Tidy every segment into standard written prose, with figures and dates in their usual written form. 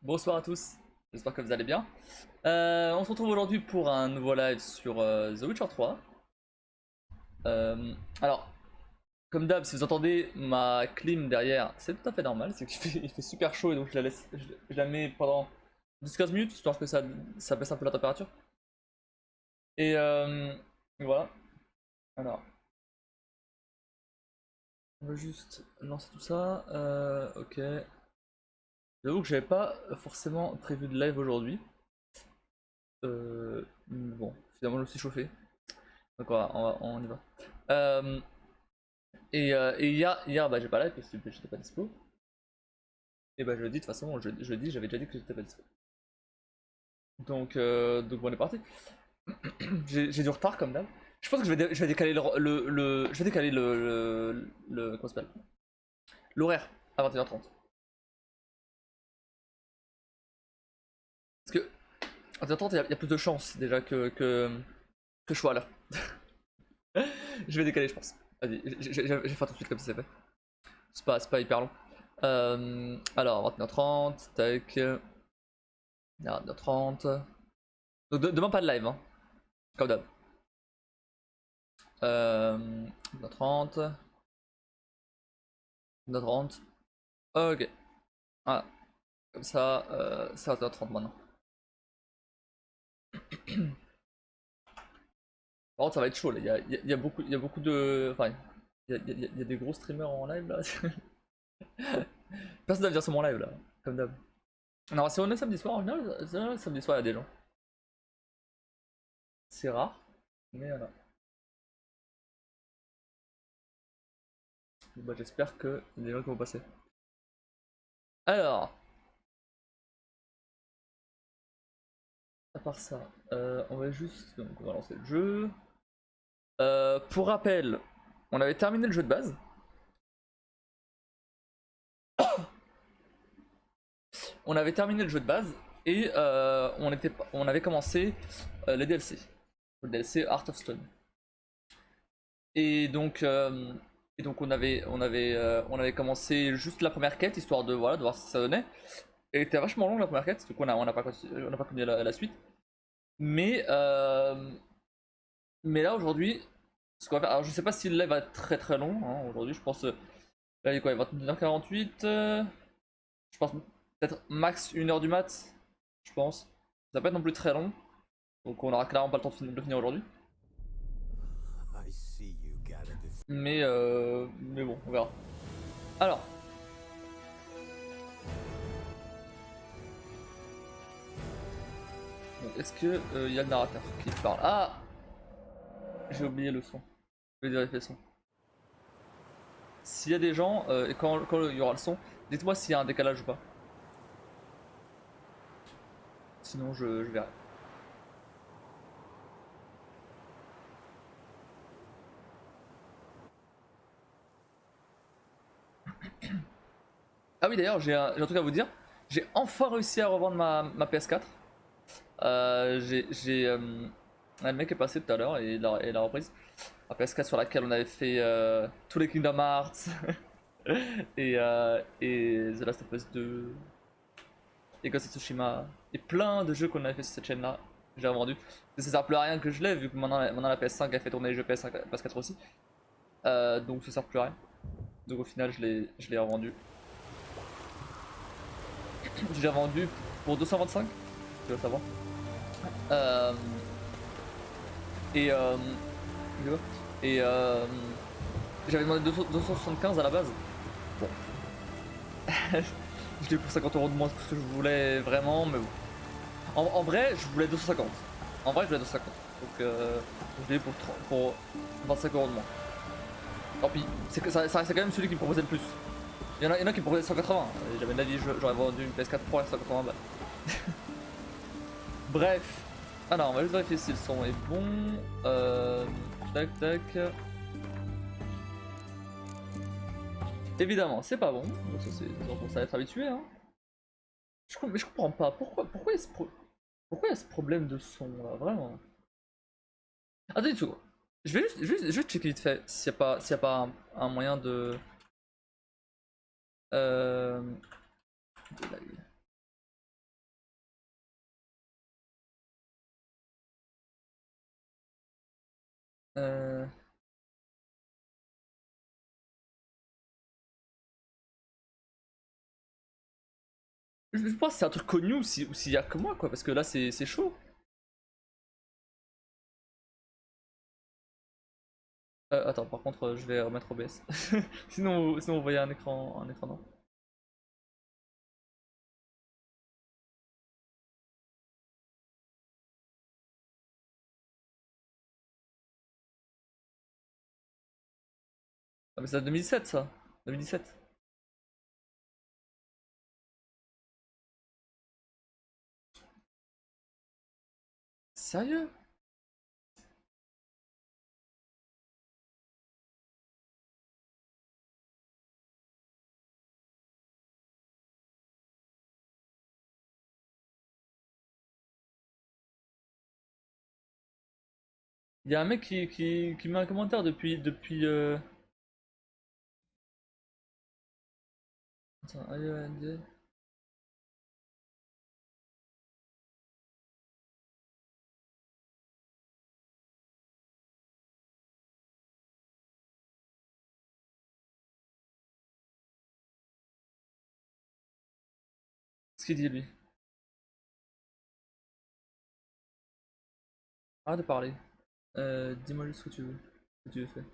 Bonsoir à tous, j'espère que vous allez bien. On se retrouve aujourd'hui pour un nouveau live sur The Witcher 3. Alors, comme d'hab, si vous entendez ma clim derrière, c'est tout à fait normal, c'est qu'il fait super chaud et donc je la mets pendant 10-15 minutes histoire que ça baisse un peu la température. Et voilà. Alors, on va juste lancer tout ça. Ok. J'avoue que j'avais pas forcément prévu de live aujourd'hui. Bon, finalement je me suis chauffé. Donc on y va. Euh, et hier bah, j'ai pas live parce que j'étais pas dispo. Et bah je le dis de toute façon, je dis, j'avais déjà dit que j'étais pas dispo. Donc bon, on est parti. J'ai du retard comme d'hab. Je pense que je vais décaler je vais décaler comment ça s'appelle, l'horaire à 21h30. Parce que à 21h30 il y a plus de chances déjà que je sois là. Je vais décaler je pense. Vas-y, j'ai fait tout de suite comme ça c'est fait. C'est pas hyper long. Alors 21h30, tac. 21h30. Donc demain pas de live, hein, comme d'hab. 21h30. 21h30. Ok. Voilà. Comme ça, c'est 21h30 maintenant. Par contre, ça va être chaud là. Il y a beaucoup de. Enfin, il y a des gros streamers en live là. Personne va venir sur mon live là, comme d'hab. Non, si on est samedi soir, en général, samedi soir, il y a des gens. C'est rare, mais voilà. Bah, j'espère que y a des gens qui vont passer. Alors, à part ça, on va juste. Donc, on va lancer le jeu. Pour rappel, on avait terminé le jeu de base. On avait terminé le jeu de base et on avait commencé les DLC. Le DLC Art of Stone. Et donc, euh, on avait commencé juste la première quête histoire de, voilà, de voir ce que ça donnait. Elle était vachement longue la première quête, du coup on n'a pas continué la suite. Mais, euh, mais là aujourd'hui, ce qu'on va faire, alors je sais pas si le live va être très très long hein, aujourd'hui, je pense. Là il est quoi, 21h48 je pense peut-être max 1h du mat, je pense. Ça va pas être non plus très long, donc on aura clairement pas le temps de le finir aujourd'hui. Mais bon, on verra. Alors, est-ce que y a le narrateur qui parle? Ah, j'ai oublié le son. Je vais vérifier le son. S'il y a des gens, et quand il y aura le son, dites-moi s'il y a un décalage ou pas. Sinon je verrai. Ah oui d'ailleurs j'ai un truc à vous dire. J'ai enfin réussi à revendre ma PS4. Le mec est passé tout à l'heure et il a reprise. La PS4 sur laquelle on avait fait tous les Kingdom Hearts et The Last of Us 2 et Ghost of Tsushima et plein de jeux qu'on avait fait sur cette chaîne là. J'ai revendu. Ça sert plus à rien que je l'ai vu que maintenant la PS5 a fait tourner les jeux PS5, PS4 aussi. Donc ça sert plus à rien. Donc au final je l'ai revendu. Je l'ai revendu pour 225, tu veux savoir. Euh, et euh, et j'avais demandé 275 à la base. Bon, je l'ai eu pour 50€ de moins que ce que je voulais vraiment, mais bon. En vrai, je voulais 250. En vrai, je voulais 250. Donc je l'ai eu pour 25€ de moins. Tant pis, ça restait quand même celui qui me proposait le plus. Il y en a qui me proposaient 180. J'avais l'avis, j'aurais vendu une PS4 Pro à 180 balles. Bref. Alors, on va juste vérifier si le son est bon. Tac, tac. Évidemment, c'est pas bon. Donc ça, c'est on s'en être habitué. Hein. Mais je comprends pas. Pourquoi pourquoi il y a ce problème de son là, vraiment. Attendez une seconde. Je vais juste checker vite fait s'il y a pas un moyen de. Euh... Euh... Je pense que c'est un truc connu ou s'il y a que moi quoi, parce que là c'est chaud. Attends, par contre, je vais remettre OBS. Sinon, on voyait un écran noir. Ah, mais c'est 2017 ça. 2017. Sérieux? Il y a un mec qui met un commentaire depuis. Attends, qu'est-ce qu'il dit lui? Arrête de parler. Dis-moi juste ce que tu veux. Ce que tu veux faire.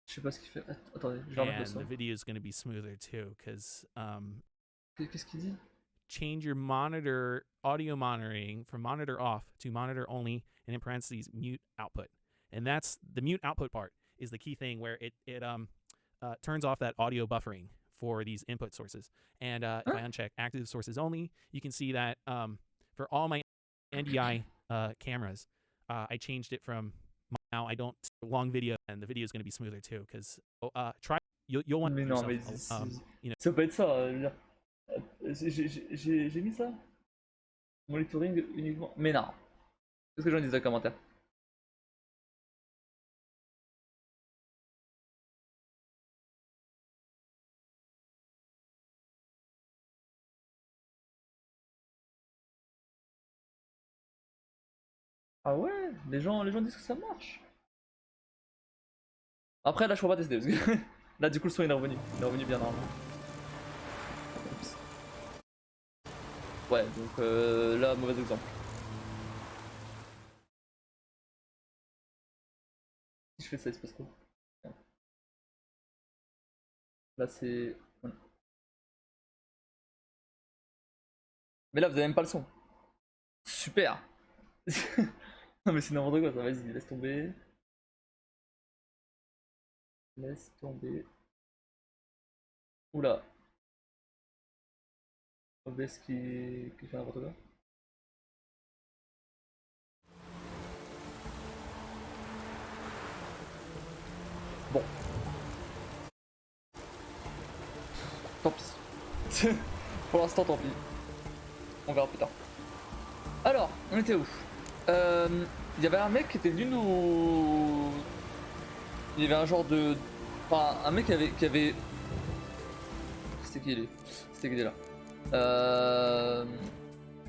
Je sais pas ce qu'il fait. Attendez, je vais remettre le And son. the video is going to be smoother too, because Qu'est-ce qu'il dit? change your monitor audio monitoring from monitor off to monitor only, and in parentheses mute output. And that's the mute output part is the key thing where it turns off that audio buffering for these input sources. And if I uncheck active sources only, you can see that for all my NDI cameras, I changed it from now I don't long video, and the video is going to be smoother too, because try you'll want Mais non, yourself mais you know. ça peut être ça. J'ai mis ça? Monitoring uniquement. Mais non. Qu'est-ce que les gens disent dans les commentaires? Ah ouais, les gens disent que ça marche. Après, là, je pourrais pas tester parce que là, du coup, le son il est revenu. Il est revenu bien normalement. Oups. Ouais, donc là, mauvais exemple. Si je fais ça, il se passe quoi? Là, c'est. Voilà. Mais là, vous avez même pas le son. Super! Non, mais c'est n'importe quoi ça, vas-y, laisse tomber. Laisse tomber. Oula. OBS qui fait n'importe quoi. Bon. Tant pis. Pour l'instant, tant pis. On verra plus tard. Alors, on était où? Il y avait un mec qui était venu nous. Il y avait un genre de. Enfin, un mec qui avait. C'était qui lui? C'était qui là?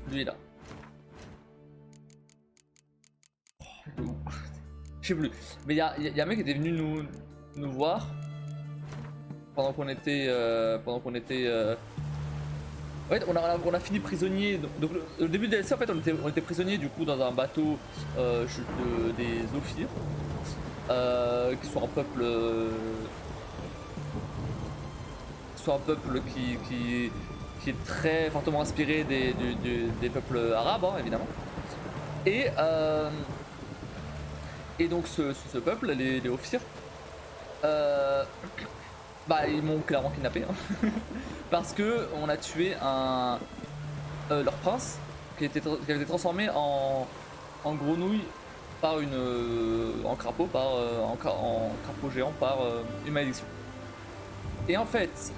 Lui là. Je sais plus. Mais il y a un mec qui était venu nous voir pendant qu'on était. En fait, on a fini prisonnier. Donc, au début de DLC, en fait, on était prisonnier du coup dans un bateau des Zophyrs, qui sont un peuple, qui est très fortement inspiré des peuples arabes, hein, évidemment. Et donc ce peuple, les Ophirs, bah ils m'ont clairement kidnappé, hein. Parce que on a tué leur prince qui avait été transformé en grenouille par en crapaud en crapaud géant par une malédiction. Et en fait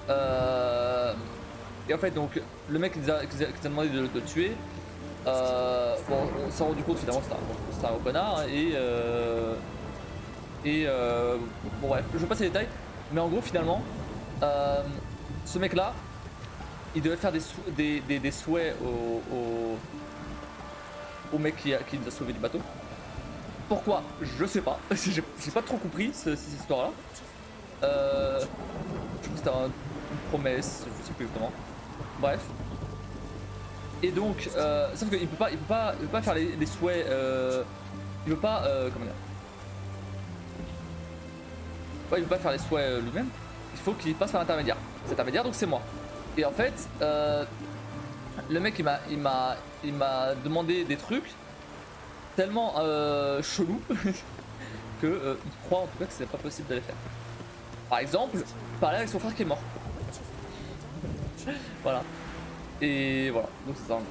donc le mec qui nous a demandé de le tuer, Bon, on s'est rendu compte finalement que c'était un gros connard bon bref, je vais passer les détails, mais en gros finalement, ce mec là, il devait faire des souhaits au mec qui nous a sauvé du bateau. Pourquoi? Je sais pas, j'ai pas trop compris cette histoire là. Je crois que c'était une promesse, je sais plus exactement. Bref. Et donc, sauf qu'il peut pas faire les souhaits, il peut pas, comment dire, ouais, il peut pas faire les souhaits lui-même, il faut qu'il passe par l'intermédiaire. Cet intermédiaire, donc c'est moi. Et en fait, le mec il m'a demandé des trucs tellement chelous que il croit en tout cas que c'est pas possible de les faire. Par exemple, parler avec son frère qui est mort. Voilà. Et voilà, donc c'est ça en gros.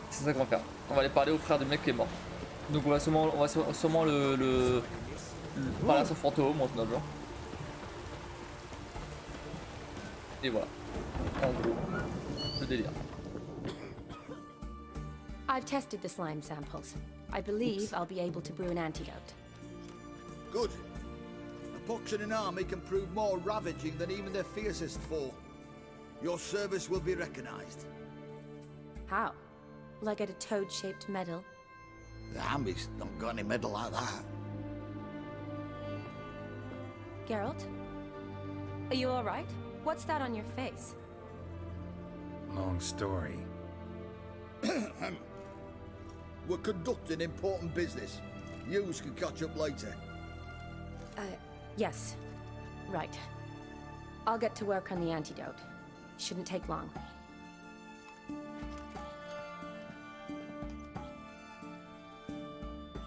C'est ça qu'on va faire. On va aller parler au frère du mec qui est mort. Donc on va sûrement parler à son fantôme ou un truc dans le genre. Et voilà. En gros, le délire. I've tested the slime samples. I believe I'll be able to brew an antidote. Good. A pox in an army can prove more ravaging than even their fiercest foe. Your service will be recognized. How? Will I get a toad-shaped medal? The army's not got any medal like that. Geralt? Are you alright? What's that on your face? Long story. We're conducting important business. Yous can catch up later. Yes. Right. I'll get to work on the antidote. Shouldn't take long.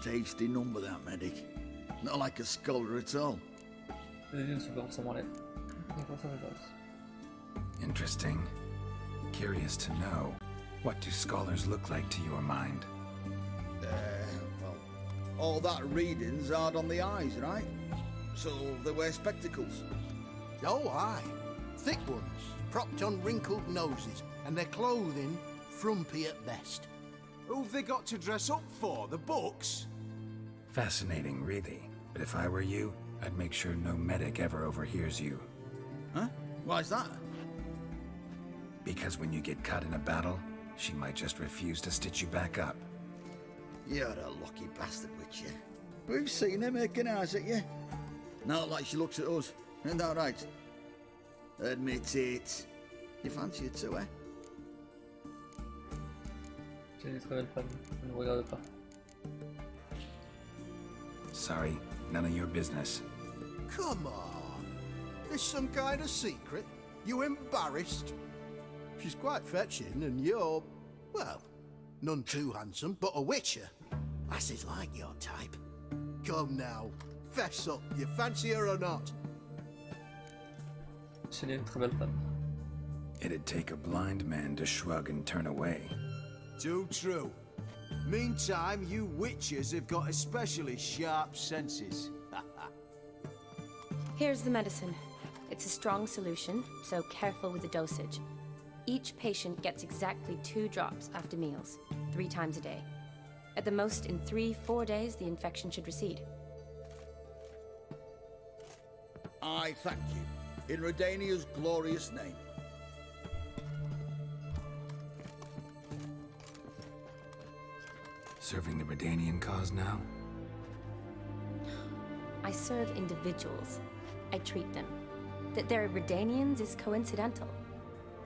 Tasty number, that medic. Not like a scholar at all. Interesting. Curious to know. What do scholars look like to your mind? Well, all that reading's hard on the eyes, right? So they wear spectacles. Oh, aye. Thick ones, propped on wrinkled noses, and their clothing frumpy at best. Who've they got to dress up for? The books? Fascinating, really. But if I were you, I'd make sure no medic ever overhears you. Huh? Why's that? Because when you get caught in a battle, she might just refuse to stitch you back up. You're a lucky bastard, Witcher. We've seen her making eyes at you. Not like she looks at us. Isn't that right? Admit it. You fancy it too, eh? J'ai des très belles femmes, ne me regarde pas. Sorry, none of your business. Come on. This some kind of secret? You embarrassed? She's quite fetching, and you're, well, none too handsome, but a witcher. Lasses like your type. Come now, fess up, you fancy her or not? J'ai des très belles femmes. It'd take a blind man to shrug and turn away. Too true. Meantime, you witches have got especially sharp senses. Here's the medicine. It's a strong solution, so careful with the dosage. Each patient gets exactly 2 drops after meals, 3 times a day. At the most, in 3-4 days, the infection should recede. I thank you. In Redania's glorious name. Serving the Redanian cause now? I serve individuals. I treat them. That they're Redanians is coincidental.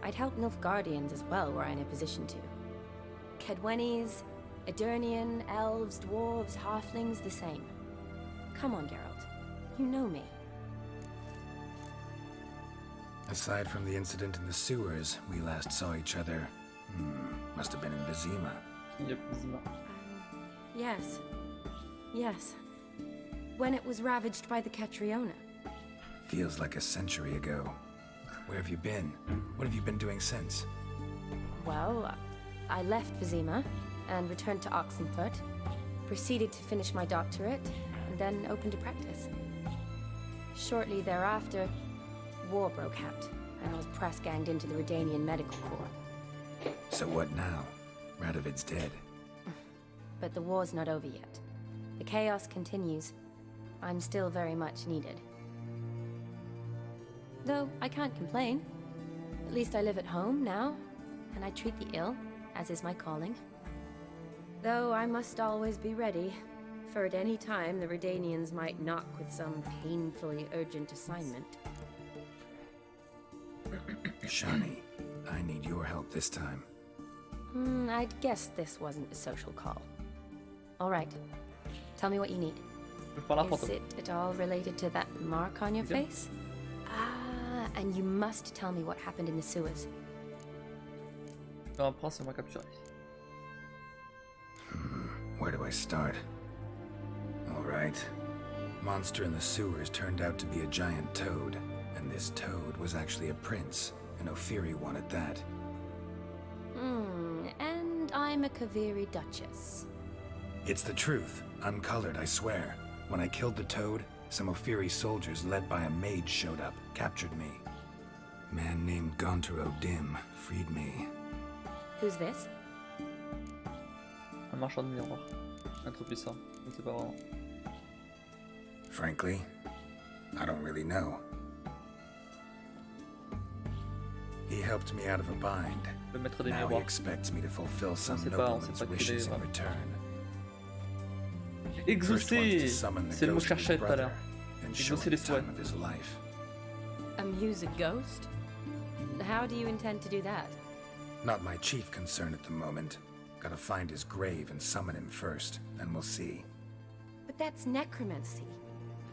I'd help Nilfgaardians as well were I in a position to. Kedwenis, Edirnian, elves, dwarves, halflings, the same. Come on, Geralt. You know me. Aside from the incident in the sewers, we last saw each other. Must have been in Vizima. Yep, Zima. Yes. Yes. When it was ravaged by the Catriona. Feels like a century ago. Where have you been? What have you been doing since? Well, I left Vizima and returned to Oxenfurt, proceeded to finish my doctorate, and then opened a practice. Shortly thereafter, war broke out, and I was press-ganged into the Redanian Medical Corps. So what now? Radovid's dead. But the war's not over yet. The chaos continues. I'm still very much needed. Though I can't complain. At least I live at home now, and I treat the ill, as is my calling. Though I must always be ready, for at any time the Redanians might knock with some painfully urgent assignment. Shani, I need your help this time. I'd guess this wasn't a social call. All right. Tell me what you need. Je prends la Is photo. it at all related to that mark on your Yeah. face? Ah, and you must tell me what happened in the sewers. Un prince, c'est moi capturé. Where do I start? Alright. Monster in the sewers turned out to be a giant toad, and this toad was actually a prince, an Ophiri one at that. And I'm a Kaviri Duchess. It's the truth, uncolored, I swear. When I killed the toad, some Ophiri soldiers led by a mage showed up, captured me. Man named Gontaro Dim freed me. Who's this? Un marchand de miroir. Un trop puissant. Je ne sais pas vraiment. Frankly, I don't really know. He helped me out of a bind. Le maître des Now he miroirs. expects me to fulfill some sait pas nobleman's qui il est, wishes in vraiment. return. First Exaucer! one's to summon the C'est le mot que je ghost of his cherchais tout à l'heure. brother, and show Exaucer him les the time souhaits. of his life. Amuse a ghost? How do you intend to do that? Not my chief concern at the moment. Gotta find his grave and summon him first, then we'll see. But that's necromancy.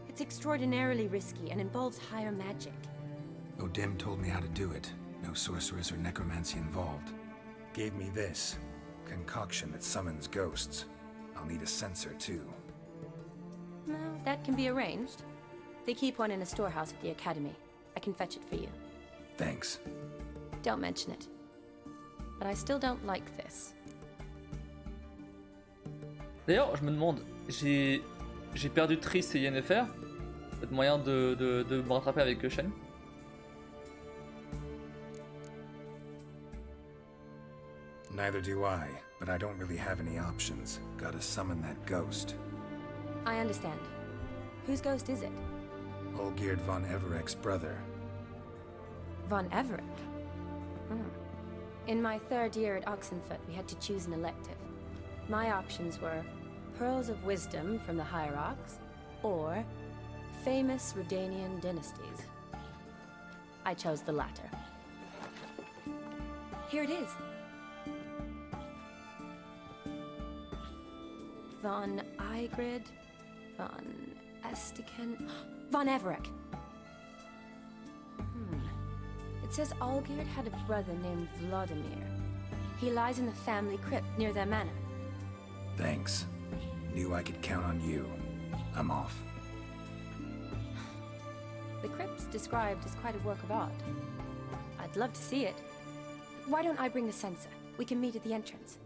It's extraordinarily risky and involves higher magic. Odim told me how to do it. No sorceress or necromancy involved. Gave me this concoction that summons ghosts. I'll need a censer too. No, that can be arranged. They keep one in a storehouse at the academy. I can fetch it for you. Thanks. Don't mention it. But I still don't like this. D'ailleurs, je me demande, j'ai perdu Triss et Yennefer. Peut-être moyen de me rattraper avec Shani. Neither do I, but I don't really have any options. Gotta summon that ghost. I understand. Whose ghost is it? Olgierd von Everek's brother. Von Everett. In my third year at Oxenfoot, we had to choose an elective. My options were Pearls of Wisdom from the Hierarchs, or famous Redanian dynasties. I chose the latter. Here it is. Von Igrid, Von Estiken, Von Everett. It says Olgierd had a brother named Vladimir. He lies in the family crypt near their manor. Thanks. Knew I could count on you. I'm off. The crypt's described as quite a work of art. I'd love to see it. Why don't I bring the censer? We can meet at the entrance.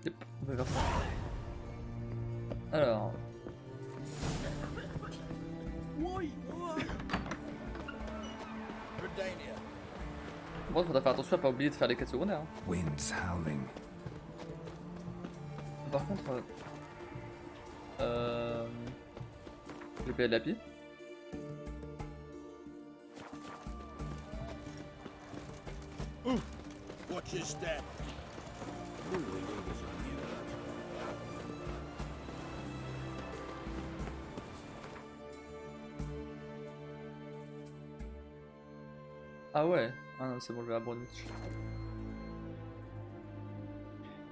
Yep, on peut faire ça. Alors. Bon, il faudra faire attention à pas oublier de faire les quêtes secondaires. Hein. Wind's howling. Par contre, je vais payer de la pie. Watch your step. Ah ouais, ah non, c'est bon, je vais abandonner.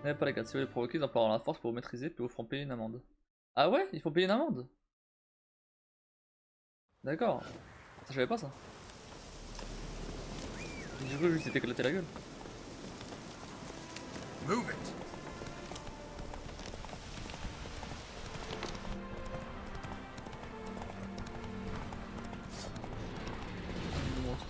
N'avez pas les gars, si vous les provoquez, ils en avoir la force pour vous maîtriser, puis vous feront payer une amende. Ah ouais, il faut payer une amende. D'accord. Ça, je savais pas ça. Du coup, juste éclaté la gueule. Move it! Monstre.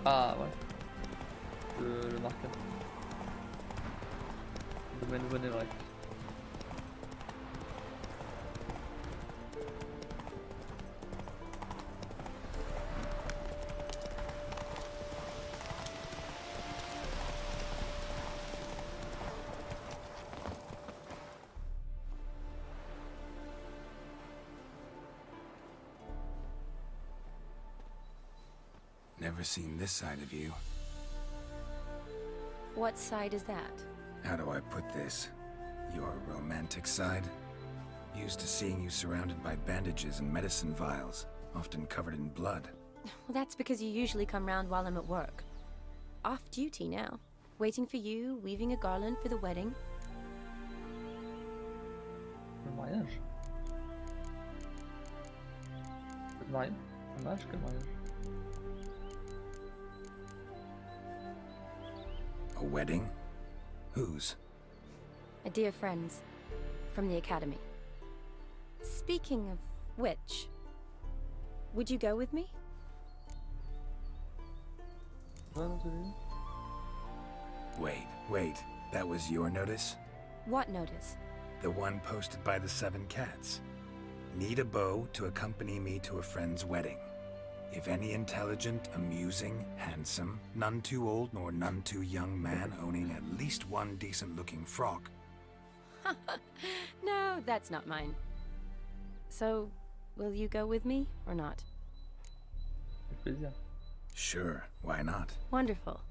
Ah ouais. Le marqueur. Domaine Vonnevrek. ever seen this side of you. What side is that? How do I put this? Your romantic side? Used to seeing you surrounded by bandages and medicine vials, often covered in blood. Well, that's because you usually come round while I'm at work. Off duty now. Waiting for you, weaving a garland for the wedding. Le mariage. Le mariage. Le mariage, quel mariage? A wedding? Whose? A dear friend's. From the academy. Speaking of which, would you go with me? Ouais, non, t'as vu? Wait. That was your notice? What notice? The one posted by the 7 cats. Need a beau to accompany me to a friend's wedding. If any intelligent, amusing, handsome, none too old nor none too young man owning at least one decent-looking frock. No, that's not mine. So, will you go with me or not? Avec plaisir. Sure, why not? Wonderful.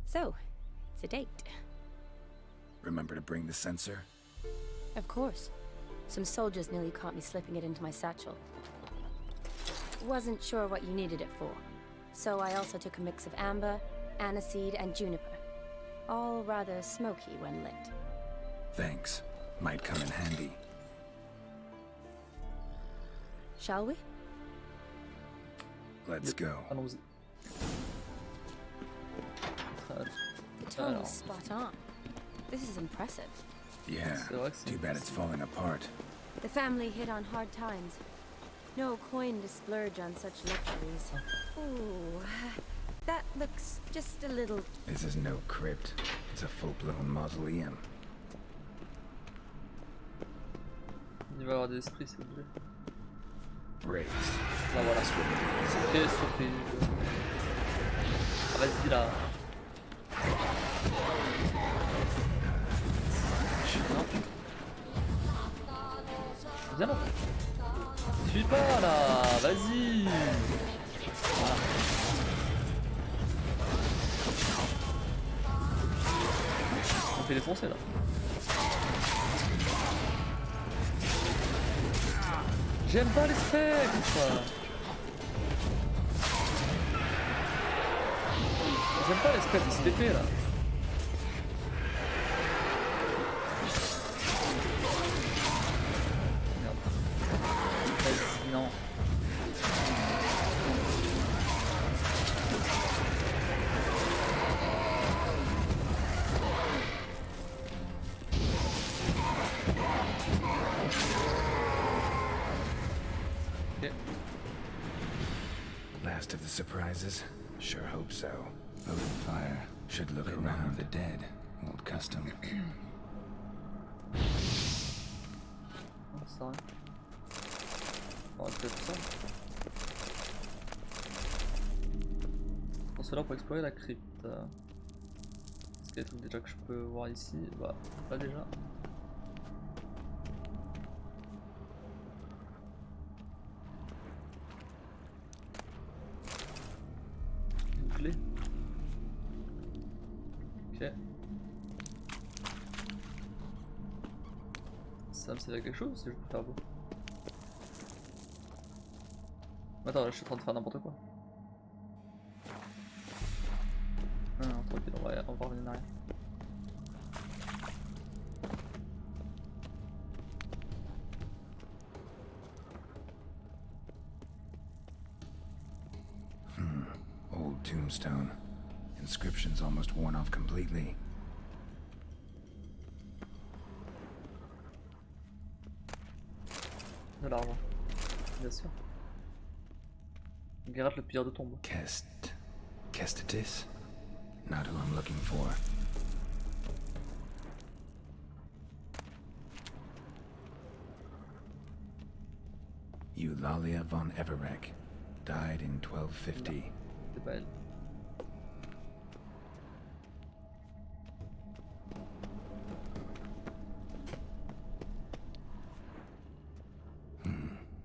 So, it's a date. Remember to bring the censer? Of course. Some soldiers nearly caught me slipping it into my satchel. Wasn't sure what you needed it for, so I also took a mix of amber, aniseed, and juniper. All rather smoky when lit. Thanks. Might come in handy. Shall we? Let's go. Allons-y. Très hâte. The tone Alors. was spot on. This is impressive. Yeah, C'est vrai que c'est too bad it's falling apart. The family hit on hard times. No coin to splurge on such luxuries. Ooh, that looks just a little... This is no crypt. It's a full-blown mausoleum. Il va y avoir des esprits, s'il vous plaît. Raised. Là, voilà. Ok, surprise. Ah, vas-y, là. Non. Viens là. Suis pas là, vas-y. Voilà. On fait défoncer là. J'aime pas les spectres. J'aime pas les spectres, ils se TP là. Merde. Vas-y, non. Ok. Last of the surprises? Sure hope so. Votive fire. Should look around the dead. Old custom. Oh, ça rien. On va peut-être ça. Pour cela, pour explorer la crypte. Est-ce qu'il y a des trucs déjà que je peux voir ici? Bah, pas déjà. Une clé. Ok. Ça me sert à quelque chose ou c'est juste pour faire beau? Attends, là je suis en train de faire n'importe quoi. Non, non, tranquille, on va revenir en arrière. Old tombstone. Inscription's almost worn off completely. De l'argent, bien sûr. Geralt le pilleur de tombe. Kestitis? Not who I'm looking for. Eulalia von Everek. Died in 1250. C'est pas elle.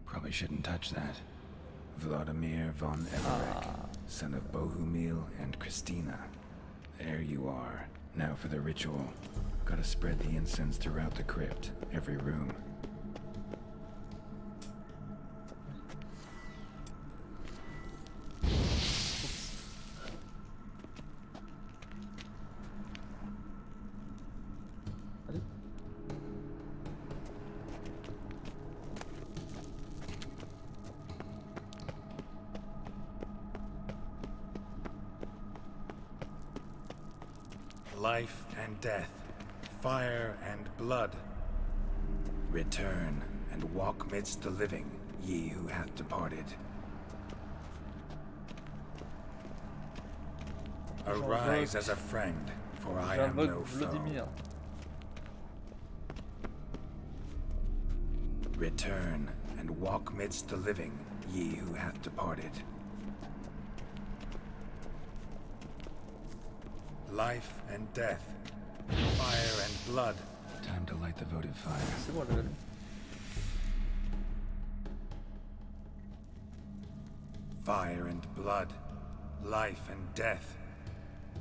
Probably shouldn't touch that. Vladimir von Everek. son of Bohumil and Christina. There you are. Now for the ritual. Gotta spread the incense throughout the crypt, every room. Allez. Life and death, fire and blood. Return and walk midst the living, ye who hath departed. Arise as a friend, for I am no J'invoque foe. Vladimir. Return and walk midst the living, ye who hath departed. Life and death, fire and blood. Time to light the votive fire. C'est bon, je l'ai lu. Fire and blood, life and death.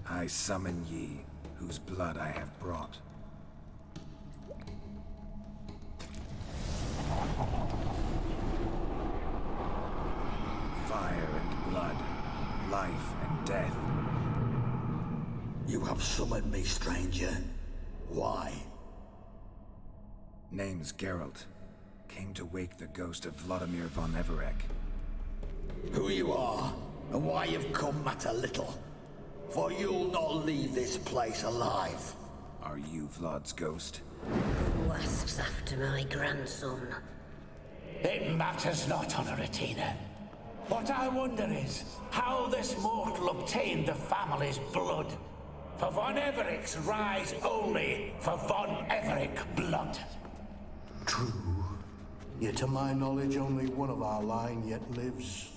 I summon ye, whose blood I have brought. Fire and blood, life and death. You have summoned me, stranger. Why? Name's Geralt. Came to wake the ghost of Vladimir von Everec. Who you are, and why you've come matter little. For you'll not leave this place alive. Are you Vlad's ghost? Who asks after my grandson? It matters not, Honoratina. What I wonder is how this mortal obtained the family's blood. For von Everic's rise only for von Everec blood. True. Yet to my knowledge, only one of our line yet lives.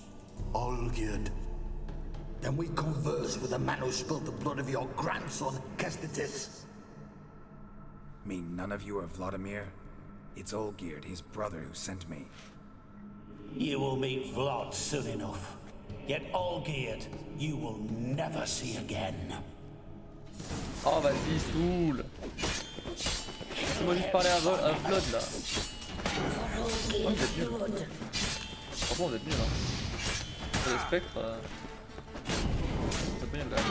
Olgierd. Then we converse with the man who spilled the blood of your grandson, Kestitis. Mean none of you are Vladimir? It's Olgierd, his brother, who sent me. You will meet Vlad soon enough. Yet Olgierd, you will never see again. Oh vas-y, saoule. Laissez-moi juste parler à Vlad là. Oh, vous êtes nuls. Franchement, vous êtes nuls hein. Le spectre. C'est pas bien quand même.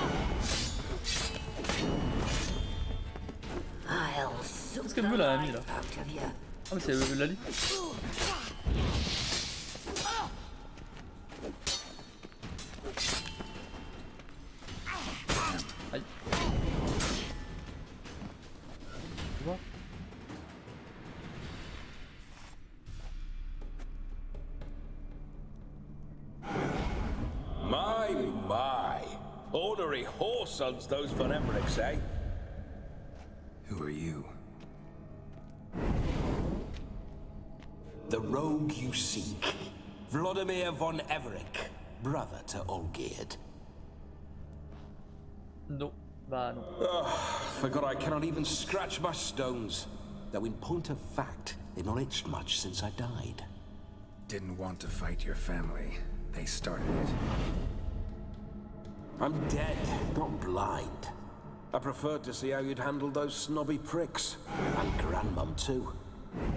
Qu'est-ce qu'elle veut la amie là? Ah mais c'est Lali. Aïe. Tu vois? My. Ornery whoresons those von Emmerichs, eh? Who are you? The rogue you seek. Vladimir von Everec, brother to Olgierd. Non. Bah non. Forgot I cannot even scratch my stones. Though in point of fact, they've not itched much since I died. Didn't want to fight your family. They started it. I'm dead, not blind. I preferred to see how you'd handle those snobby pricks. And Grandmum too.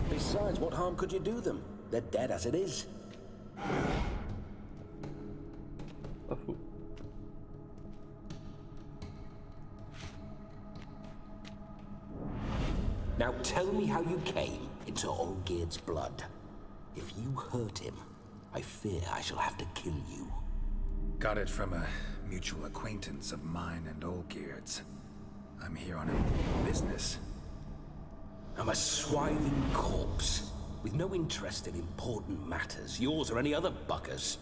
Besides, what harm could you do them? They're dead as it is. Pas faux. Now tell me how you came into Olgierd's blood. If you hurt him, I fear I shall have to kill you. Got it from a mutual acquaintance of mine and Olgierd's. I'm here on a business. I'm a swiving corpse, with no interest in important matters, yours or any other buggers.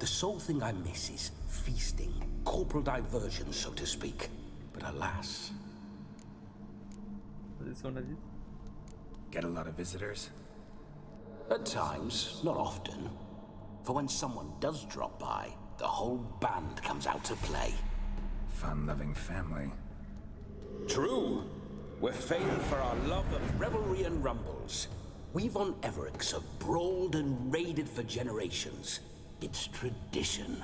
The sole thing I miss is feasting, corporal diversion, so to speak. But alas... Vas-y, son avis. Get a lot of visitors? At times, not often. For when someone does drop by, the whole band comes out to play. Fun-loving family. True. We're famed for our love of revelry and rumbles. We von Everecks have brawled and raided for generations. It's tradition.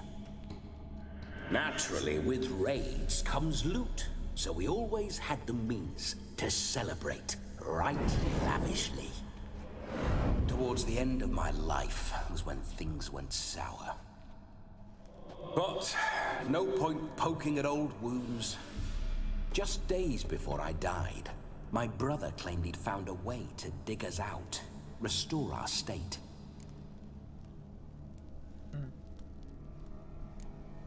Naturally, with raids comes loot, so we always had the means to celebrate right lavishly. Towards the end of my life was when things went sour. But no point poking at old wounds. Just days before I died, my brother claimed he'd found a way to dig us out, restore our state.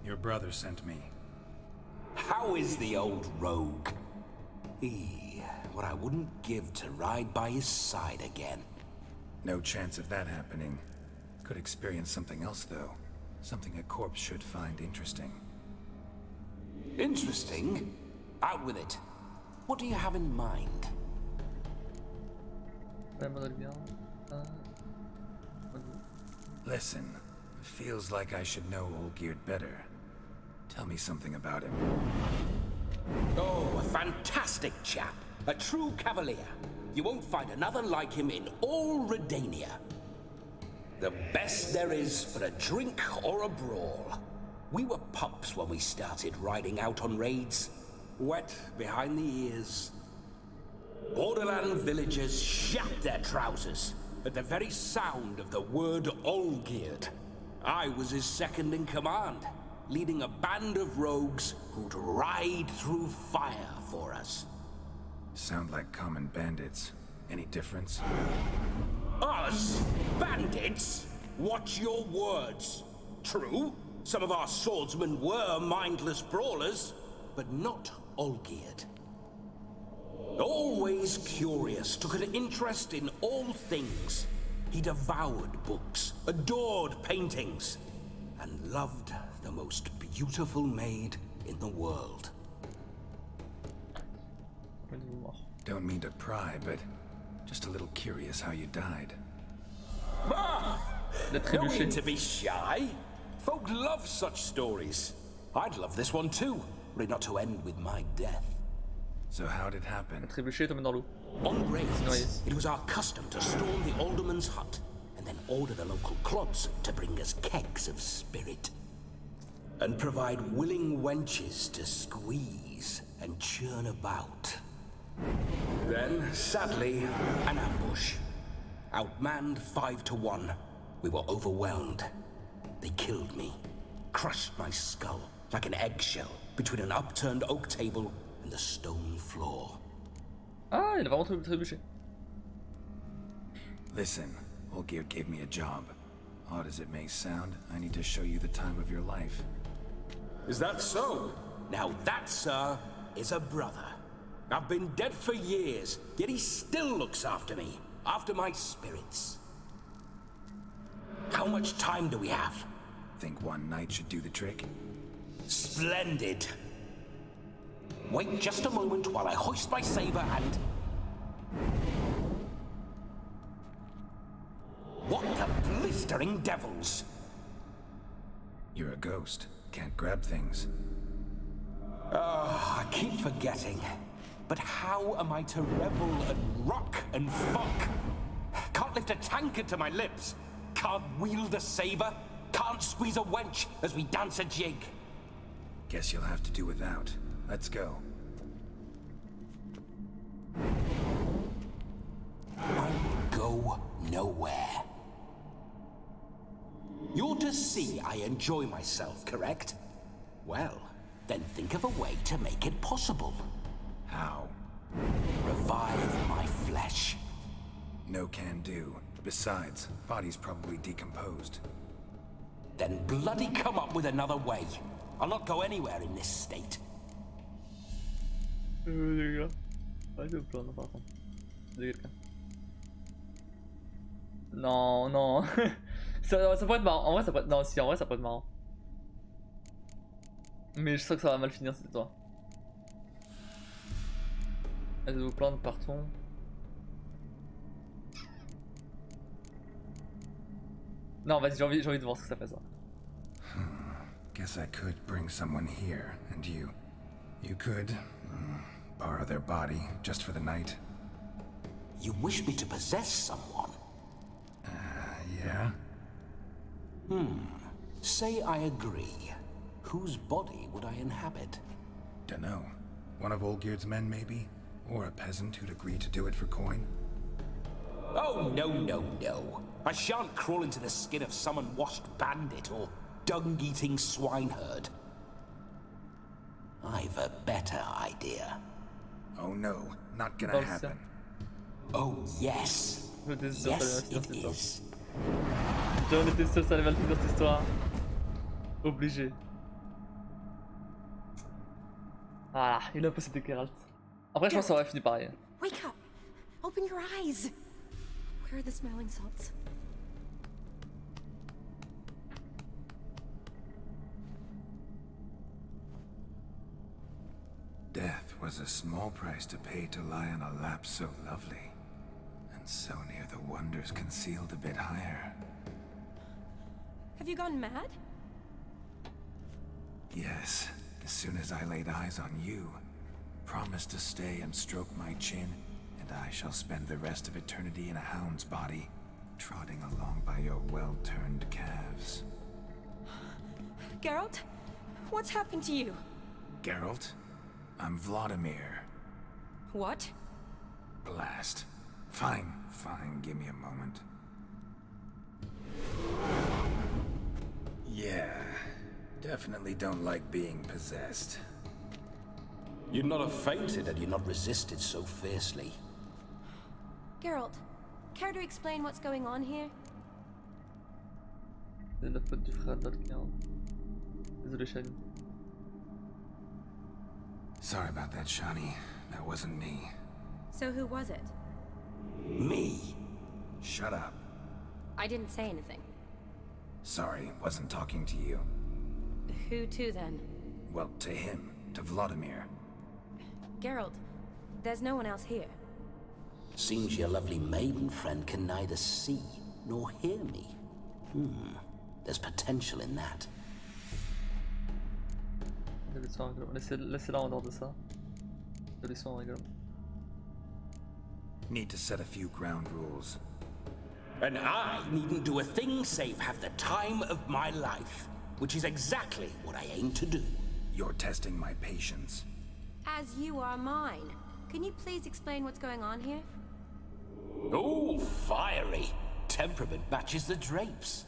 Your brother sent me. How is the old rogue? What I wouldn't give to ride by his side again. No chance of that happening. Could experience something else, though. Something a corpse should find interesting. Interesting? Out with it. What do you have in mind? Listen, feels like I should know Olgierd better. Tell me something about him. Oh, a fantastic chap. A true cavalier. You won't find another like him in all Redania. The best there is for a drink or a brawl. We were pups when we started riding out on raids. Wet behind the ears. Borderland villagers shat their trousers at the very sound of the word Olgierd. I was his second in command, leading a band of rogues who'd ride through fire for us. Sound like common bandits. Any difference? Us? Bandits? Watch your words. True, some of our swordsmen were mindless brawlers, but not Olgierd. Always curious, took an interest in all things. He devoured books, adored paintings, and loved the most beautiful maid in the world. Don't mean to pry, but just a little curious how you died. No need to be shy. Folk love such stories. I'd love this one too, were it not to end with my death. So how'd it happen? Trébuché, tombé dans l'eau. On raids, it was our custom to storm the alderman's hut and then order the local clubs to bring us kegs of spirit. And provide willing wenches to squeeze and churn about. Then, sadly, an ambush. Outmanned 5 to 1, we were overwhelmed. They killed me, crushed my skull like an eggshell between an upturned oak table and the stone floor. Ah, il a vraiment trébuché. Listen, Olgierd gave me a job. Odd as it may sound, I need to show you the time of your life. Is that so? Now that, sir, is a brother. I've been dead for years, yet he still looks after me, after my spirits. How much time do we have? Think one night should do the trick? Splendid. Wait just a moment while I hoist my saber and... What the blistering devils? You're a ghost. Can't grab things. I keep forgetting. But how am I to revel and rock and fuck? Can't lift a tankard to my lips. Can't wield a saber. Can't squeeze a wench as we dance a jig. Guess you'll have to do without. Let's go. I will go nowhere. You're to see I enjoy myself, correct? Well, then think of a way to make it possible. How? Revive my flesh. No can do. Besides, body's probably decomposed. Then bloody come up with another way. I'll not go anywhere in this state. Non, non. ça pourrait être marrant. En vrai, ça pourrait être... Non, si, en vrai, ça pourrait être marrant. Mais je sens que ça va mal finir cette histoire. Allez, vous plaindre, partons. Non, vas-y, j'ai envie de voir ce que ça fait ça. Guess I could bring someone here, and you could borrow their body just for the night. You wish me to possess someone? Yeah? Say I agree. Whose body would I inhabit? Dunno. One of Olgierd's men, maybe? Or a peasant who'd agree to do it for coin? Oh, no, no, no. I shan't crawl into the skin of some unwashed bandit or dung-eating swineherd. I've a better idea. Oh no, not gonna happen. Oh, yes. Yes, it is. J'en étais sûr, ça allait mal finir cette histoire. Obligé. Voilà, il a possédé Geralt. Après, je pense que ça aurait fini pareil. Wake up! Open your eyes! Where are the smelling salts? Death was a small price to pay to lie on a lap so lovely, and so near the wonders concealed a bit higher. Have you gone mad? Yes, as soon as I laid eyes on you, promised to stay and stroke my chin, and I shall spend the rest of eternity in a hound's body, trotting along by your well-turned calves. Geralt? What's happened to you? Geralt? I'm Vladimir. What? Blast. Fine, give me a moment. Yeah, definitely don't like being possessed. You'd not have fainted had you not resisted so fiercely. Geralt, care to explain what's going on here? C'est la faute du frère d'Alcain. Désolé, Shani. Sorry about that, Shani. That wasn't me. So who was it? Me? Shut up. I didn't say anything. Sorry, wasn't talking to you. Who to then? Well, to him. To Vladimir. Geralt, there's no one else here. Seems your lovely maiden friend can neither see nor hear me. There's potential in that. Laissez-la en dehors de ça. De laisser en rigolo. Need to set a few ground rules. And I needn't do a thing save have the time of my life, which is exactly what I aim to do. You're testing my patience. As you are mine. Can you please explain what's going on here? Oh, fiery. Temperament matches the drapes.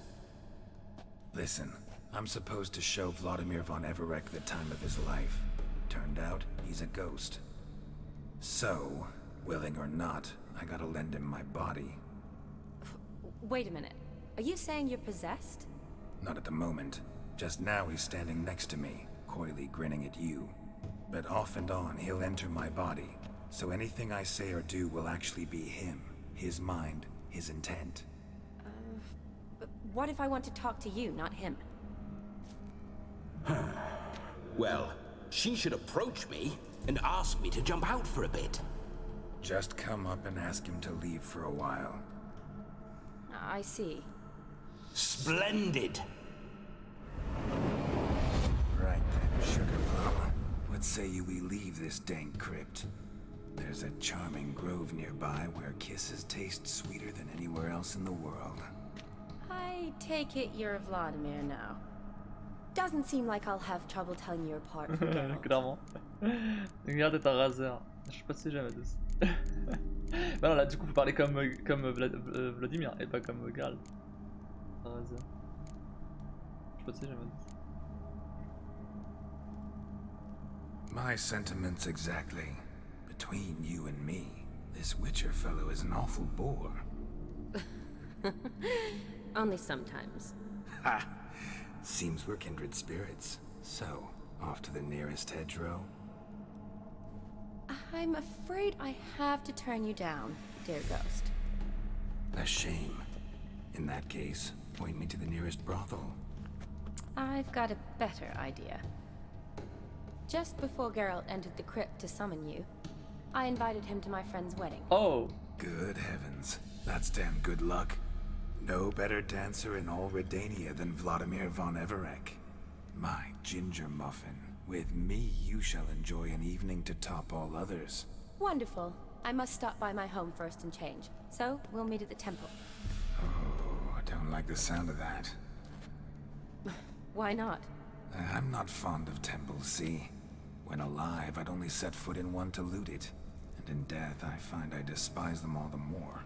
Listen, I'm supposed to show Vladimir von Everec the time of his life. Turned out, he's a ghost. So, willing or not, I gotta lend him my body. Wait a minute. Are you saying you're possessed? Not at the moment. Just now he's standing next to me, coyly grinning at you. But off and on, he'll enter my body. So anything I say or do will actually be him. His mind, his intent. But what if I want to talk to you, not him? Well, she should approach me and ask me to jump out for a bit. Just come up and ask him to leave for a while. I see. Splendid. Right then, sugar plum. What say you we leave this dank crypt? There's a charming grove nearby where kisses taste sweeter than anywhere else in the world. I take it you're Vladimir now. Doesn't seem like I'll have trouble telling you apart from Geralt. Clairement. Regarde, t'as Razer. Je sais pas si jamais de ça. Bah non, là du coup faut parler comme Vladimir et pas comme Geralt. Razer. Je sais pas si jamais de ça. My sentiments exactly. Between you and me, this Witcher fellow is an awful bore. Only sometimes. Ha! Seems we're kindred spirits. So, off to the nearest hedgerow? I'm afraid I have to turn you down, dear ghost. A shame. In that case, point me to the nearest brothel. I've got a better idea. Just before Geralt entered the crypt to summon you, I invited him to my friend's wedding. Oh! Good heavens. That's damn good luck. No better dancer in all Redania than Vladimir von Everec. My ginger muffin. With me, you shall enjoy an evening to top all others. Wonderful. I must stop by my home first and change. So, we'll meet at the temple. Oh, I don't like the sound of that. Why not? I'm not fond of temples, see? When alive, I'd only set foot in one to loot it. And in death, I find I despise them all the more.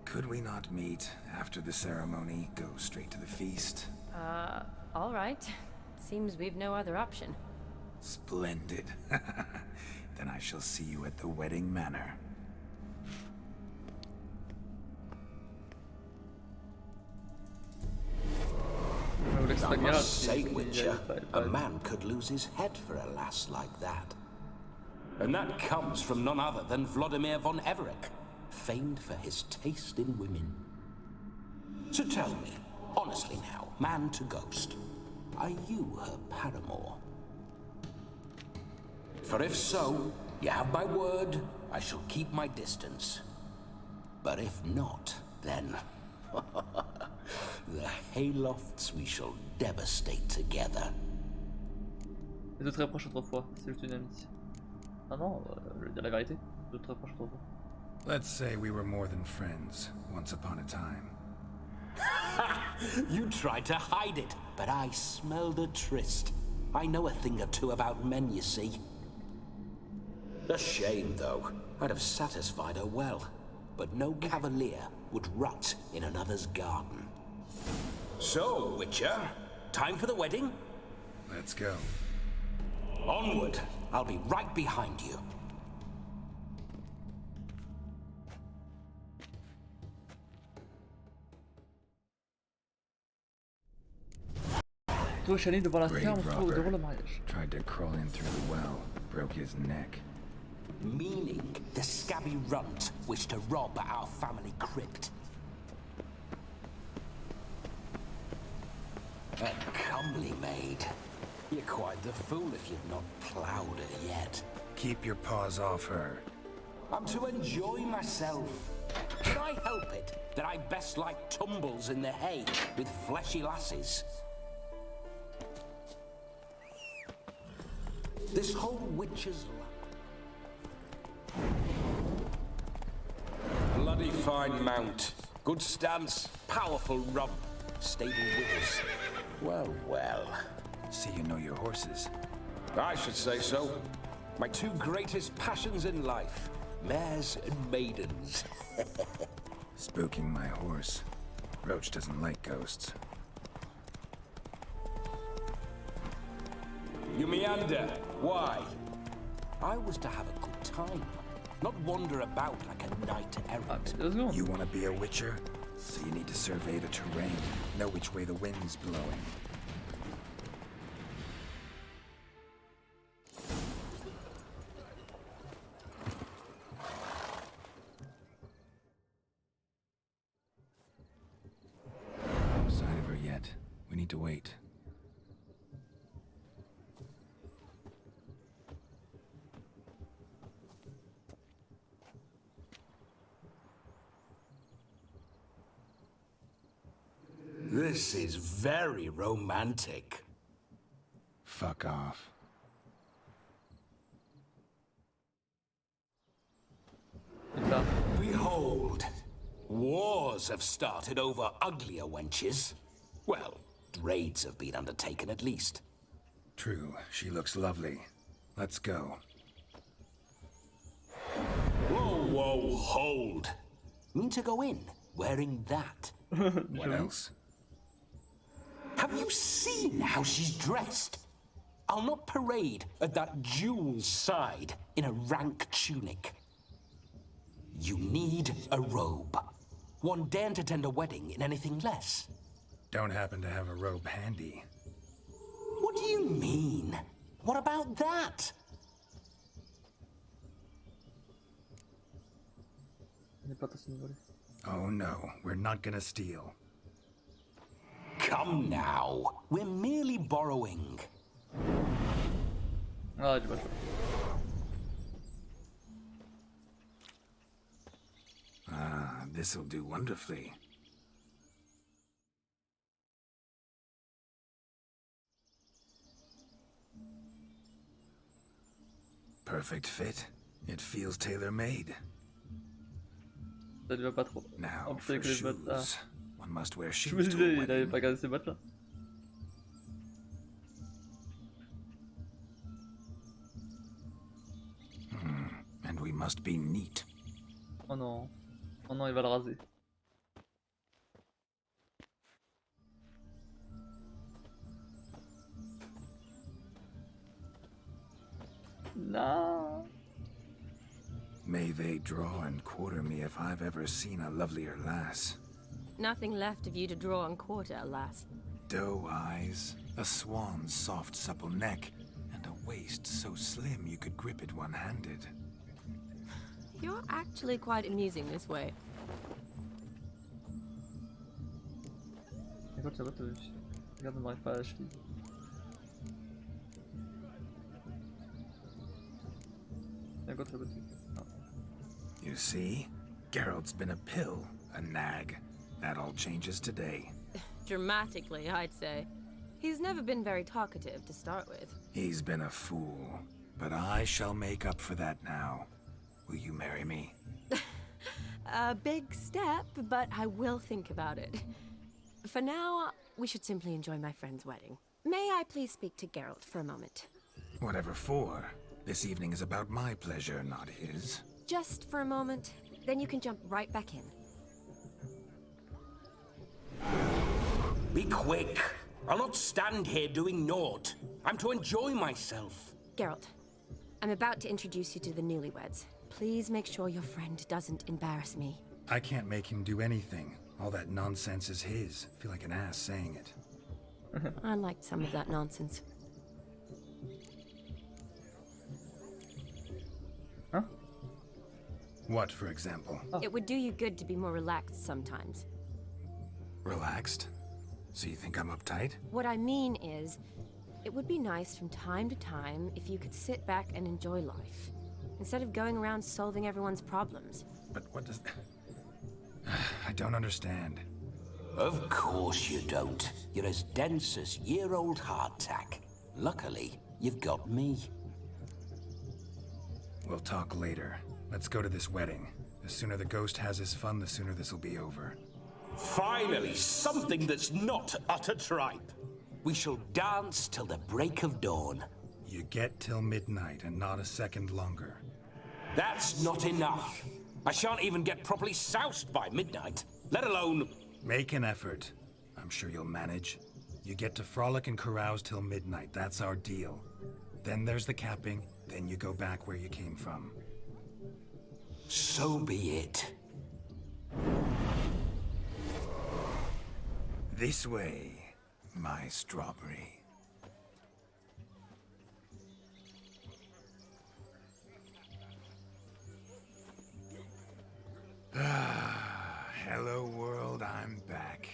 Could we not meet after the ceremony, go straight to the feast? All right. Seems we've no other option. Splendid. Then I shall see you at the wedding manor. I must say, Witcher, a man could lose his head for a lass like that. And that comes from none other than Vladimir von Everec, famed for his taste in women. So tell me, honestly now, man to ghost, are you her paramour? For if so, you have my word, I shall keep my distance. But if not, then... the Haylofts we shall devastate together. Les deux très proches autrefois, c'est juste une amie. Ah non, je vais dire la vérité, les deux très proches autrefois. Let's say we were more than friends, once upon a time. You tried to hide it, but I smelled a tryst. I know a thing or two about men, you see. A shame, though. I'd have satisfied her well, but no cavalier would rot in another's garden. So, Witcher, time for the wedding? Let's go. Onward! I'll be right behind you. Toi, Shani, devant la Brave ferme, robber. devant le mariage. Tried to crawl in through the well, broke his neck. Meaning the scabby runt wished to rob our family crypt. A comely maid. You're quite the fool if you've not ploughed her yet. Keep your paws off her. I'm to enjoy myself. Can I help it that I best like tumbles in the hay with fleshy lasses? This whole witch's bloody fine mount. Good stance, powerful rump, stable withers. Well, well. See you know your horses. I should say so. My two greatest passions in life, mares and maidens. Spooking my horse. Roach doesn't like ghosts. You meander. Why? I was to have a good time, not wander about like a knight errant. Let's go. You want to be a witcher? So you need to survey the terrain, know which way the wind's blowing. No sign of her yet. We need to wait. This is very romantic. Fuck off. Behold, wars have started over uglier wenches. Well, raids have been undertaken at least. True, she looks lovely. Let's go. Whoa, whoa, hold. Mean to go in wearing that? What else? Have you seen how she's dressed? I'll not parade at that jewel's side in a rank tunic. You need a robe. One daren't attend a wedding in anything less. Don't happen to have a robe handy. What do you mean? What about that? Oh no, we're not gonna steal. Come now, we're merely borrowing. Ah, j'ai pas le choix. Ah, this'll do wonderfully. Perfect fit. It feels tailor-made. Ça lui va pas trop. Now Oh, putain, for avec les bottes. Ah. shoes. One must wear Je me shoes to disais, a il avait wedding. pas gardé ses bottes là. must be neat. Oh non. Oh non, il va le raser. Non. May they draw and quarter me if I've ever seen a lovelier lass. Nothing left of you to draw and quarter, alas. Doe eyes, a swan's soft supple neck, and a waist so slim you could grip it one-handed. You're actually quite amusing this way. Écoute, regarde, on n'arrive pas à la cheville. Écoute, ah. You see? Geralt's been a pill, a nag. That all changes today. Dramatically, I'd say. He's never been very talkative to start with. He's been a fool, but I shall make up for that now. Will you marry me? A big step, but I will think about it. For now, we should simply enjoy my friend's wedding. May I please speak to Geralt for a moment? Whatever for. This evening is about my pleasure, not his. Just for a moment, then you can jump right back in. Be quick. I'll not stand here doing naught. I'm to enjoy myself. Geralt, I'm about to introduce you to the newlyweds. Please make sure your friend doesn't embarrass me. I can't make him do anything. All that nonsense is his. Feel like an ass saying it. I liked some of that nonsense. Huh? What, for example? Oh. It would do you good to be more relaxed sometimes. Relaxed? So you think I'm uptight? What I mean is, it would be nice from time to time if you could sit back and enjoy life, instead of going around solving everyone's problems. But what does... I don't understand. Of course you don't. You're as dense as year-old hardtack. Luckily, you've got me. We'll talk later. Let's go to this wedding. The sooner the ghost has his fun, the sooner this'll be over. Finally, something that's not utter tripe. We shall dance till the break of dawn. You get till midnight and not a second longer. That's not enough. I shan't even get properly soused by midnight, let alone... Make an effort. I'm sure you'll manage. You get to frolic and carouse till midnight. That's our deal. Then there's the capping, then you go back where you came from. So be it. This way, my strawberry. Hello world, I'm back.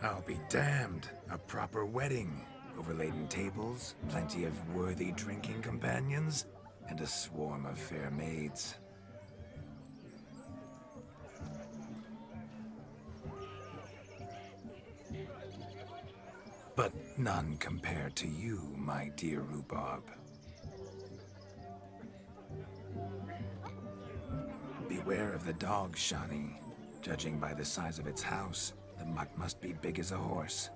I'll be damned. A proper wedding. Overladen tables, plenty of worthy drinking companions, and a swarm of fair maids. But none compared to you, my dear rhubarb. Beware of the dog, Shani. Judging by the size of its house, the mutt must be big as a horse.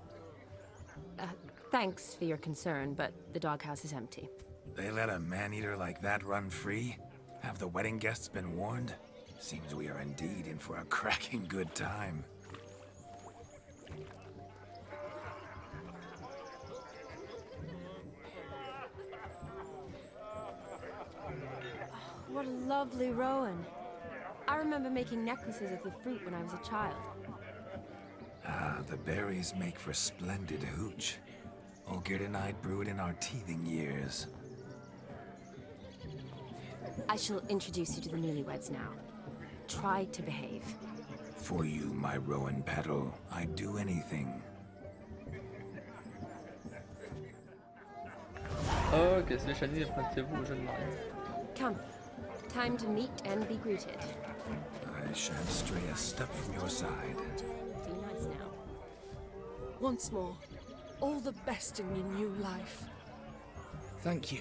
Thanks for your concern, but the doghouse is empty. They let a man-eater like that run free? Have the wedding guests been warned? Seems we are indeed in for a cracking good time. What a lovely rowan. I remember making necklaces of the fruit when I was a child. Ah, the berries make for splendid hooch. Olgerd and I brewed in our teething years. I shall introduce you to the newlyweds now. Try to behave. For you, my rowan petal, I'd do anything. Ok, c'est les Shani, présentez-vous au jeune marié. Come. Time to meet and be greeted. I shan't stray a step from your side. Be nice now. Once more, all the best in your new life. Thank you.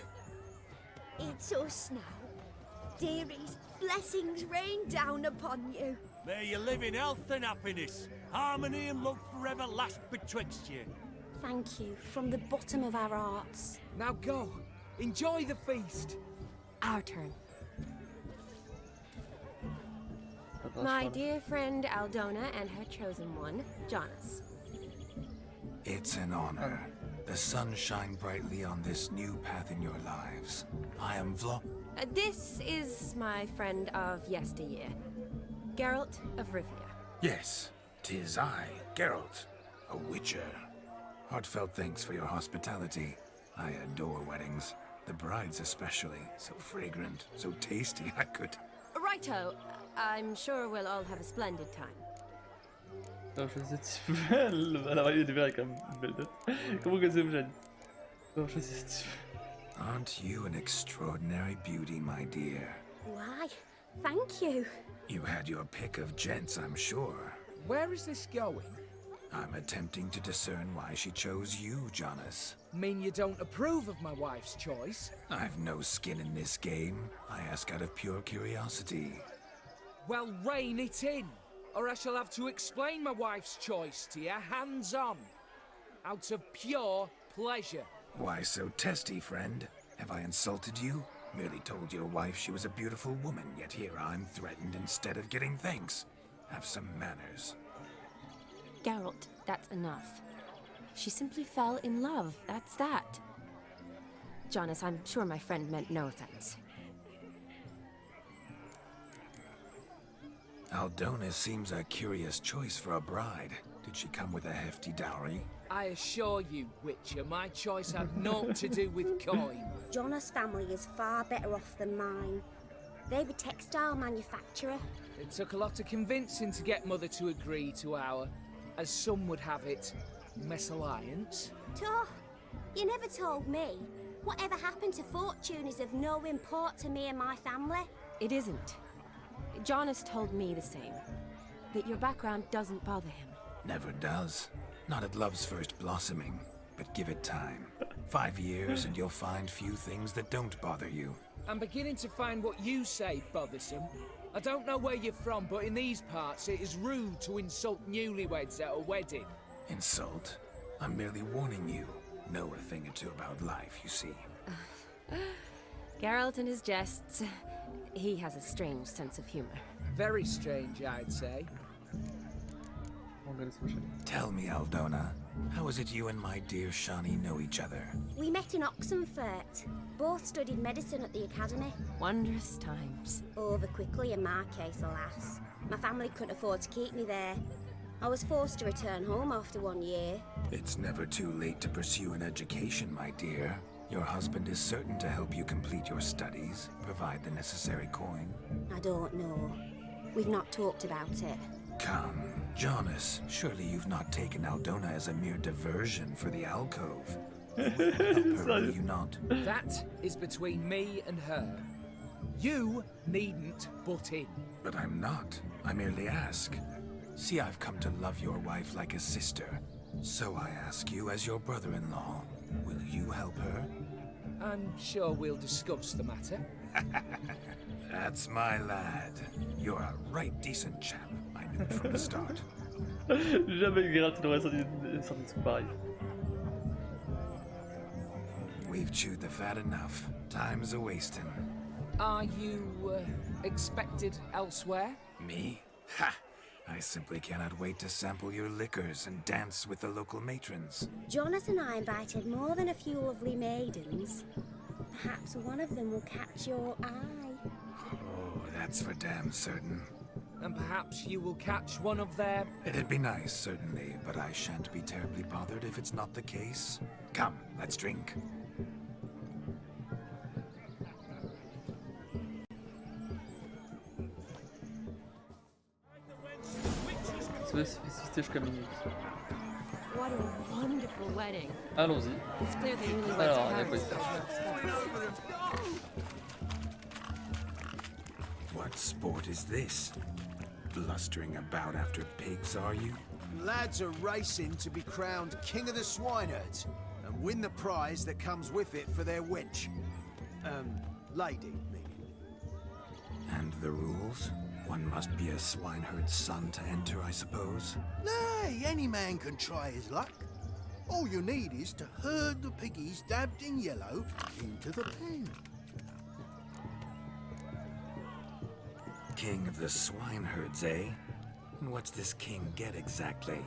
It's us now. Dearies, blessings rain down upon you. May you live in health and happiness. Harmony and love forever last betwixt you. Thank you from the bottom of our hearts. Now go. Enjoy the feast. our turn. My dear friend Aldona and her chosen one, Jonas. It's an honor. The sun shine brightly on this new path in your lives. I am This is my friend of yesteryear, Geralt of Rivia. Yes, 'tis I, Geralt, a witcher. Heartfelt thanks for your hospitality. I adore weddings. The brides especially. So fragrant, so tasty, I could... Righto. I'm sure we'll all have a splendid time. Non, je sais si tu veux. La mariée du verre est quand même une belle tête. Comment que c'est, Jeanne? Non, je sais si tu veux. Aren't you an extraordinary beauty, my dear? Why, thank you. You had your pick of gents, I'm sure. Where is this going? I'm attempting to discern why she chose you, Jonas. Mean you don't approve of my wife's choice? I've no skin in this game. I ask out of pure curiosity. Well, rein it in, or I shall have to explain my wife's choice to you hands-on. Out of pure pleasure. Why so testy, friend? Have I insulted you? Merely told your wife she was a beautiful woman, yet here I'm threatened instead of getting thanks. Have some manners. Geralt, that's enough. She simply fell in love, that's that. Jonas, I'm sure my friend meant no offense. Aldona seems a curious choice for a bride. Did she come with a hefty dowry? I assure you, Witcher, my choice had naught to do with coin. Jonas' family is far better off than mine. They're a textile manufacturer. It took a lot of convincing to get Mother to agree to our, as some would have it, mesalliance. Oh, you never told me. Whatever happened to fortune is of no import to me and my family. It isn't. Jonas told me the same. That your background doesn't bother him. Never does. Not at love's first blossoming. But give it time. 5 years and you'll find few things that don't bother you. I'm beginning to find what you say bothersome. I don't know where you're from, but in these parts it is rude to insult newlyweds at a wedding. Insult? I'm merely warning you. Know a thing or two about life, you see. Geralt and his jests. He has a strange sense of humor. Very strange, I'd say. Tell me, Aldona, how is it you and my dear Shani know each other? We met in Oxenfurt. Both studied medicine at the academy. Wondrous times. Over quickly in my case, alas. My family couldn't afford to keep me there. I was forced to return home after 1 year. It's never too late to pursue an education, my dear. Your husband is certain to help you complete your studies, provide the necessary coin. I don't know. We've not talked about it. Come, Jonas, surely you've not taken Aldona as a mere diversion for the alcove. You will help her, will you not? That is between me and her. You needn't butt in. But I'm not. I merely ask. See, I've come to love your wife like a sister. So I ask you as your brother-in-law, will you help her? I'm sure we'll discuss the matter. That's my lad. You're a right decent chap. I knew it from the start. Jamais Geralt n'aurait sorti de son pareil. We've chewed the fat enough. Time's a-wasting. Are you expected elsewhere? Me? Ha! I simply cannot wait to sample your liquors and dance with the local matrons. Jonas and I invited more than a few lovely maidens. Perhaps one of them will catch your eye. Oh, that's for damn certain. And perhaps you will catch one of their... It'd be nice, certainly, but I shan't be terribly bothered if it's not the case. Come, let's drink. C'était jusqu'à minuit. What a wonderful wedding. Allons-y. It's clear the newlyweds Alors, are il y a quoi parents. What sport is this? Blustering about after pigs, are you? Lads are racing to be crowned King of the Swineherds and win the prize that comes with it for their wench. Lady, meaning. And the rules? One must be a swineherd's son to enter, I suppose? Nay, any man can try his luck. All you need is to herd the piggies dabbed in yellow into the pen. King of the swineherds, eh? And what's this king get exactly?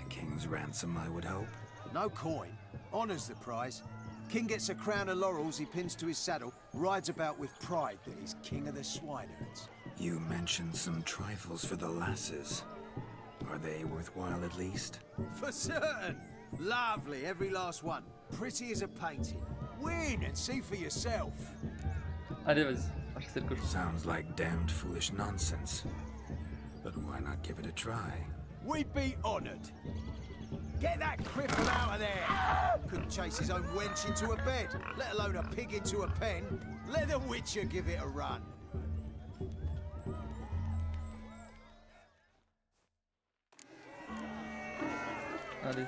A king's ransom, I would hope. No coin. Honor's the prize. King gets a crown of laurels he pins to his saddle, rides about with pride that he's king of the swineherds. You mentioned some trifles for the lasses. Are they worthwhile at least? For certain! Lovely, every last one. Pretty as a painting. Win and see for yourself. Allez, vas-y, achète le cochon. Sounds like damned foolish nonsense. But why not give it a try? We'd be honored. Get that cripple out of there! Couldn't chase his own wench into a bed, let alone a pig into a pen. Let the Witcher give it a run. Allez.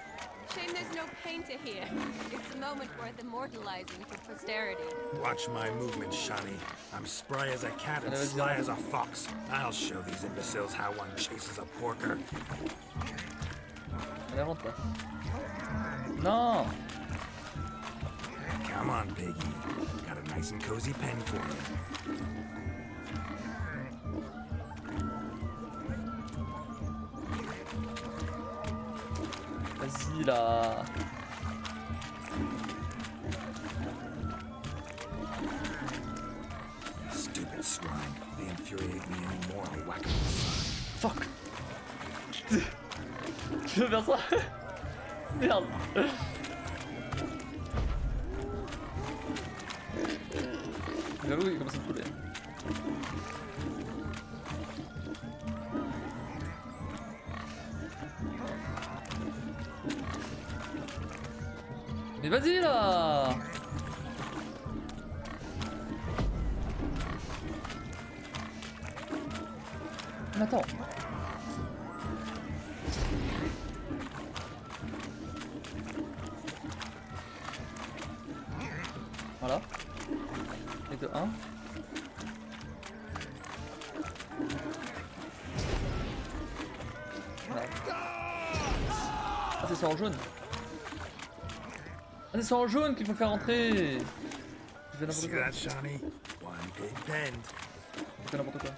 Shame there's no painter here. It's a moment worth immortalizing for posterity. Watch my movements, Shani. I'm spry as a cat and sly as a fox. I'll show these imbeciles how one chases a porker. Allez, rentre là. Non! Come on, piggy. Got a nice and cozy pen for you. Vas-y là. Stupid swine. They infuriate me anymore. I'll whack them. Fuck. Je veux faire ça. Merde. J'avoue qu'il commence à me saouler. Mais vas-y là. Mais attends. Voilà. Et de 1. Voilà. Ah, c'est sur en jaune. Ah, c'est sur en jaune qu'il faut faire entrer. Je fais n'importe See quoi. that, Shani? One big pen. Je fais n'importe quoi.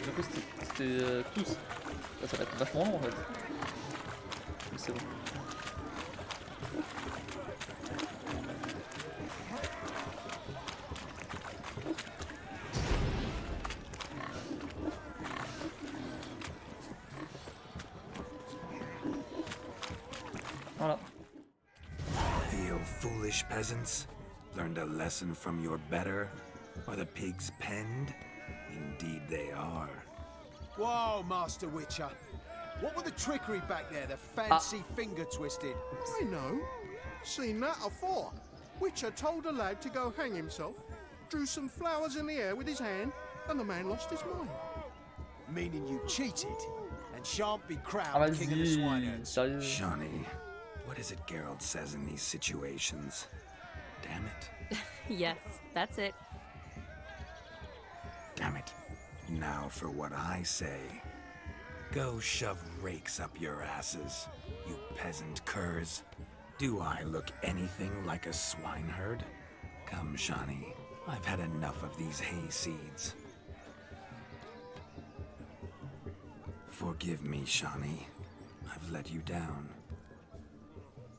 Du coup, c'était tous. Là, ça va être vachement long en fait. Mais c'est bon. Voilà. Feel foolish peasants? Learned a lesson from your better? Are the pigs penned? Indeed they are. Whoa, Master Witcher. What were the trickery back there, the fancy finger twisted? I know. Seen that afore. Witcher told a lad to go hang himself, drew some flowers in the air with his hand, and the man lost his mind. Meaning you cheated and shan't be Ah, crowned king of the vas-y, swineherds. sérieux. Shani, what is it Geralt says in these situations? Damn it. Yes, that's it. Damn it. Now for what I say. Go shove rakes up your asses, you peasant curs. Do I look anything like a swineherd? Come, Shani. I've had enough of these hay seeds. Forgive me, Shani. I've let you down.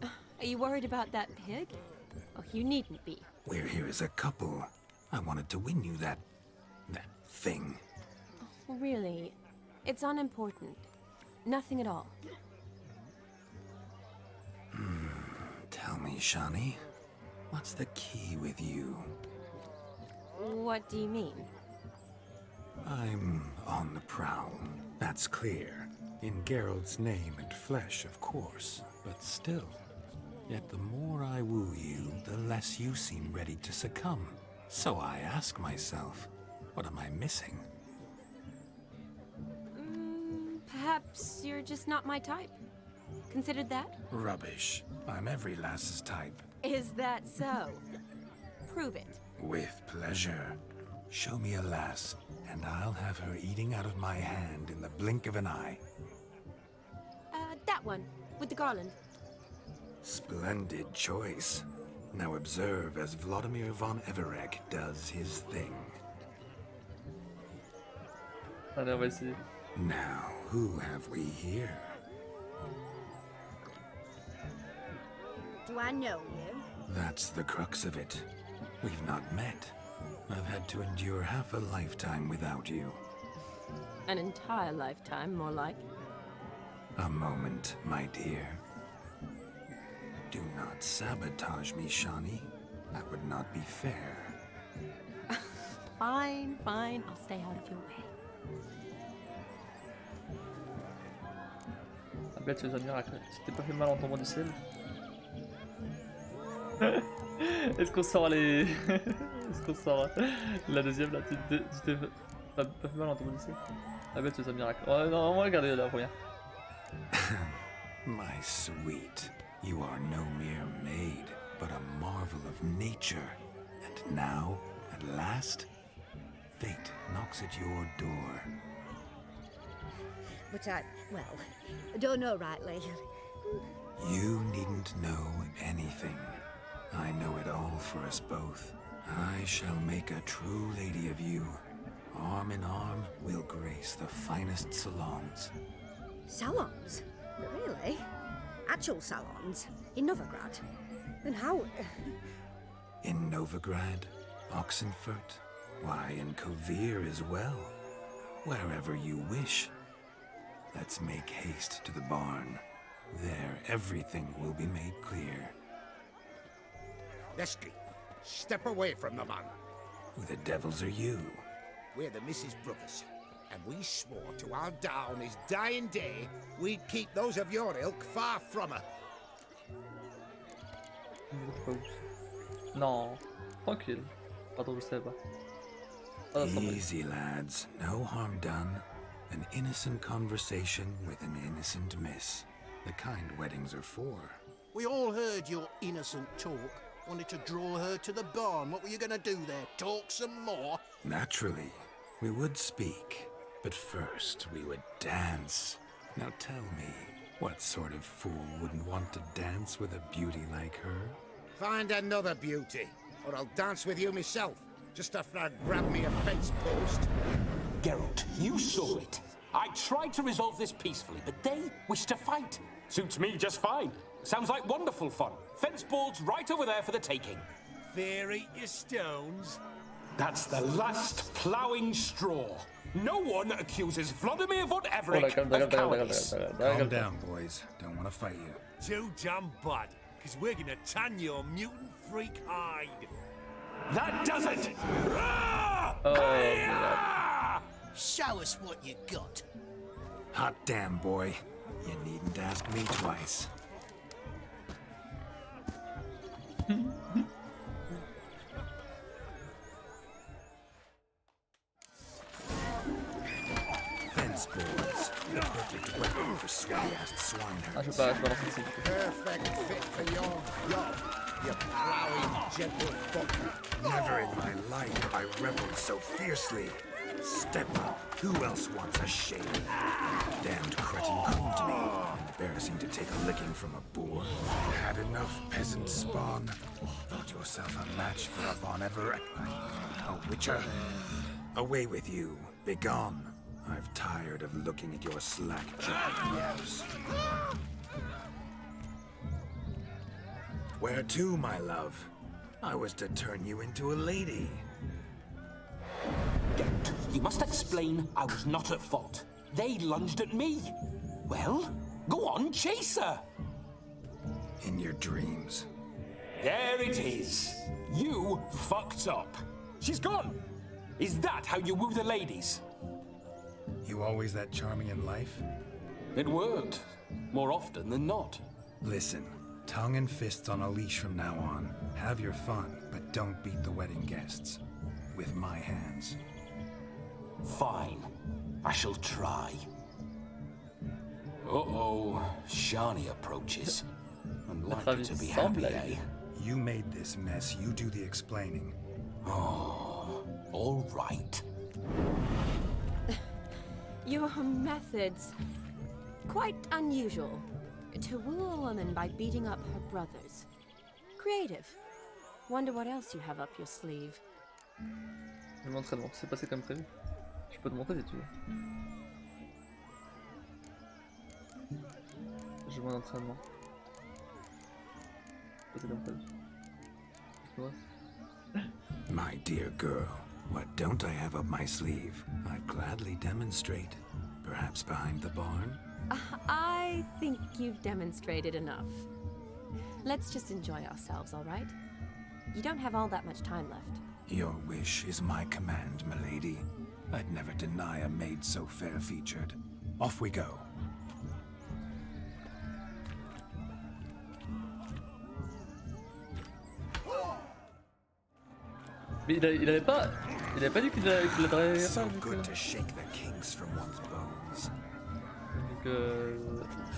Are you worried about that pig? Oh, you needn't be. We're here as a couple. I wanted to win you that thing. Really? It's unimportant. Nothing at all. Tell me, Shani, what's the key with you? What do you mean? I'm on the prowl, that's clear. In Geralt's name and flesh, of course, but still. Yet the more I woo you, the less you seem ready to succumb. So I ask myself, what am I missing? Perhaps you're just not my type. Considered that? Rubbish. I'm every lass's type. Is that so? Prove it. With pleasure. Show me a lass, and I'll have her eating out of my hand in the blink of an eye. That one, with the garland. Splendid choice. Now observe as Vladimir von Everek does his thing. Allez, on va essayer. Now, who have we here? Do I know you? That's the crux of it. We've not met. I've had to endure half a lifetime without you. An entire lifetime, more like. A moment, my dear. Do not sabotage me, Shani. That would not be fair. Fine, fine. I'll stay out of your way. Ah, bête, c'est un miracle. Tu t'es pas fait mal en tombant du ciel? Est-ce qu'on sort les. Est-ce qu'on sort la deuxième là? Tu t'es pas fait mal en tombant du ciel? Ah, bête, c'est un miracle. Oh, non, on va regarder la première. My sweet, you are no mere maid, but a marvel of nature. And now, at last, fate knocks at your door. But I don't know rightly. You needn't know anything. I know it all for us both. I shall make a true lady of you. Arm in arm, we'll grace the finest salons. Salons? Really? Actual salons? In Novigrad? Then how? In Novigrad, Oxenfurt, why, in Kovir as well. Wherever you wish. Let's make haste to the barn. There, everything will be made clear. Leslie, step away from the man. Who the devils are you? We're the Mrs. Brothers, and we swore to our da on his dying day we'd keep those of your ilk far from her. Non, tranquille. Pardon, je sais pas. Ah, Easy, lads. No harm done. An innocent conversation with an innocent miss. The kind weddings are for. We all heard your innocent talk. Wanted to draw her to the barn. What were you gonna do there? Talk some more? Naturally, we would speak. But first, we would dance. Now tell me, what sort of fool wouldn't want to dance with a beauty like her? Find another beauty, or I'll dance with you myself, just after I grab me a fence post. Geralt, you saw it. I tried to resolve this peacefully, but they wish to fight. Suits me just fine. Sounds like wonderful fun. Fence boards right over there for the taking. Fear eat your stones. That's the last ploughing straw. No one accuses Vladimir von Everek of cowardice. Calm down, boys. Don't want to fight you. Too damn bad, because we're gonna tan your mutant freak hide. That does it! Show us what you got. Hot damn, boy. You needn't ask me twice. Fence boards. The perfect weapon for sweaty-ass swineherd. Ah, je vais pas lancer dessus. Perfect fit for your job, you plowing gentle fuck. Never in my life have I reveled so fiercely. Step up. Who else wants a shave? Damned cretin combed me. Embarrassing to take a licking from a boor. Had enough, peasant spawn. Thought yourself a match for a Von Everett. A witcher. Away with you. Begone. I've tired of looking at your slack-jawed yaps. Where to, my love? I was to turn you into a lady. Geralt, you must explain I was not at fault. They lunged at me. Well, go on, chase her. In your dreams. There it is. You fucked up. She's gone. Is that how you woo the ladies? You always that charming in life? It worked. More often than not. Listen, tongue and fists on a leash from now on. Have your fun, but don't beat the wedding guests. With my hands. Fine. I shall try. Uh-oh. Shani approaches. Unlikely to be happy, eh? You made this mess. You do the explaining. Oh, all right. Your methods, quite unusual. To woo a woman by beating up her brothers. Creative. Wonder what else you have up your sleeve. L'entraînement, c'est passé comme prévu. Je peux te montrer si tu veux. J'ai mon entraînement. C'est comme prévu. My dear girl, what don't I have up my sleeve? I'd gladly demonstrate. Perhaps behind the barn? I think you've demonstrated enough. Let's just enjoy ourselves, all right? You don't have all that much time left. Your wish is my command, milady. I'd never deny a maid so fair-featured. Off we go. Mais il avait pas dit qu'il l'aiderait So pas, vu good que... to shake the kinks from one's bones. Vu que...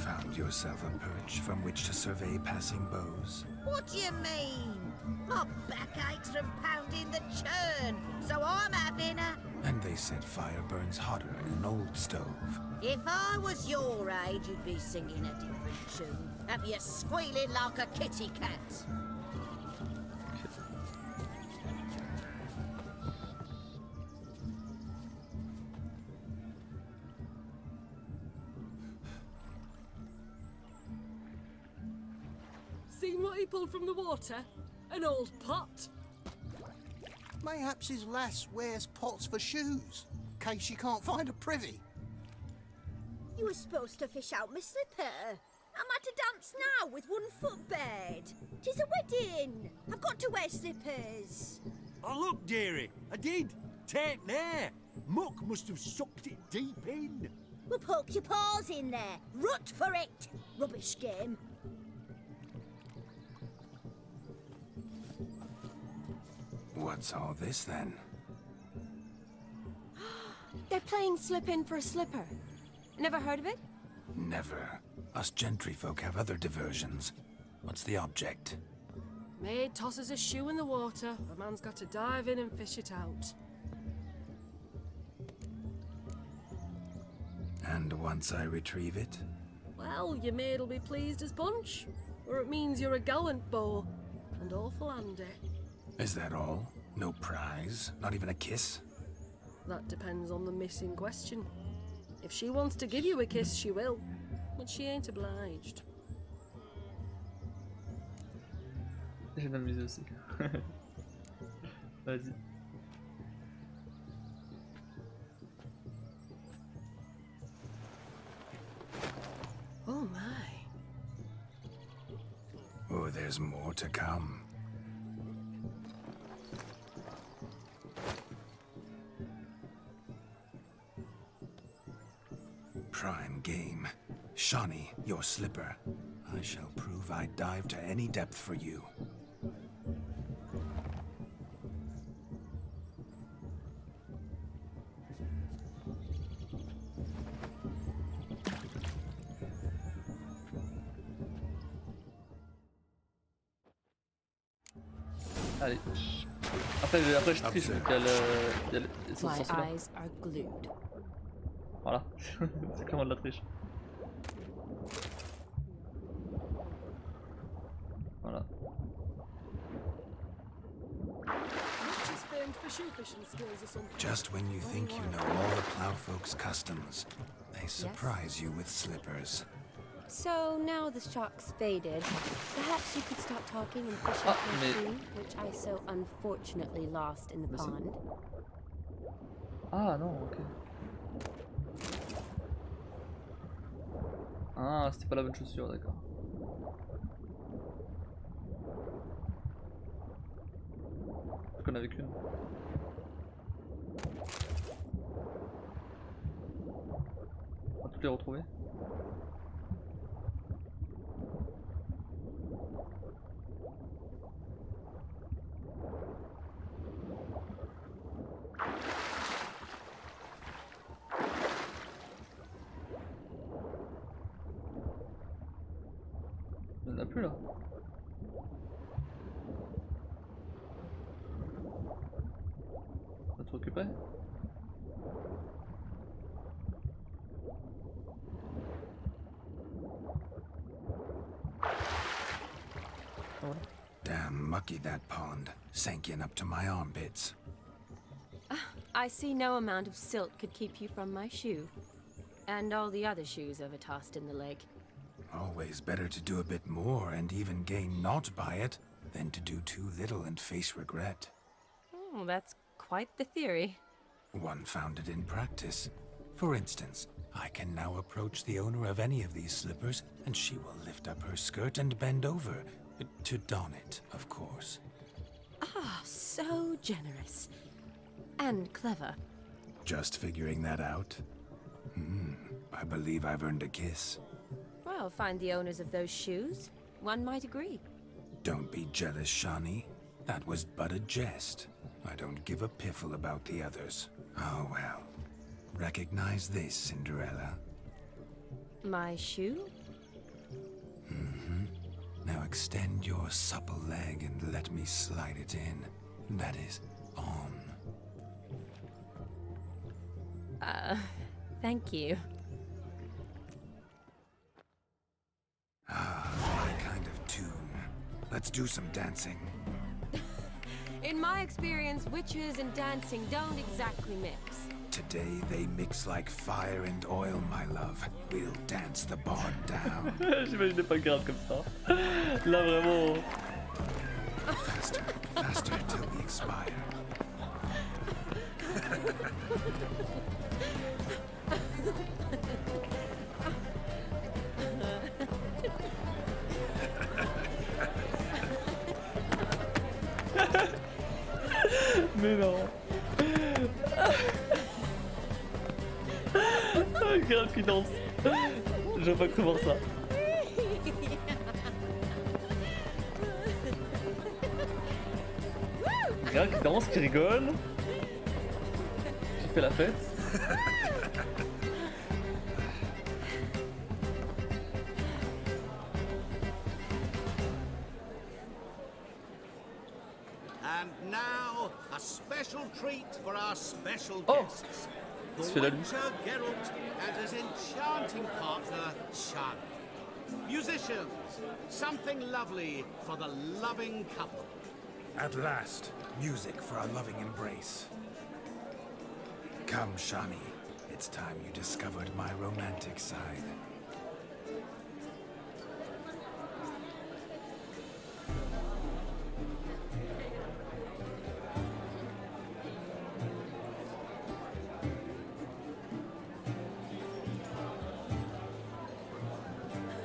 Found yourself a perch from which to survey passing bows. What do you mean? My back aches from pounding the churn, so I'm having a... And they said fire burns hotter in an old stove. If I was your age, you'd be singing a different tune. Have you squealing like a kitty cat? Seen what he pulled from the water? An old pot. Mayhaps his lass wears pots for shoes, in case you can't find a privy. You were supposed to fish out my slipper. I'm at a dance now with one foot bed. 'Tis a wedding. I've got to wear slippers. Oh, look, dearie, I did. Take there. Muck must have sucked it deep in. Well, poke your paws in there. Rut for it. Rubbish game. What's all this then? They're playing slip in for a slipper. Never heard of it? Never. Us gentry folk have other diversions. What's the object? Maid tosses a shoe in the water. A man's got to dive in and fish it out. And once I retrieve it? Well, your maid'll be pleased as punch. Or it means you're a gallant beau. And awful handy. Is that all? No prize? Not even a kiss? That depends on the miss in question. If she wants to give you a kiss, she will. But she ain't obliged. J'ai de m'amuser aussi. Vas-y. Oh my. Oh, there's more to come. Prime game. Shawnee, your slipper. I shall prove I'd dive to any depth for you. Allez. Après je triche, donc il y a le sens My là. eyes are glued. Voilà. C'est clairement de la triche. Voilà. She's famed for shoe fishing skills or something. Just when you think you know all the plowfolk's customs, they surprise you with slippers. So now the shock's faded. Perhaps you could stop talking and fish out my shoe, which I so unfortunately lost in the pond. Ah non, ok. Ah, c'était pas la bonne chaussure, d'accord. Je connais avec une. On va toutes les retrouver. Il n'y en a plus là. On va te récupérer. Voilà. Damn mucky that pond, sank in up to my armpits. I see no amount of silt could keep you from my shoe. And all the other shoes overtossed in the lake. Always better to do a bit more and even gain naught by it than to do too little and face regret. Oh, that's quite the theory. One founded in practice. For instance, I can now approach the owner of any of these slippers, and she will lift up her skirt and bend over. To don it, of course. Ah, so generous. And clever. Just figuring that out? I believe I've earned a kiss. Well, find the owners of those shoes. One might agree. Don't be jealous, Shani. That was but a jest. I don't give a piffle about the others. Oh well. Recognize this, Cinderella. My shoe? Now extend your supple leg and let me slide it in. That is, on. Thank you. My kind of tune. Let's do some dancing. In my experience, witches and dancing don't exactly mix. Today they mix like fire and oil, my love. We'll dance the barn down. J'imaginais pas grave comme ça. Là vraiment. Faster, faster till we expire. Mais non. Regarde qui danse. Je vois pas comment ça. Regarde qui danse, qui rigole. Qui fait la fête. And now, a special treat for our special Oh. guests. C'est The la lui. Witcher Geralt and his enchanting partner, Shani. Musicians, something lovely for the loving couple. At last, music for our loving embrace. Come, Shani. It's time you discovered my romantic side.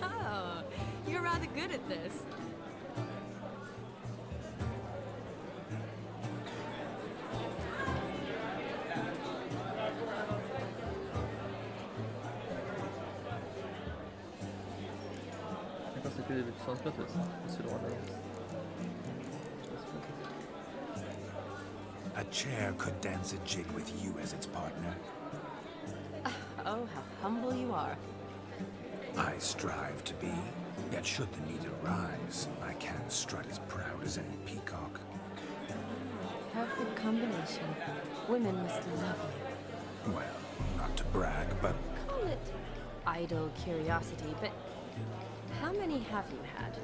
Oh, you're rather good at this. D'accord, c'est que des buts sans spot, c'est le droit d'avance. A chair could dance a jig with you as its partner. Oh, how humble you are. I strive to be, yet should the need arise, I can strut as proud as any peacock. Perfect combination. Women must love you. Well, not to brag, but Call it idle curiosity, but how many have you had?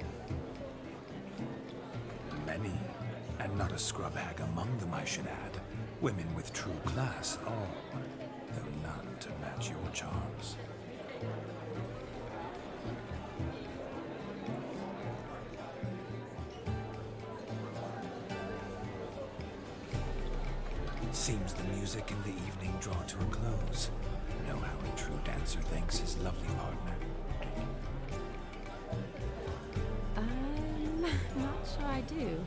many. And not a scrub hag among them, I should add. Women with true class, all, though none to match your charms. Seems the music and the evening draw to a close. Know how a true dancer thanks his lovely partner. Not sure I do.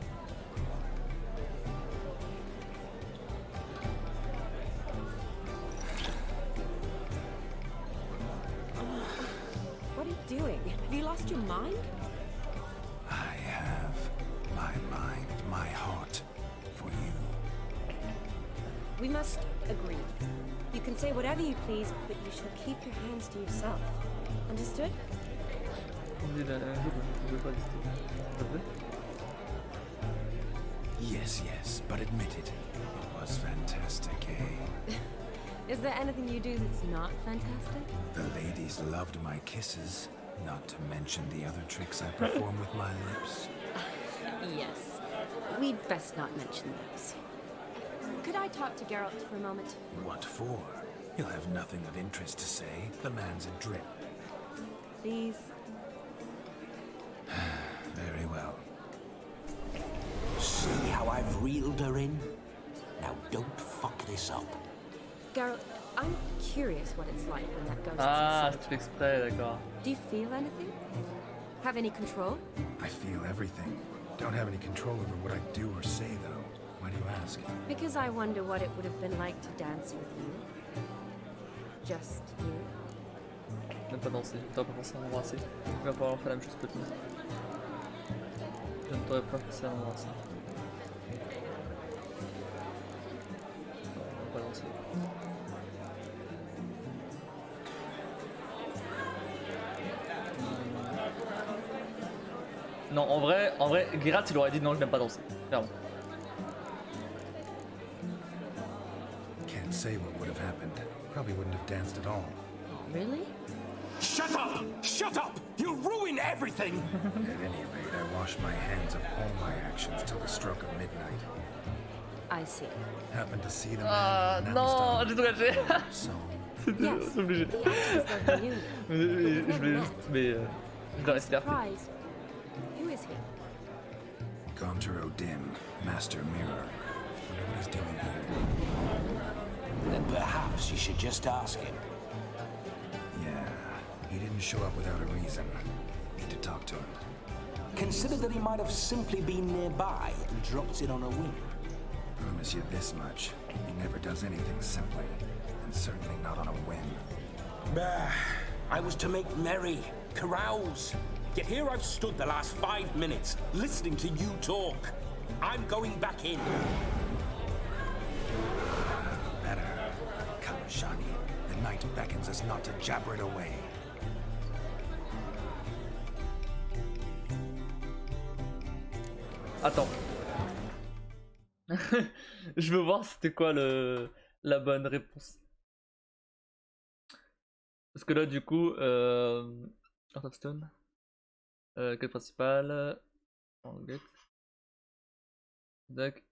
What are you doing? Have you lost your mind? I have my mind, my heart for you. We must agree. You can say whatever you please, but you shall keep your hands to yourself. Understood? On dit la même chose, je ne pouvais pas rester. S'il te plaît. Yes, yes, but admit it. It was fantastic, eh? Is there anything you do that's not fantastic? The ladies loved my kisses, not to mention the other tricks I perform with my lips. Yes. We'd best not mention those. Could I talk to Geralt for a moment? What for? He'll have nothing of interest to say. The man's adrift. Please? Very well. See how I've reeled her in? Now don't fuck this up. Geralt, I'm curious what it's like when that ghost Ah, is tu fais exprès, d'accord. Do you feel anything? Have any control? I feel everything. Don't have any control over what I do or say, though. Why do you ask? Because I wonder what it would have been like to dance with you. Just you. Je n'aime pas danser, t'aurais pas pensé à m'embrasser. Tu vas pouvoir faire la même chose que toi. Je ne t'aurais pas pensé à m'embrasser. Non, on va pas danser. Non, en vrai, Geralt il aurait dit non, je n'aime pas danser. Clairement. Can't say what would have happened. Probably wouldn't have danced at all. Really? Shut up! Shut up! You'll ruin everything! At any rate, I wash my hands of all my actions till the stroke of midnight. I see. Happened to see the Ah man non, j'ai tout gâché. Yes, C'est obligé. the actors love you. Mais je dois rester là. Surprised. Who is he? Gaunter O'Dim, Master Mirror. Wonder what he's doing here. Then perhaps you should just ask him. Yeah, he didn't show up without a reason. Need to talk to him. Consider that he might have simply been nearby and dropped in on a whim. Promise you this much. He never does anything simply, and certainly not on a whim. Bah, I was to make merry, carouse. Yet here I've stood the last 5 minutes, listening to you talk. I'm going back in. Better. Come, Shani. The night beckons us not to jabber it away. Attends. Je veux voir c'était quoi la bonne réponse. Parce que là du coup, Art of Stone, quête principale, Anglette. Dac.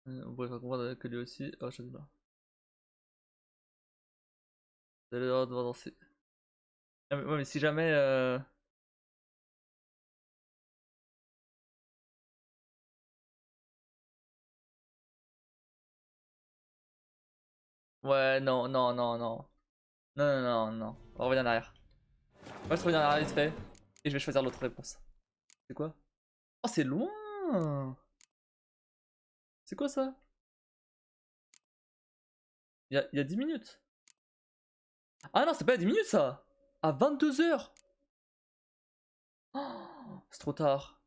On pourrait faire comprendre que lui aussi. Oh, je sais pas. Vous allez devoir danser. Ah, mais, ouais, mais si jamais. Ouais, non, non, non, non. Non, non, non, non. On va revenir en arrière. Moi, je reviens en arrière vite fait. Et je vais choisir l'autre réponse. C'est quoi? Oh, c'est loin! C'est quoi ça? Il y a 10 minutes. Ah non, c'est pas à 10 minutes ça! À 22h! Oh, c'est trop tard.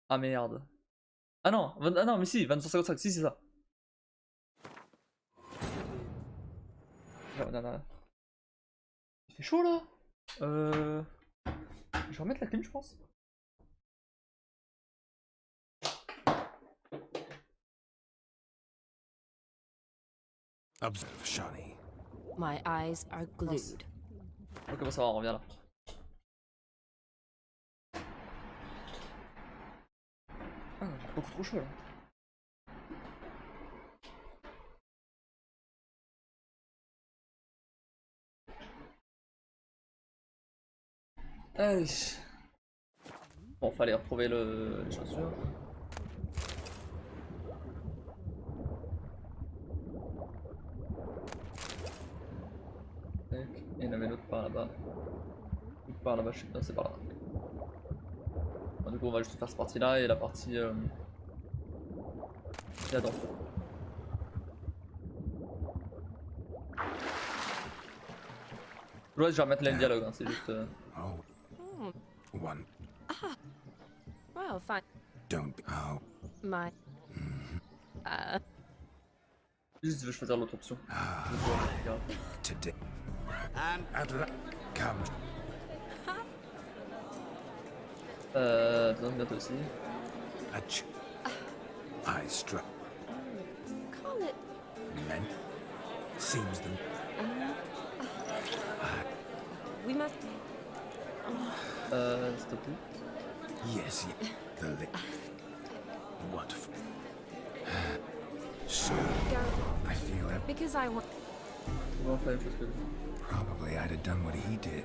Ah merde. Ah non, ah non, mais si, 22h55, si, c'est ça. Non, non, non. Il fait chaud là. Je vais remettre la clim, je pense. Observe, Shani. My eyes are glued. Ok, bon, ça va, on revient là. Ah, beaucoup trop chaud là. Allez. Bon, fallait retrouver les chaussures. Tac. Et il y en avait l'autre par là-bas. Par là-bas, je sais pas, c'est par là. Bon, du coup, on va juste faire cette partie-là et la partie là-dedans. Je vais remettre le dialogue, hein, c'est juste. Oh. One. Well, fine. Don't. Oh. My. Juste, je vais choisir l'autre option. Today. And come. Bientôt aussi. I struck. Call it. Men. Seems the. We must. S'il te plaît. Yes, the what? So, Go. I feel that Because I want. On va faire la même chose que lui. probably I'd have done what he did.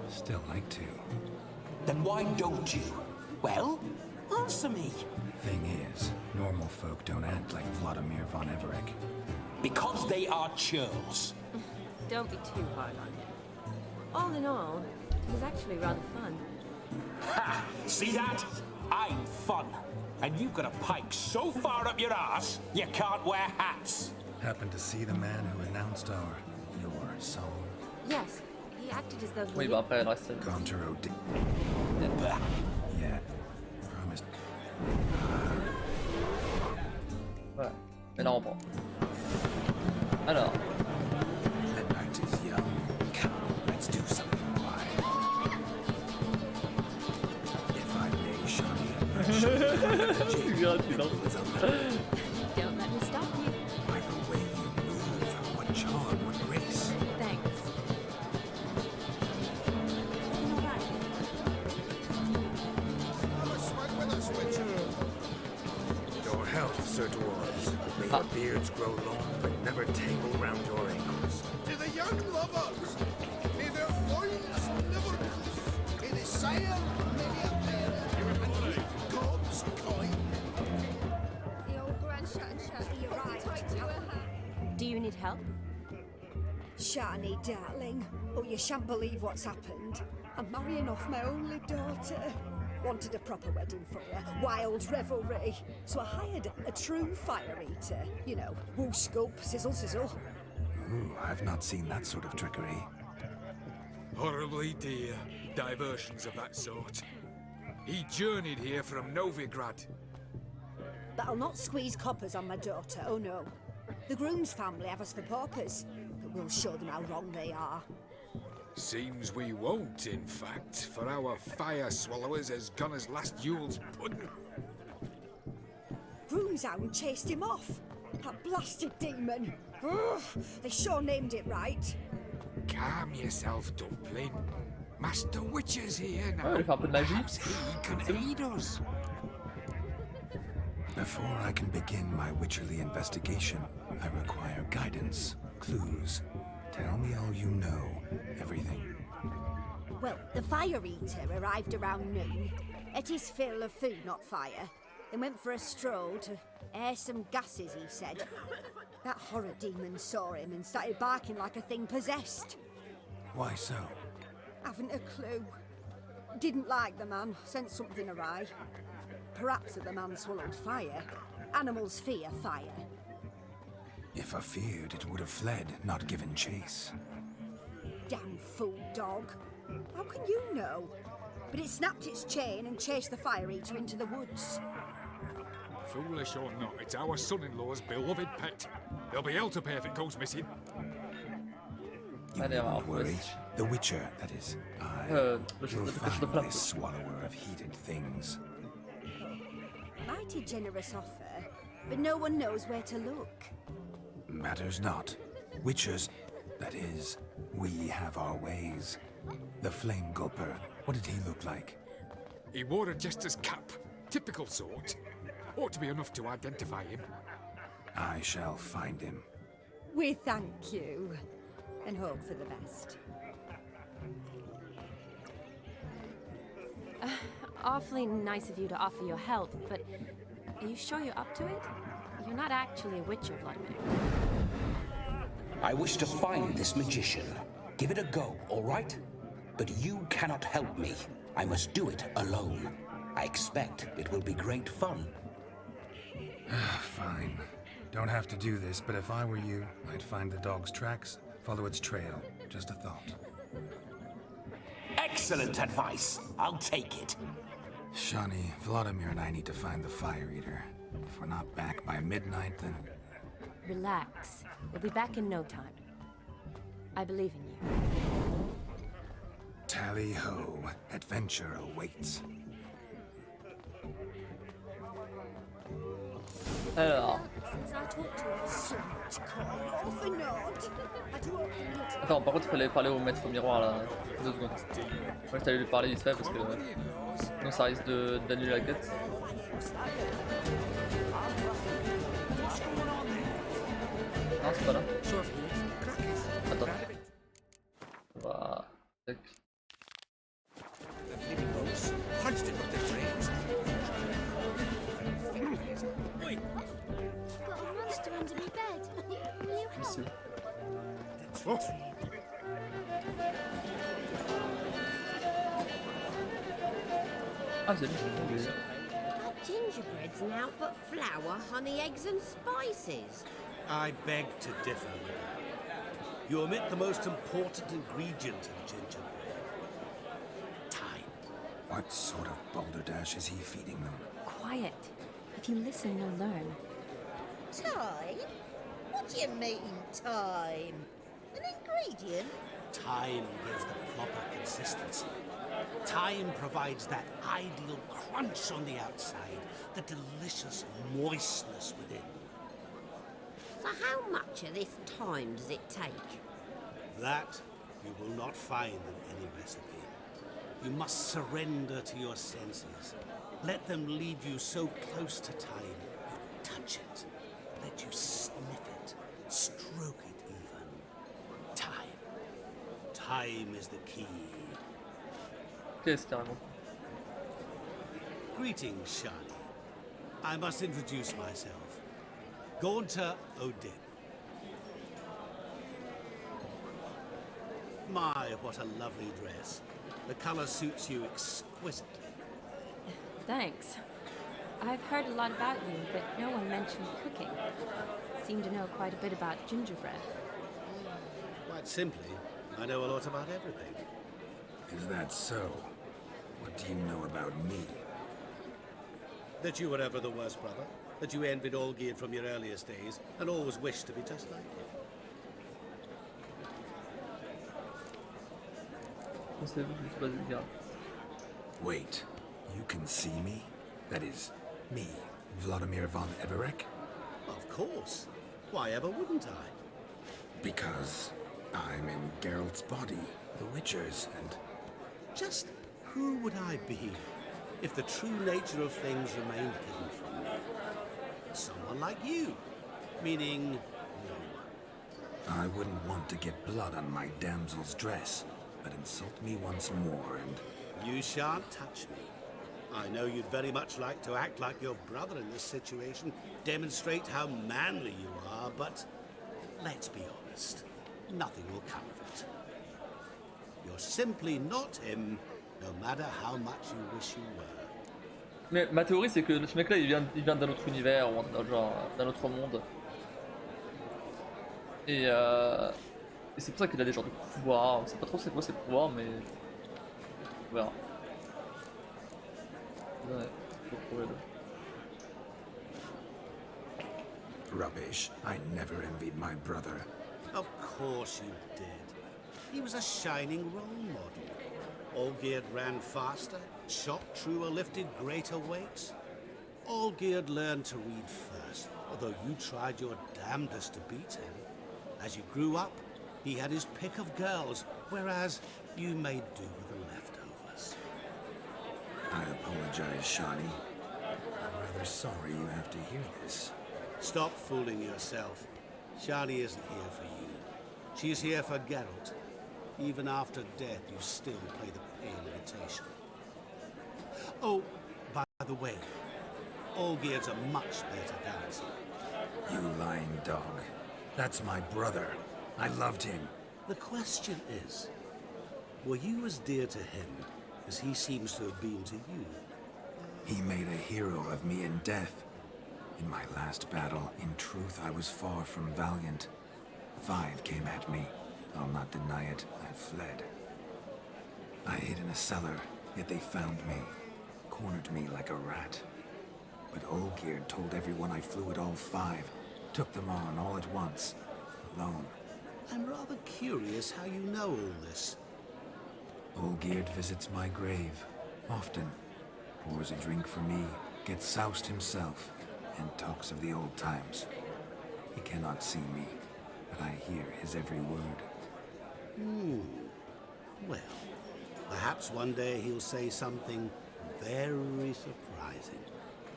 Still like to. Then why don't you? Well, answer me. Thing is, normal folk don't act like Vladimir von Everett. Because they are churls. Don't be too hard on him. All in all, it was actually rather fun. Ha! See that? I'm fun. And you've got a pike so far up your ass, you can't wear hats. Happened to see the man who announced your song. Yes, he acted as though he. Oui, bah après, le reste. Gontero did. Yeah. Promised. Ouais. Mais là, on prend. Alors. The night is young. Come, let's do something wild. If I may, Shawnee, Don't let me stop you. by the way you move, what charm, what grace. Thanks. Your health, Sir Dwarves. May your beards grow long, but never tangle round your ankles. To the young lovers, may their loins never loose. May the sire many a bearer, and keep God's coin. The old grandshot and Shani arrived. Do you need help? Shani, darling. Oh, you shan't believe what's happened. I'm marrying off my only daughter. Wanted a proper wedding for her, wild revelry. So I hired a true fire eater. You know, whoosh, gulp, sizzle, sizzle. Ooh, I've not seen that sort of trickery. Horribly dear diversions of that sort. He journeyed here from Novigrad. But I'll not squeeze coppers on my daughter, oh no. The groom's family have us for paupers, but we'll show them how wrong they are. Seems we won't, in fact, for our fire swallowers has gone as last Yule's pudding. Groom's hound chased him off. That blasted demon. Ugh, they sure named it right. Calm yourself, Dumpling. Master Witcher's here now. Ouais, il fait un peu de magie. Perhaps he can aid us. Before I can begin my witcherly investigation, I require guidance, clues. Tell me all you know, everything. Well, the fire eater arrived around noon. Ate his fill of food, not fire. Then went for a stroll to air some gases, he said. That horror demon saw him and started barking like a thing possessed. Why so? Haven't a clue. Didn't like the man, sent something awry. Perhaps the man swallowed fire. Animals fear fire. If I feared, it would have fled, not given chase. Damn fool dog. How can you know? But it snapped its chain and chased the fire eater into the woods. Foolish or not, it's our son-in-law's beloved pet. There'll be hell to pay if it goes missing. You Allez, on va needn't worry. retrouver. The Witcher, that is, I Le will chef de find plate. this swallower of heated things. Mighty generous offer, but no one knows where to look. Matters not. Witchers, that is, we have our ways. The Flame Gulper, what did he look like? He wore a jester's cap. Typical sort. Ought to be enough to identify him. I shall find him. We thank you, and hope for the best. Awfully nice of you to offer your help, but are you sure you're up to it? You're not actually a witcher, Vladimir. I wish to find this magician. Give it a go, all right? But you cannot help me. I must do it alone. I expect it will be great fun. Fine. Don't have to do this, but if I were you, I'd find the dog's tracks, follow its trail. Just a thought. Excellent advice. I'll take it. Shani, Vladimir and I need to find the fire eater. If we're not back by midnight, then... Relax. We'll be back in no time. I believe in you. Tally-ho, adventure awaits. Alors, Since I talked to him so much, Cole, yourself a nod. I do hope you need Attends, par contre, il fallait parler au maître miroir là. 2 secondes. Moi, je t'allais lui parler vite fait parce que sinon ça risque d'annuler la quête. Non, c'est pas là. Attends. On va. Tac. Got a monster under my bed. Will you help? Ici. Ah, c'est lui. That gingerbread's now but flour, honey, eggs, and spices. I beg to differ, madame. You omit the most important ingredient in gingerbread. Time. What sort of balderdash is he feeding them? Quiet. If you listen, you'll learn. Time? What do you mean, time? An ingredient? Time gives the proper consistency. Time provides that ideal crunch on the outside, the delicious moistness within. So how much of this time does it take? That you will not find in any recipe. You must surrender to your senses. Let them lead you so close to time, you touch it. Let you sniff it, stroke it even. Time. Time is the key. Qu'est-ce carrément? Greetings, Shani. I must introduce myself. Gaunter Odin. My, what a lovely dress. The color suits you exquisitely. Thanks. I've heard a lot about you, but no one mentioned cooking. Seem to know quite a bit about gingerbread. Quite simply, I know a lot about everything. Is that so? What do you know about me? That you were ever the worst brother. That you envied Olgierd from your earliest days, and always wished to be just like him. Wait, you can see me? That is, me, Vladimir von Everek? Of course. Why ever wouldn't I? Because I'm in Geralt's body, the Witcher's, and... Just who would I be if the true nature of things remained hidden from me? Someone like you, meaning no one. I wouldn't want to get blood on my damsel's dress, but insult me once more and... You shan't touch me. I know you'd very much like to act like your brother in this situation, demonstrate how manly you are, but let's be honest, nothing will come of it. You're simply not him, no matter how much you wish you were. Mais ma théorie c'est que ce mec là il vient d'un autre univers ou genre d'un autre monde. Et c'est pour ça qu'il a des genres de pouvoirs. On sait pas trop c'est quoi ses pouvoirs mais on verra. Ouais, faut trouver le... Rubbish. I never envied my brother. Of course you did. He was a shining role model. Olgierd ran faster, shot truer, lifted greater weights. Olgierd learned to read first, although you tried your damnedest to beat him. As you grew up, he had his pick of girls, whereas you made do with the leftovers. I apologize, Shani. I'm rather sorry you have to hear this. Stop fooling yourself. Shani isn't here for you. She's here for Geralt. Even after death, you still play the pale imitation. Oh, by the way, Olgierd's a much better dancer. You lying dog. That's my brother. I loved him. The question is, were you as dear to him as he seems to have been to you? He made a hero of me in death. In my last battle, in truth, I was far from valiant. 5 came at me. I'll not deny it, I fled. I hid in a cellar, yet they found me, cornered me like a rat. But Olgierd told everyone I flew at all 5, took them on all at once, alone. I'm rather curious how you know all this. Olgierd visits my grave, often. Pours a drink for me, gets soused himself, and talks of the old times. He cannot see me. but I hear his every word. Well, perhaps one day he'll say something very surprising.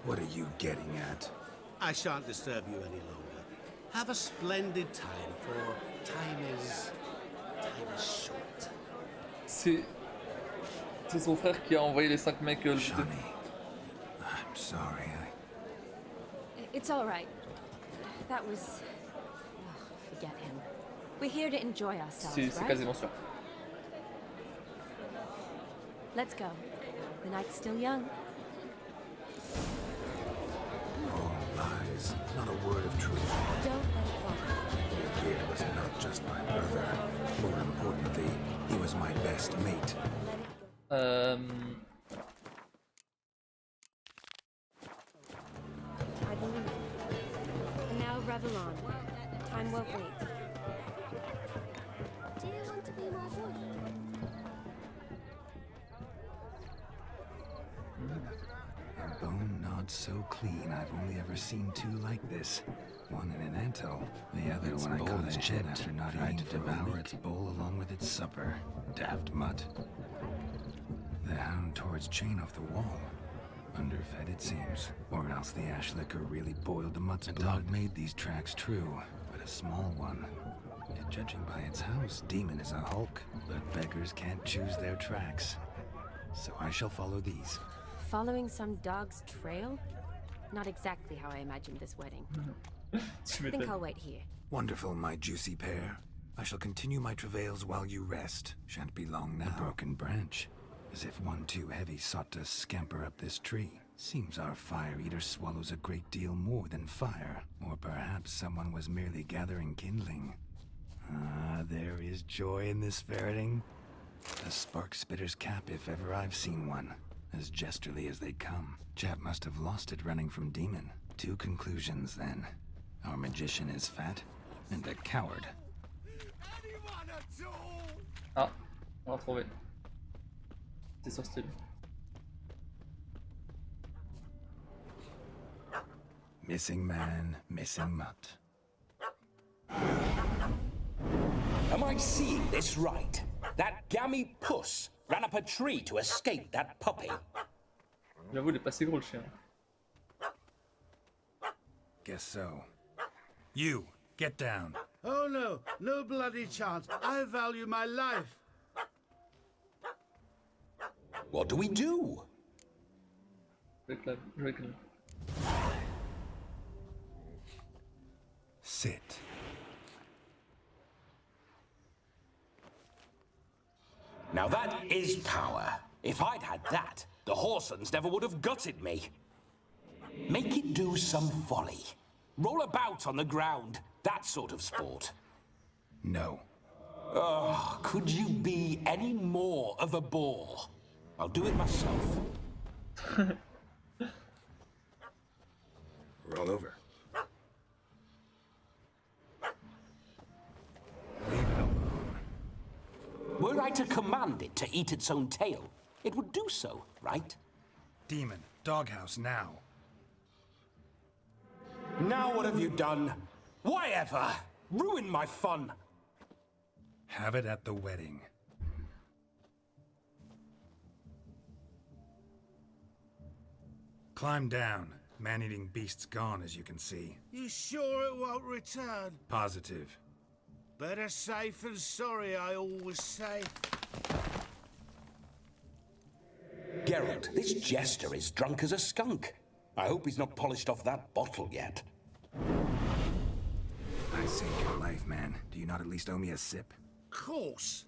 What are you getting at? I shan't disturb you any longer. Have a splendid time, for time is short. C'est son frère qui a envoyé les 5 mecs le buter. I'm sorry. It's all right. That was... forget him. We're here to enjoy ourselves, C'est right? quasiment sûr. Let's go. The night's still young. All lies, not a word of truth. Don't let it bother Beard was not just my brother. More importantly, he was my best mate. I believe. And now revel on. Time won't wait. Do you want to be my boyfriend? A bone not so clean I've only ever seen two like this. One in an anthill, the other when I caught its head after not eating to devour its bowl along with its supper. Daft mutt. The hound tore its chain off the wall. Underfed it seems, or else the ash liquor really boiled the mutt's blood. Made these tracks true, but a small one. Yet judging by its house, Demon is a hulk, but beggars can't choose their tracks. So I shall follow these. Following some dog's trail? Not exactly how I imagined this wedding. Think I'll wait here. Wonderful, my juicy pair. I shall continue my travails while you rest. Shan't be long now. A broken branch. As if one too heavy sought to scamper up this tree. Seems our fire eater swallows a great deal more than fire. Or perhaps someone was merely gathering kindling. Ah, there is joy in this ferreting. A spark spitter's cap if ever I've seen one. As jesterly as they come. Chap must have lost it running from Demon. Two conclusions then. Our magician is fat, and a coward. Ah, on l'a trouvé. C'est sur style. Missing man, missing mutt. Am I seeing this right? That gammy puss ran up a tree to escape that puppy. J'avoue, il est pas si gros le chien. Guess so. You, get down. Oh no, no bloody chance. I value my life. What do we do? Reckon. Sit. Now that is power. If I'd had that, the Horsons never would have gutted me. Make it do some folly. Roll about on the ground. That sort of sport. No. Oh, could you be any more of a bore? I'll do it myself. Roll over. Leave it alone. Were I to command it to eat its own tail, it would do so, right? Demon, doghouse now. Now what have you done? Why ever? Ruin my fun. Have it at the wedding. Climb down. Man-eating beast's gone, as you can see. You sure it won't return? Positive. Better safe than sorry, I always say. Geralt, this jester is drunk as a skunk. I hope he's not polished off that bottle yet. I saved your life, man. Do you not at least owe me a sip? Course.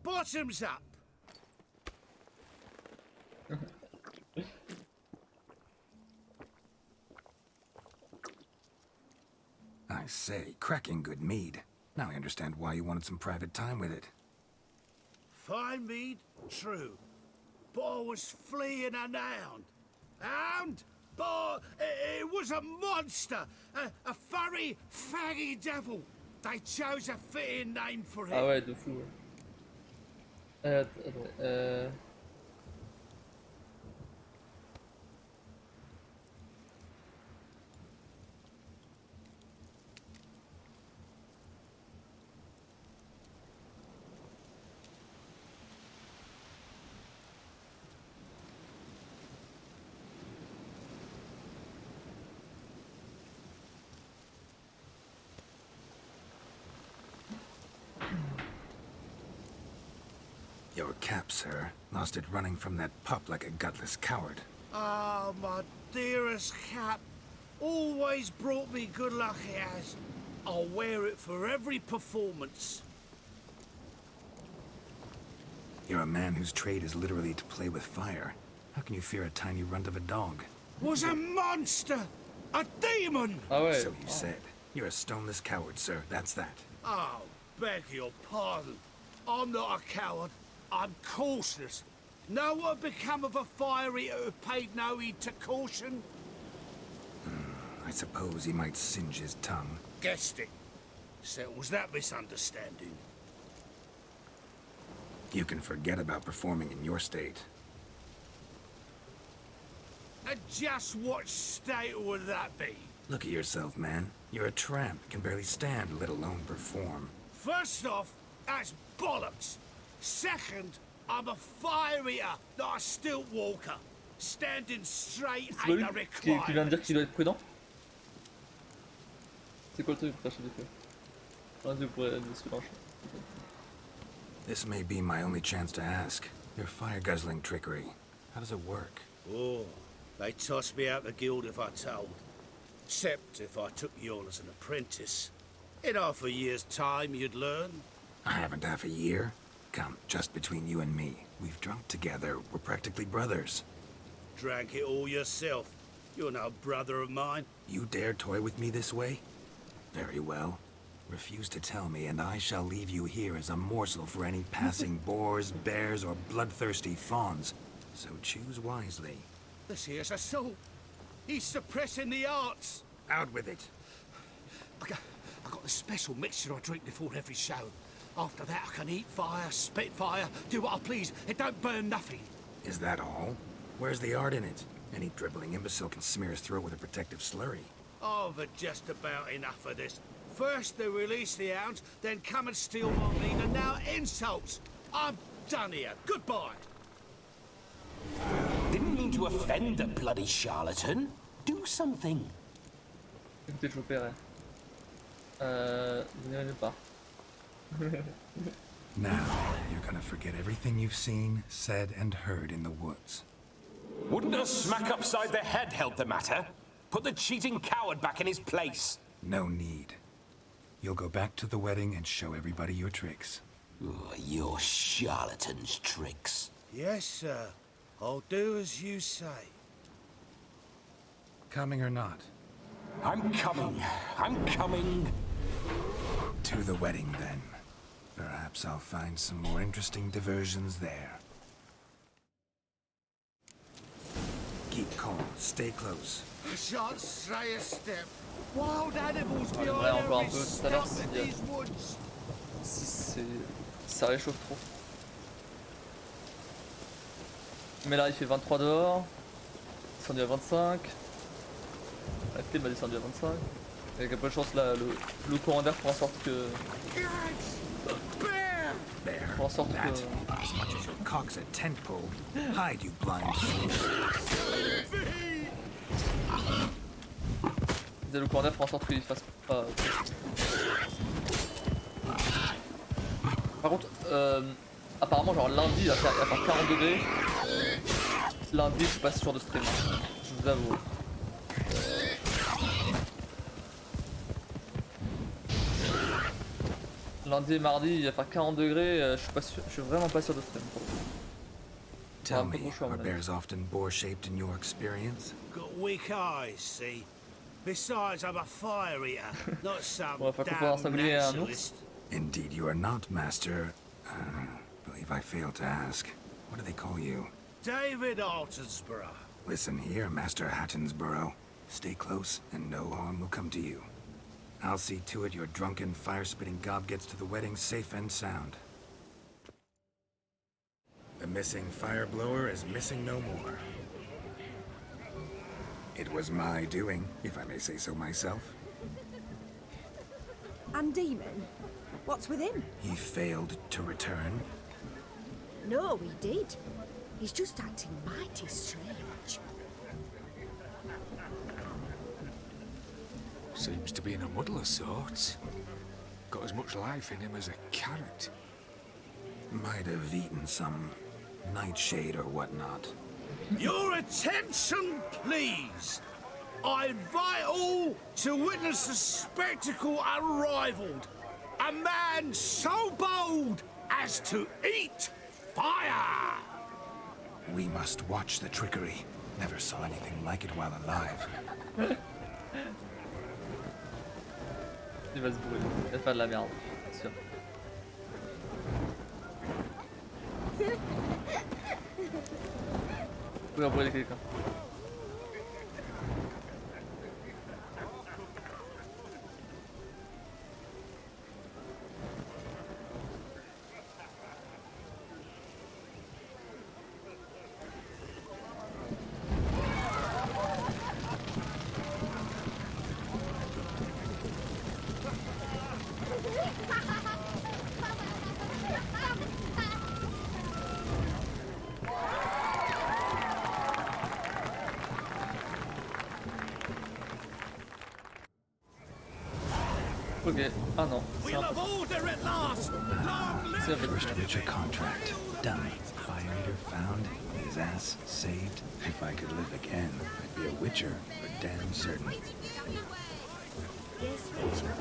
Bottoms up. I say, cracking good mead. Now I understand why you wanted some private time with it. Fine mead? True. But I was fleeing an hound. Hound? But it was a monster. A furry, faggy devil. They chose a fitting name for him. Ah ouais, de fou. Ouais. Attends. Your cap, sir. Lost it running from that pup like a gutless coward. Ah, my dearest Cap. Always brought me good luck, it has. I'll wear it for every performance. You're a man whose trade is literally to play with fire. How can you fear a tiny runt of a dog? Was a monster! A demon! Ah ouais. So you said. You're a stoneless coward, sir. That's that. Oh, beg your pardon. I'm not a coward. I'm cautious. Know what become of a fire eater who paid no heed to caution? I suppose he might singe his tongue. Guessed it. Settles that misunderstanding. You can forget about performing in your state. And just what state would that be? Look at yourself, man. You're a tramp, can barely stand, let alone perform. First off, that's bollocks. Second, I'm a fire eater, not a stilt walker. Standing straight C'est pas ain't lui a qui vient de requirement. dire qu'il doit être prudent? C'est quoi le truc pour t'acheter des feux? Vas-y, vous pourrez me suivre. This may be my only chance to ask. Your fire-guzzling trickery. How does it work? Oh, they toss me out the guild if I told. Except if I took you on as an apprentice. In half a year's time, you'd learn. I haven't half a year. Come, just between you and me. We've drunk together. We're practically brothers. Drank it all yourself. You're no brother of mine. You dare toy with me this way? Very well. Refuse to tell me, and I shall leave you here as a morsel for any passing boars, bears, or bloodthirsty fawns. So choose wisely. This here's assault. He's suppressing the arts. Out with it. I got the special mixture I drink before every show. After that, I can eat fire, spit fire, do what I please. It don't burn nothing. Is that all? Where's the art in it? Any dribbling imbecile can smear his throat with a protective slurry. I've had just about enough of this. First they release the hounds, then come and steal my meat, and now insults. I'm done here. Goodbye. Didn't mean to offend the bloody charlatan. Do something. Écoutez, je vous paierai. Vous n'irez nulle part. Now, you're gonna forget everything you've seen, said, and heard in the woods. Wouldn't a smack upside the head help the matter? Put the cheating coward back in his place. No need. You'll go back to the wedding and show everybody your tricks. Oh, your charlatan's tricks. Yes, sir. I'll do as you say. Coming or not? I'm coming. I'm coming. To the wedding, then. Perhaps I'll find some more interesting diversions there. Keep calm. Stay close. I shan't stray a step. Wild animals Ouais, behind encore un every peu tout à l'heure stump in these woods. si ça réchauffe trop. Mais là il fait 23 dehors, descendu à 25. La clé m'a descendu à 25. Avec un peu de chance là, le courant d'air fera en sorte que. There. Fera en sorte That. que. As much as your cock's a tent pole. Hide, you blind fool. Le courant d'air fera en sorte qu'il fasse pas. Par contre, apparemment genre lundi il va faire 40 degrés. Lundi je suis pas sûr de stream, je vous avoue. Lundi et mardi il va faire 40 degrés, je suis pas sûr, je suis vraiment pas sûr de stream. Tell me, are bears often boar-shaped in your experience? Got weak eyes, see? Besides, I'm a fire eater, not some On va faire comparer un damn sanglier à un ours. naturalist. Indeed you are not, Master. Believe I failed to ask. What do they call you? David Altonsborough. Listen here, Master Hattonsborough. Stay close, and no harm will come to you. I'll see to it your drunken, fire-spitting gob gets to the wedding safe and sound. The missing fire blower is missing no more. It was my doing, if I may say so myself. And Demon? What's with him? He failed to return. No, he did. He's just acting mighty strange. Seems to be in a muddle of sorts. Got as much life in him as a carrot. Might have eaten some nightshade or whatnot. Your attention, please. I invite all to witness a spectacle unrivaled. A man so bold as to eat fire. We must watch the trickery. Never saw anything like it while alive. Il va se brûler, il va faire de la merde, c'est sûr. Oui, on brûler quelqu'un. Ok, ah non, c'est un peu... First richer contract. Done. Fire eater found. His ass saved. If I could live again, I'd be a witcher for damn certain. Yes, Richard.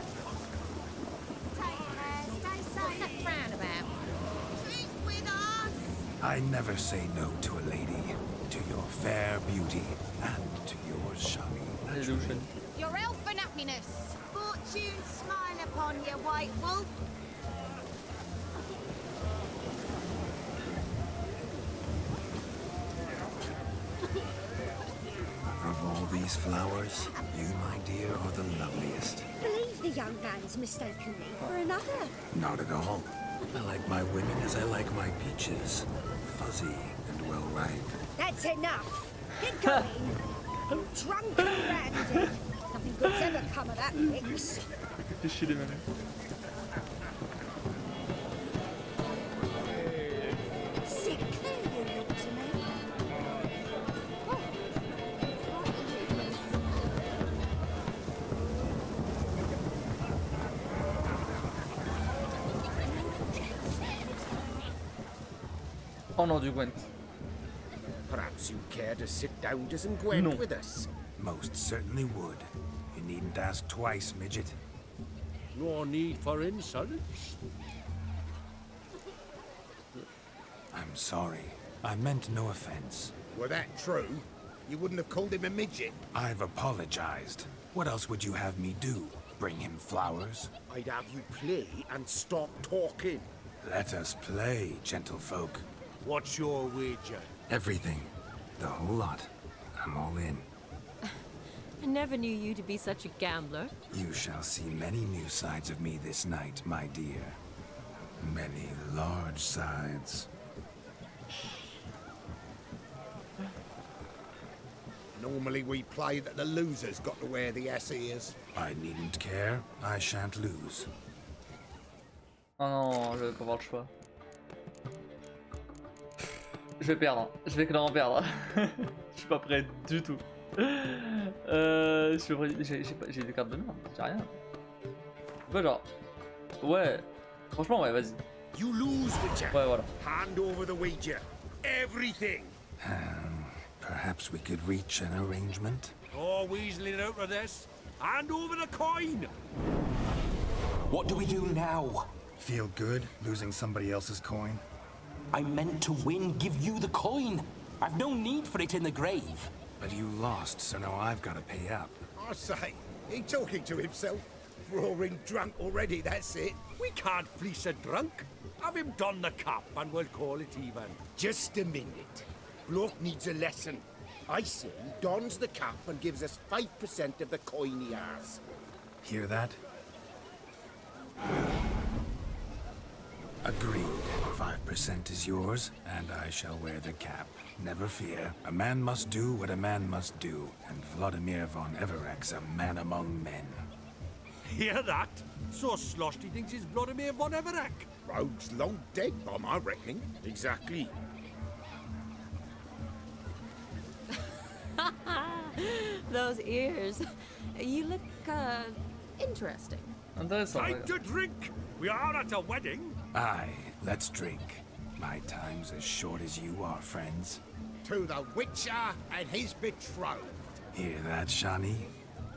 What's that frown about? Drink with us! I never say no to a lady, to your fair beauty, and to your shiny naturally. Your elfin happiness. Fortune smile upon you, White Wolf. Of all these flowers, you, my dear, are the loveliest. Believe the young man's mistaken me for another. Not at all. I like my women as I like my peaches. Fuzzy and well ripe. That's enough. Get going. Drunk and randy. Nothing good's ever come of that mix. Fais chier les mêmes. Sickly you look to me. Oh non, du Gwent. Perhaps you care to sit down to some Gwent with us? Most certainly would. You needn't ask twice, midget. No need for insolence. I'm sorry. I meant no offense. Were that true, you wouldn't have called him a midget. I've apologized. What else would you have me do? Bring him flowers? I'd have you play and stop talking. Let us play, gentlefolk. What's your wager? Everything. The whole lot. I'm all in. I never knew you to be such a gambler. You shall see many new sides of me this night, my dear. Many large sides. Normally we play that the loser's got to wear the ass ears. I needn't care. I shan't lose. Oh non, je vais pas avoir le choix. Je vais perdre, je vais clairement perdre. Je suis pas prêt du tout. J'ai des cartes de merde, j'ai rien. Ouais, genre. Ouais. Franchement, ouais, vas-y. You lose, Witcher. Ouais, voilà. Hand over the wager. Everything. Perhaps we could reach an arrangement? Oh, weaseling out of this. Hand over the coin. What do we do now? Feel good losing somebody else's coin? I meant to win, give you the coin. I've no need for it in the grave. But you lost, so now I've got to pay up. I say, he talking to himself. Roaring drunk already, that's it. We can't fleece a drunk. Have him don the cap and we'll call it even. Just a minute. Bloke needs a lesson. I say he dons the cap and gives us 5% of the coin he has. Hear that? Agreed. 5% is yours, and I shall wear the cap. Never fear. A man must do what a man must do, and Vladimir von Everek's a man among men. Hear that? So sloshed he thinks he's Vladimir von Everek. Rogue's long dead, by my reckoning. Exactly. Those ears. You look, interesting. Intéressant. Time to drink. We are at a wedding. Aye, let's drink. My time's as short as you are, friends. To the Witcher and his betrothed. Hear that, Shani?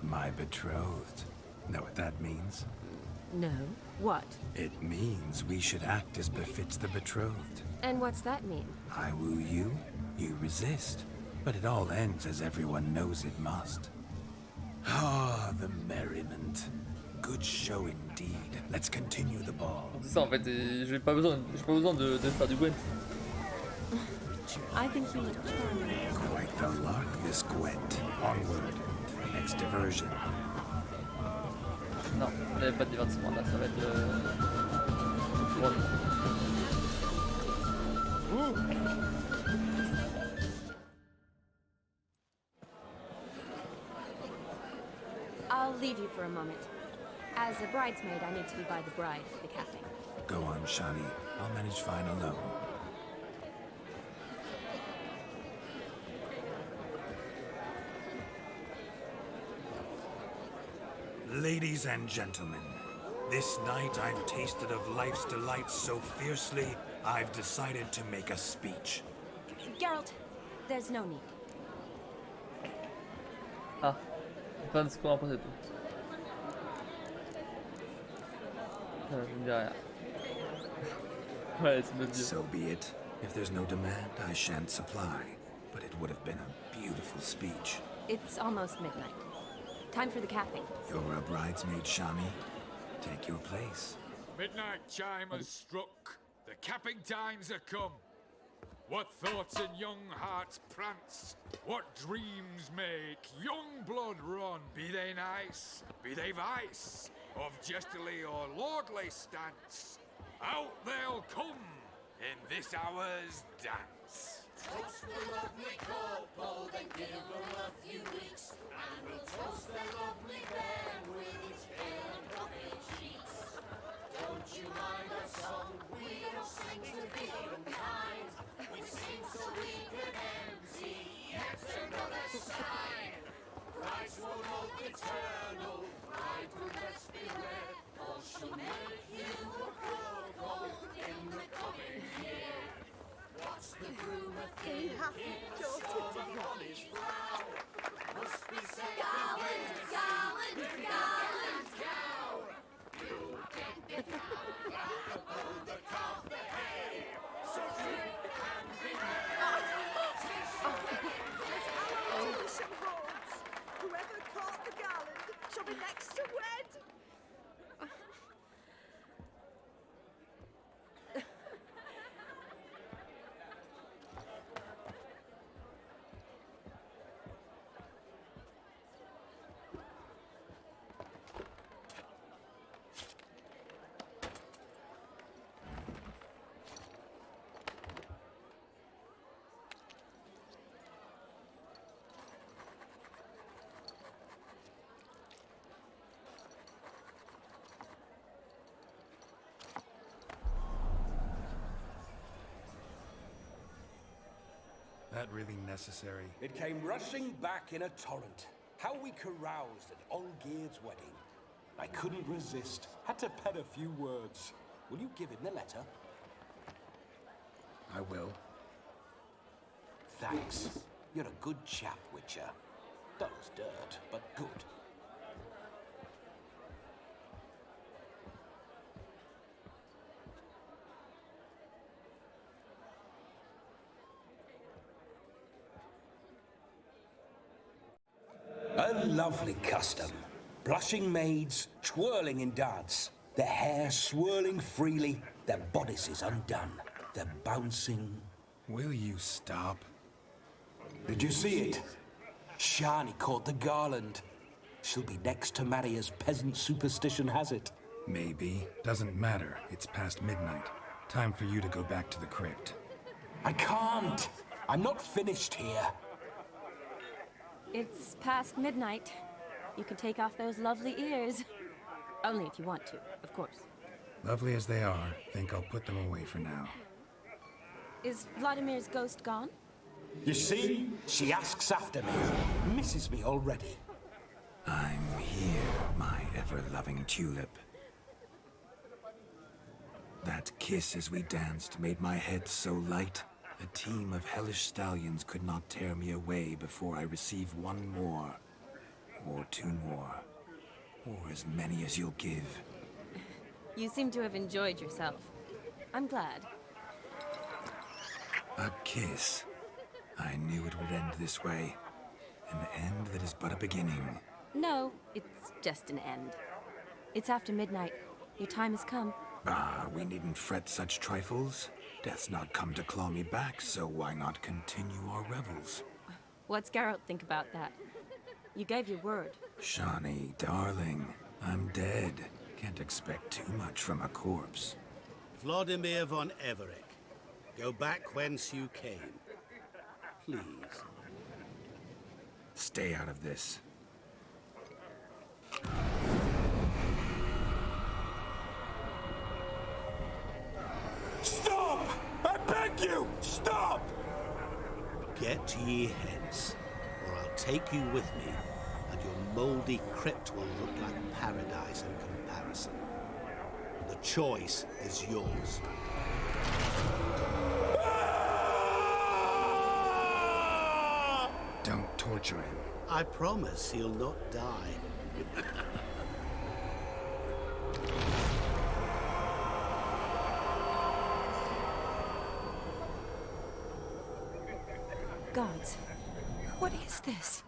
My betrothed. Know what that means? No. What? It means we should act as befits the betrothed. And what's that mean? I woo you, you resist. But it all ends as everyone knows it must. Ah, the merriment. Good show indeed. Let's continue the ball. C'est ça en fait, et j'ai pas besoin de faire du Gwent. I think you look charming. Quite the lark, this Gwent. Onward to the next diversion. Non, il n'y avait pas de divertissement là, ça va être I'll leave you for a moment. As a bridesmaid, I need to be by the bride for the capping. Go on, Shani. I'll manage fine alone. Ladies and gentlemen, this night I've tasted of life's delights so fiercely, I've decided to make a speech. Geralt, there's no need. Ah, fin de discours après c'est tout. Je ne dis rien. Ouais, c'est notre Dieu. So be it. If there's no demand, I shan't supply. But it would have been a beautiful speech. It's almost midnight. Time for the capping. You're a bridesmaid, Shani. Take your place. Midnight chime has struck. The capping times are come. What thoughts in young hearts prance? What dreams make young blood run? Be they nice, be they vice, of jestily or lordly stance, out they'll come in this hour's dance. Toast the lovely couple, then give them a few weeks, and we'll toast the lovely bear with its pale and puffy cheeks. Don't you mind our song? We don't sing to be unkind. We sing so we can empty yet another side. Christ will hope eternal, bride will rest beware, or she'll make you a crow in the coming year. What's the groom a thinking? Stormy on his brow. Must be said Garland, Garland, Garland, cow. You'll get the cow, the calf, the hay. So drink and be merry. Whoever caught the garland shall be next to wed. That really necessary? It came rushing back in a torrent. How we caroused at Olgierd's wedding. I couldn't resist. Had to pen a few words. Will you give him the letter? I will. Thanks. You're a good chap, Witcher. Dull as dirt, but good. A lovely custom. Blushing maids, twirling in dance. Their hair swirling freely, their bodices undone. They're bouncing. Will you stop? Did you see it? Shani caught the garland. She'll be next to marry as peasant superstition has it. Maybe. Doesn't matter. It's past midnight. Time for you to go back to the crypt. I can't. I'm not finished here. It's past midnight. You can take off those lovely ears. Only if you want to, of course. Lovely as they are, think I'll put them away for now. Is Vladimir's ghost gone? You see? She asks after me. Misses me already. I'm here, my ever-loving tulip. kiss as we danced made my head so light. A team of hellish stallions could not tear me away before I receive one more. Or two more. Or as many as you'll give. You seem to have enjoyed yourself. I'm glad. A kiss. I knew it would end this way. An end that is but a beginning. No, it's just an end. It's after midnight. Your time has come. Ah, we needn't fret such trifles. Death's not come to claw me back, so why not continue our revels? What's Geralt think about that? You gave your word. Shawnee, darling, I'm dead. Can't expect too much from a corpse. Vladimir von Everett, go back whence you came. Please. Stay out of this. Stop! I beg you! Stop! Get ye hence, or I'll take you with me, and your mouldy crypt will look like paradise in comparison. The choice is yours. Don't torture him. I promise he'll not die. Gods, what is this?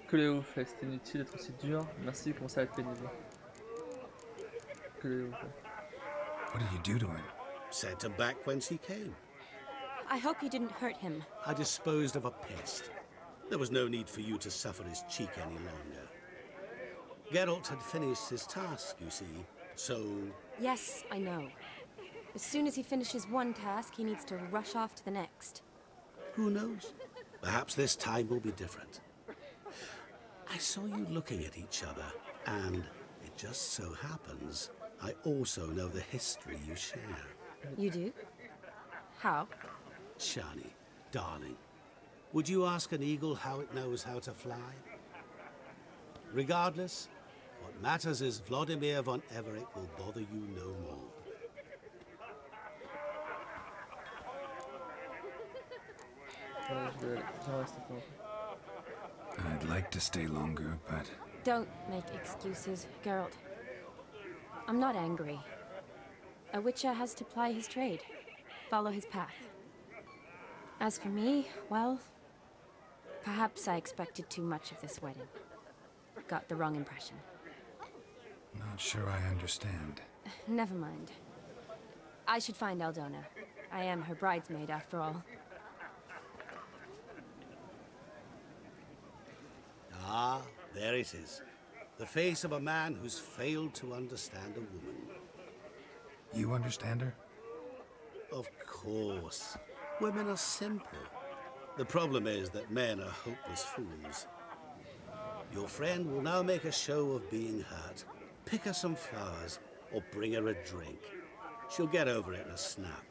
Que les fait, c'était inutile d'être aussi dur. Merci, comment ça va être pénible. Que les fait. What did you do to him? Sent him back whence he came. I hope you didn't hurt him. I disposed of a pest. There was no need for you to suffer his cheek any longer. Geralt had finished his task, you see, so... Yes, I know. As soon as he finishes one task, he needs to rush off to the next. Who knows? Perhaps this time will be different. I saw you looking at each other, and it just so happens I also know the history you share. You do? How? Shani, darling, would you ask an eagle how it knows how to fly? Regardless, what matters is Vladimir von Everett will bother you no more. I'd like to stay longer, but... Don't make excuses, Geralt. I'm not angry. A witcher has to ply his trade, follow his path. As for me, well, perhaps I expected too much of this wedding. Got the wrong impression. Not sure I understand. Never mind. I should find Aldona. I am her bridesmaid, after all. Ah, there it is. The face of a man who's failed to understand a woman. You understand her? Of course. Women are simple. The problem is that men are hopeless fools. Your friend will now make a show of being hurt. Pick her some flowers, or bring her a drink. She'll get over it in a snap.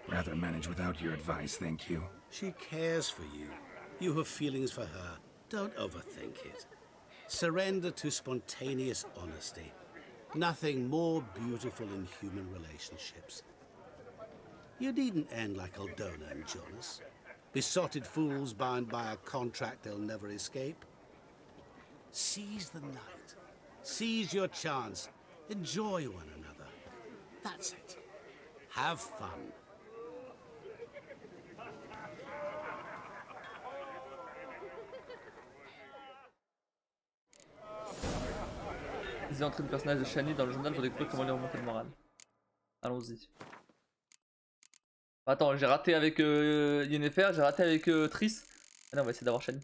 Rather manage without your advice, thank you. She cares for you. You have feelings for her. Don't overthink it. Surrender to spontaneous honesty. Nothing more beautiful in human relationships. You needn't end like Aldona and Jonas. Besotted fools bound by a contract they'll never escape. Seize the night. Seize your chance. Enjoy one another. That's it. Have fun. Les entrées de personnage de Shani dans le journal pour découvrir comment lui remonter le moral. Allons-y. Attends, j'ai raté avec Yennefer, j'ai raté avec Triss. Allez, on va essayer d'avoir Shani.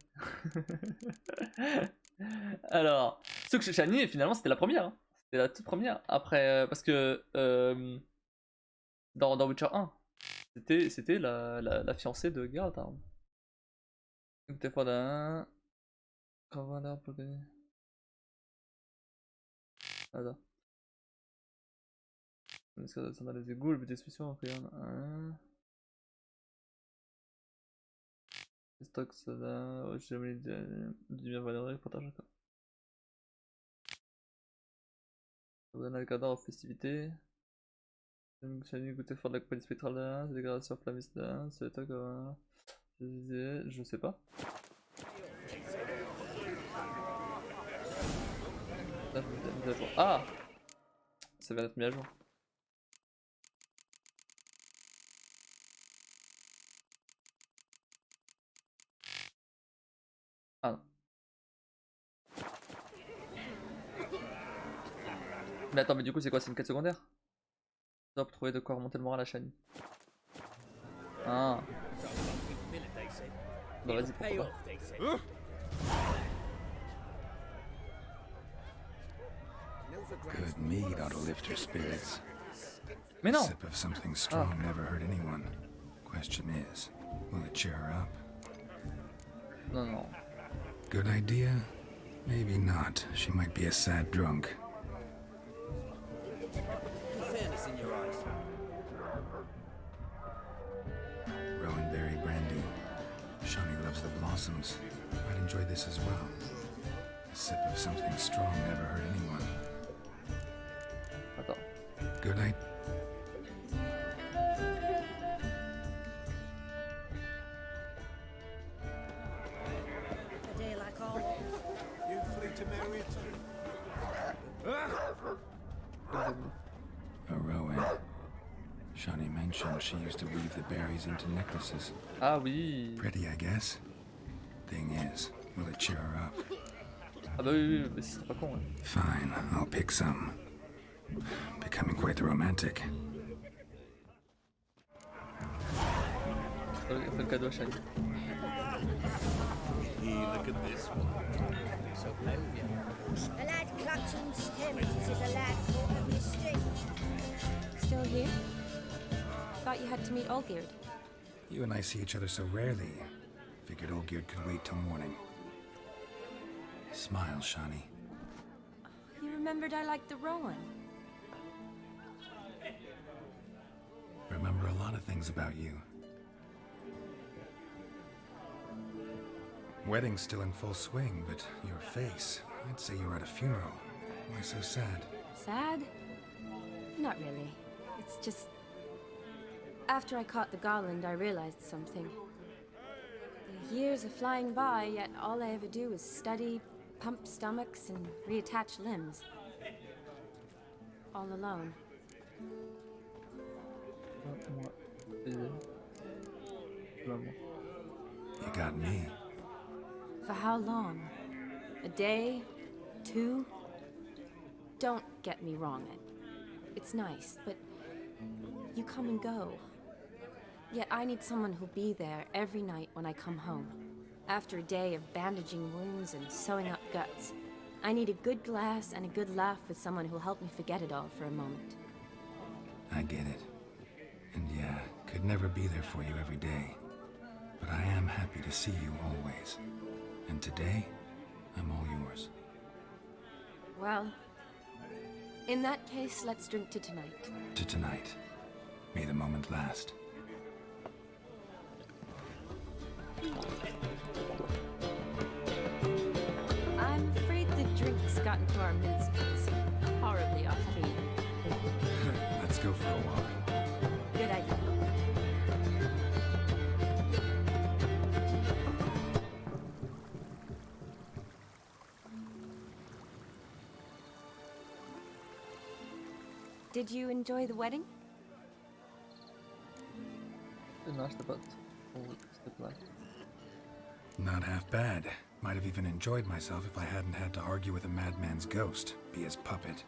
Alors, ce que Shani, finalement, c'était la première. Hein. C'était la toute première. Après, parce que dans Witcher 1, c'était la fiancée de Geralt. Hein. Des fois d'un. Attends. Ça dans les égouts, le but d'expression, Stock soda, j'ai jamais du bien valoré, partage encore. Ça vous donne un cadre aux festivités. J'ai goûté fort de la compagnie spectrale de 1, dégradation flammiste de 1, c'est toi quoi. Je sais pas. Là, mise à jour. Ah! Ça vient d'être mis à jour. Ah non. Mais attends, mais du coup, c'est quoi? C'est une quête secondaire? Top, trouver de quoi remonter le moral à Shani. Ah. Bah vas-y, pourquoi pas. Good mead ought to lift her spirits. Mais non! Sip of something strong never hurt anyone. Question is, will it cheer her up? Non, non. Good idea? Maybe not. She might be a sad drunk. Fairness in your eyes. Rowan berry brandy. Shawnee loves the blossoms. I'd enjoy this as well. A sip of something strong never hurt anyone. Attends. Good night. A day like all. You free to marry it? A Rowan. Shawnee mentioned she used to weave the berries into necklaces. Ah oui. Pretty, I guess. Thing is, will it cheer her up? Ah bah oui, mais c'est pas con. Hein. Fine, I'll pick some. Becoming quite the romantic. Fais le cadeau à Shani. Look at this one. So A lad clutching stems is a lad caught of mischief. Still here? Thought you had to meet Olgierd. You and I see each other so rarely. Figured Olgierd could wait till morning. Smile, Shawnee. You remembered I liked the Rowan. Remember a lot of things about you. Wedding's still in full swing, but your face, I'd say you're at a funeral. Why so sad? Sad? Not really. It's just... After I caught the Garland, I realized something. The years are flying by, yet all I ever do is study, pump stomachs, and reattach limbs. All alone. You got me. For how long? A day? 2? Don't get me wrong. It's nice, but you come and go. Yet I need someone who'll be there every night when I come home. After a day of bandaging wounds and sewing up guts, I need a good glass and a good laugh with someone who'll help me forget it all for a moment. I get it. And yeah, could never be there for you every day. But I am happy to see you always. And today, I'm all yours. Well, in that case, let's drink to tonight. To tonight. May the moment last. I'm afraid the drinks got into our minstrels. Horribly off-key. Let's go for a walk. Good idea. Did you enjoy the wedding? Not half bad. Might have even enjoyed myself if I hadn't had to argue with a madman's ghost, be his puppet.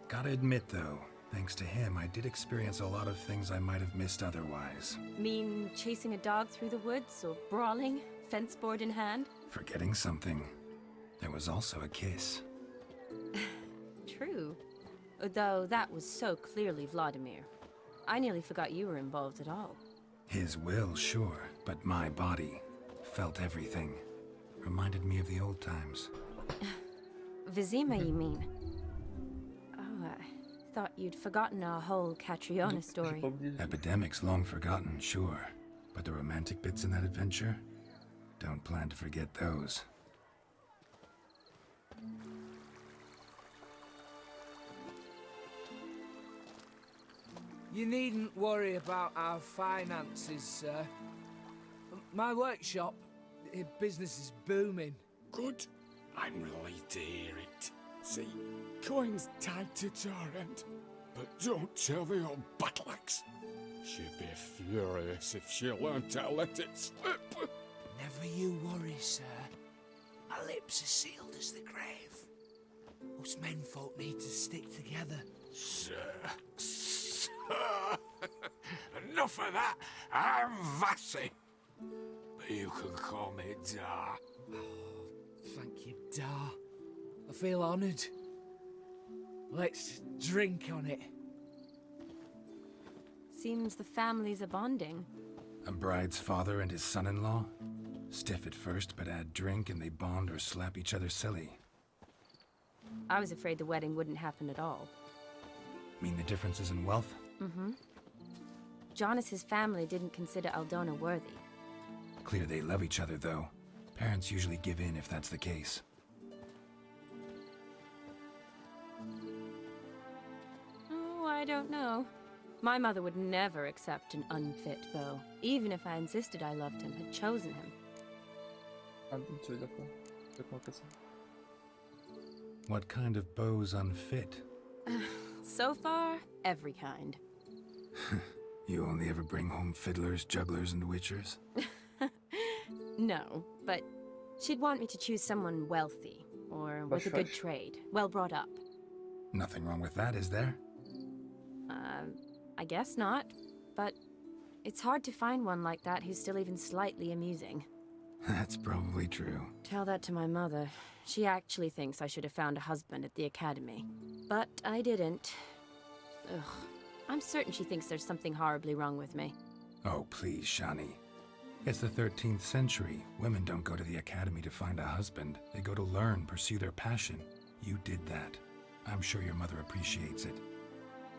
Gotta admit though, thanks to him, I did experience a lot of things I might have missed otherwise. Mean chasing a dog through the woods or brawling, fence board in hand? Forgetting something. There was also a kiss. True. Though that was so clearly Vladimir. I nearly forgot you were involved at all. His will, sure, but my body felt everything. Reminded me of the old times. Vizima, you mean? Oh, I thought you'd forgotten our whole Catriona story. Epidemics long forgotten, sure. But the romantic bits in that adventure? Don't plan to forget those. You needn't worry about our finances, sir. My workshop, business is booming. Good. I'm relieved to hear it. See, coin's tied to Torrent, but don't tell the old battleaxe. She'd be furious if she learned to let it slip. Never you worry, sir. My lips are sealed as the grave. Us menfolk need to stick together. Sir. Enough of that. I'm Vassy. But you can call me Dar. Oh, thank you, Dar. I feel honoured. Let's drink on it. Seems the families are bonding. A bride's father and his son-in-law? Stiff at first, but add drink and they bond or slap each other silly. I was afraid the wedding wouldn't happen at all. Mean the differences in wealth? Mm-hmm. Jonas's family didn't consider Aldona worthy. Clear they love each other, though. Parents usually give in if that's the case. Oh, I don't know. My mother would never accept an unfit beau, even if I insisted I loved him, had chosen him. What kind of beau's unfit? So far, every kind. You only ever bring home fiddlers, jugglers, and witchers? No, but she'd want me to choose someone wealthy, or with a good trade, well brought up. Nothing wrong with that, is there? I guess not, but it's hard to find one like that who's still even slightly amusing. That's probably true. Tell that to my mother. She actually thinks I should have found a husband at the academy. But I didn't. Ugh. I'm certain she thinks there's something horribly wrong with me. Oh, please, Shani. It's the 13th century. Women don't go to the academy to find a husband. They go to learn, pursue their passion. You did that. I'm sure your mother appreciates it.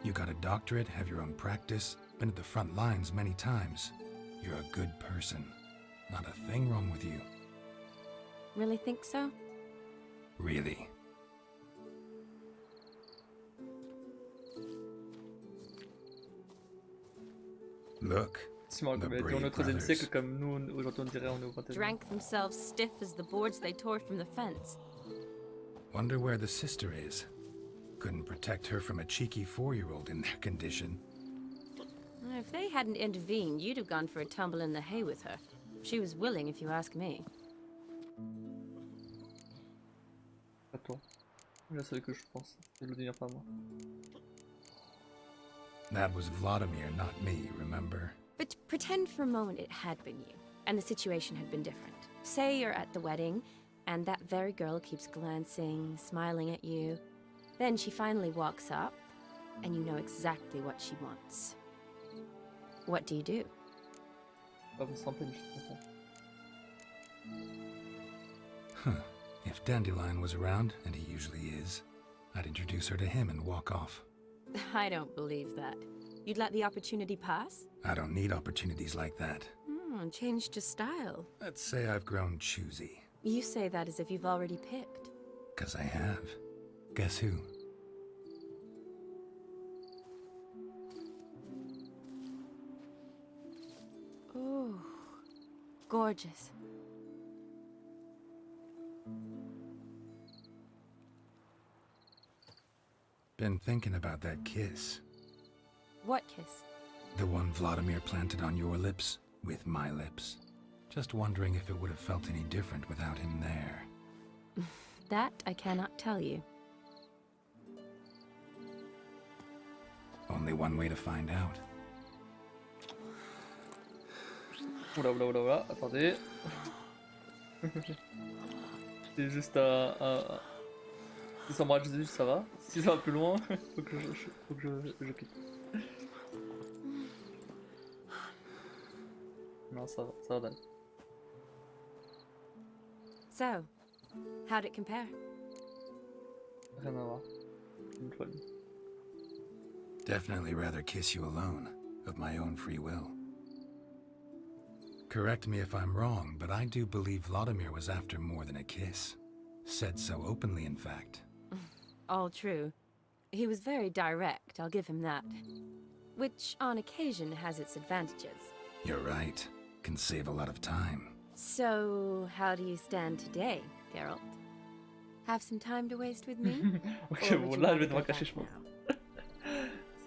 You got a doctorate, have your own practice, been at the front lines many times. You're a good person. Not a thing wrong with you. Really think so? Really. Look, the brave brothers. Drank themselves stiff as the boards they tore from the fence. Wonder where the sister is. Couldn't protect her from a cheeky 4-year-old in their condition. If they hadn't intervened, you'd have gone for a tumble in the hay with her. She was willing, if you ask me. Attends. La seule que je pense, c'est le dire pas moi. That was Vladimir, not me, remember? But pretend for a moment it had been you, and the situation had been different. Say you're at the wedding, and that very girl keeps glancing, smiling at you. Then she finally walks up, and you know exactly what she wants. What do you do? Huh. If Dandelion was around, and he usually is, I'd introduce her to him and walk off. I don't believe that. You'd let the opportunity pass? I don't need opportunities like that. Changed your style. Let's say I've grown choosy. You say that as if you've already picked. 'Cause I have. Guess who? Ooh, gorgeous. Been thinking about that kiss. What kiss? The one Vladimir planted on your lips, with my lips. Just wondering if it would have felt any different without him there. That I cannot tell you. Only one way to find out. Oula, oula, oula, oula, attendez. C'est juste un... Si ça m'arrête juste, ça va. Si ça va plus loin, faut que je quitte. Non, ça va d'aller. So, how'd it compare? Rien à voir. Une folie. Definitely rather kiss you alone, of my own free will. Correct me if I'm wrong, but I do believe Vladimir was after more than a kiss. Said so openly, in fact. All true. He was very direct, I'll give him that. Which, on occasion, has its advantages. You're right. Can save a lot of time. So, how do you stand today, Geralt? Have some time to waste with me? Ok, Or bon, would you là, je rather vais go devoir cacher, back je pense. now?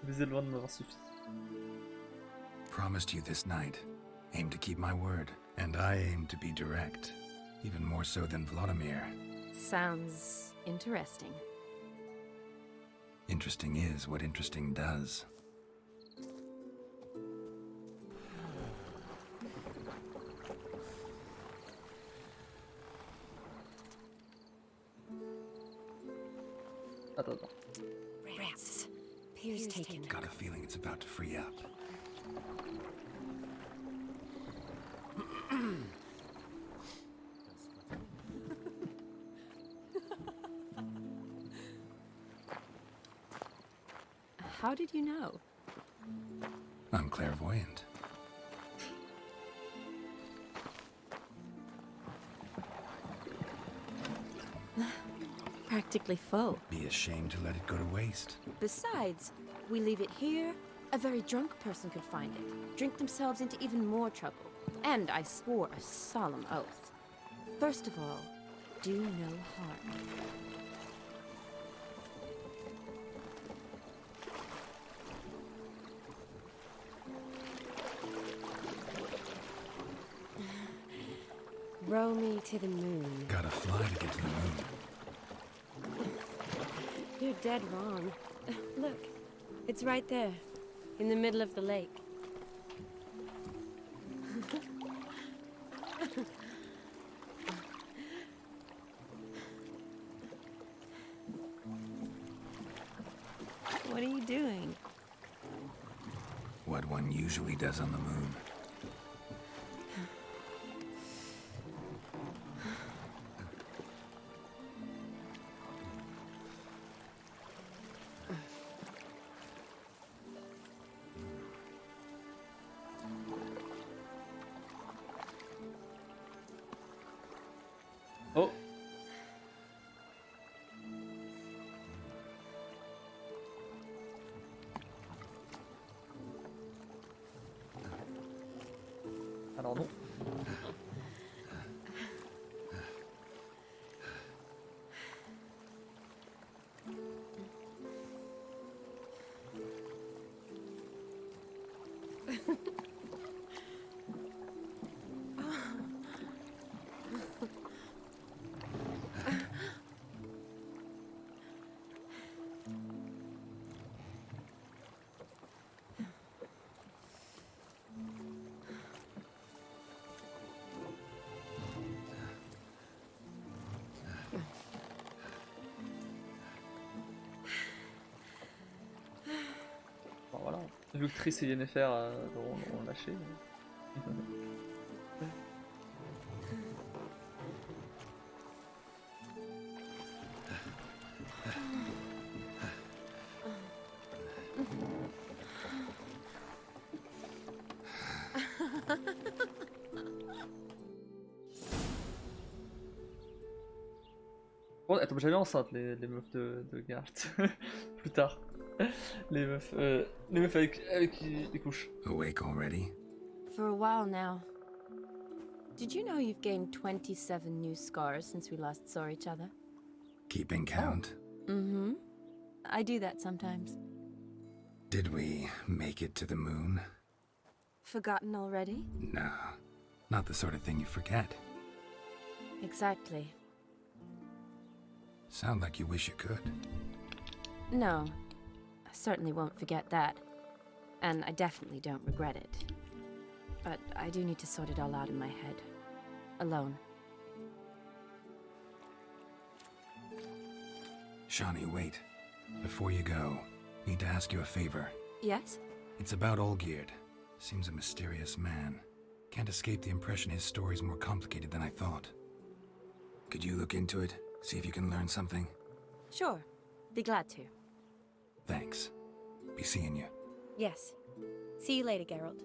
Ça faisait loin de m'avoir suffi. Promised you this night. Aim to keep my word. And I aim to be direct. Even more so than Vladimir. Sounds interesting. Interesting is what interesting does. Attends. Rats. Pier's taken. Got a feeling it's about to free up. How did you know? I'm clairvoyant. Practically full. Be ashamed to let it go to waste. Besides, we leave it here, a very drunk person could find it, drink themselves into even more trouble. And I swore a solemn oath. First of all, do no harm. Row me to the moon. Gotta fly to get to the moon. You're dead wrong. Look, it's right there, in the middle of the lake. What are you doing? What one usually does on the moon. Oh. Alors non. Bon, voilà. Vu que Triss et Yennefer ont lâché. Bon, elles tombent jamais enceintes les meufs de Geralt. Plus tard. Les meufs avec qui ils couchent. Awake already? For a while now. Did you know you've gained 27 new scars since we last saw each other? Keeping count? Mm-hmm. I do that sometimes. Did we make it to the moon? Forgotten already? No. Not the sort of thing you forget. Exactly. Sound like you wish you could. No. I certainly won't forget that. And I definitely don't regret it. But I do need to sort it all out in my head. Alone. Shani, wait. Before you go, need to ask you a favor. Yes? It's about Olgierd. Seems a mysterious man. Can't escape the impression his story's more complicated than I thought. Could you look into it? See if you can learn something? Sure. Be glad to. Thanks. Be seeing you. Yes. See you later, Geralt.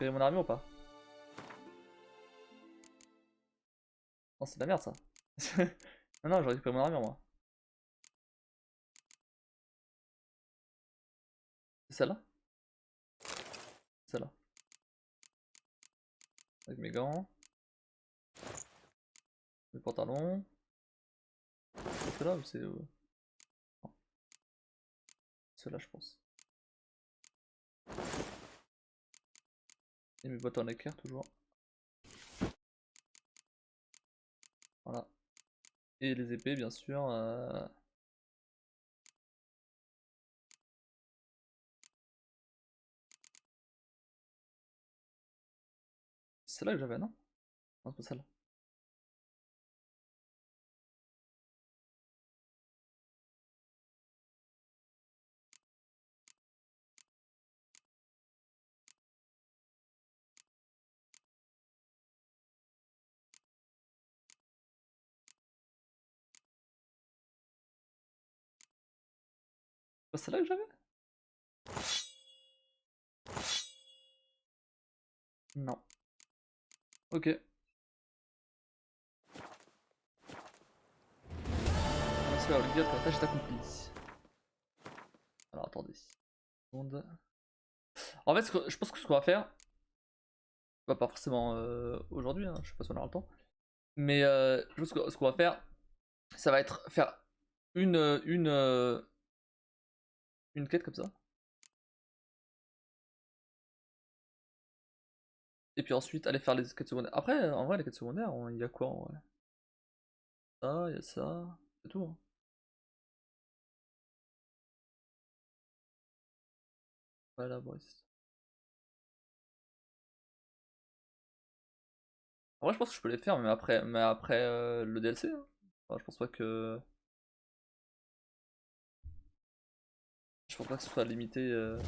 récupérer mon armure ou pas? Non, c'est de la merde ça. Non, non, j'ai récupéré mon armure moi. C'est celle-là? Celle-là. Avec mes gants. Mes pantalons. C'est celle-là ou c'est... Non. Celle-là je pense. Et mes bottes en équerre toujours. Voilà. Et les épées bien sûr. C'est celle-là que j'avais, non? Non, c'est pas celle-là. C'est pas celle-là que j'avais? Non. Ok. Merci à Olga, ta tâche est accomplie. Alors attendez. Seconde. En fait, je pense que ce qu'on va faire, bah, pas forcément aujourd'hui, hein, je sais pas si on aura le temps, mais je pense que ce qu'on va faire, ça va être faire une quête comme ça. Et puis ensuite aller faire les quêtes secondaires. Après, en vrai, les quêtes secondaires, il y a quoi en vrai? Ça, il y a ça, c'est tout. Hein. Voilà, Boris. En vrai, je pense que je peux les faire, mais après le DLC. Hein. Enfin, je pense pas que. Je pense pas que ce soit limité.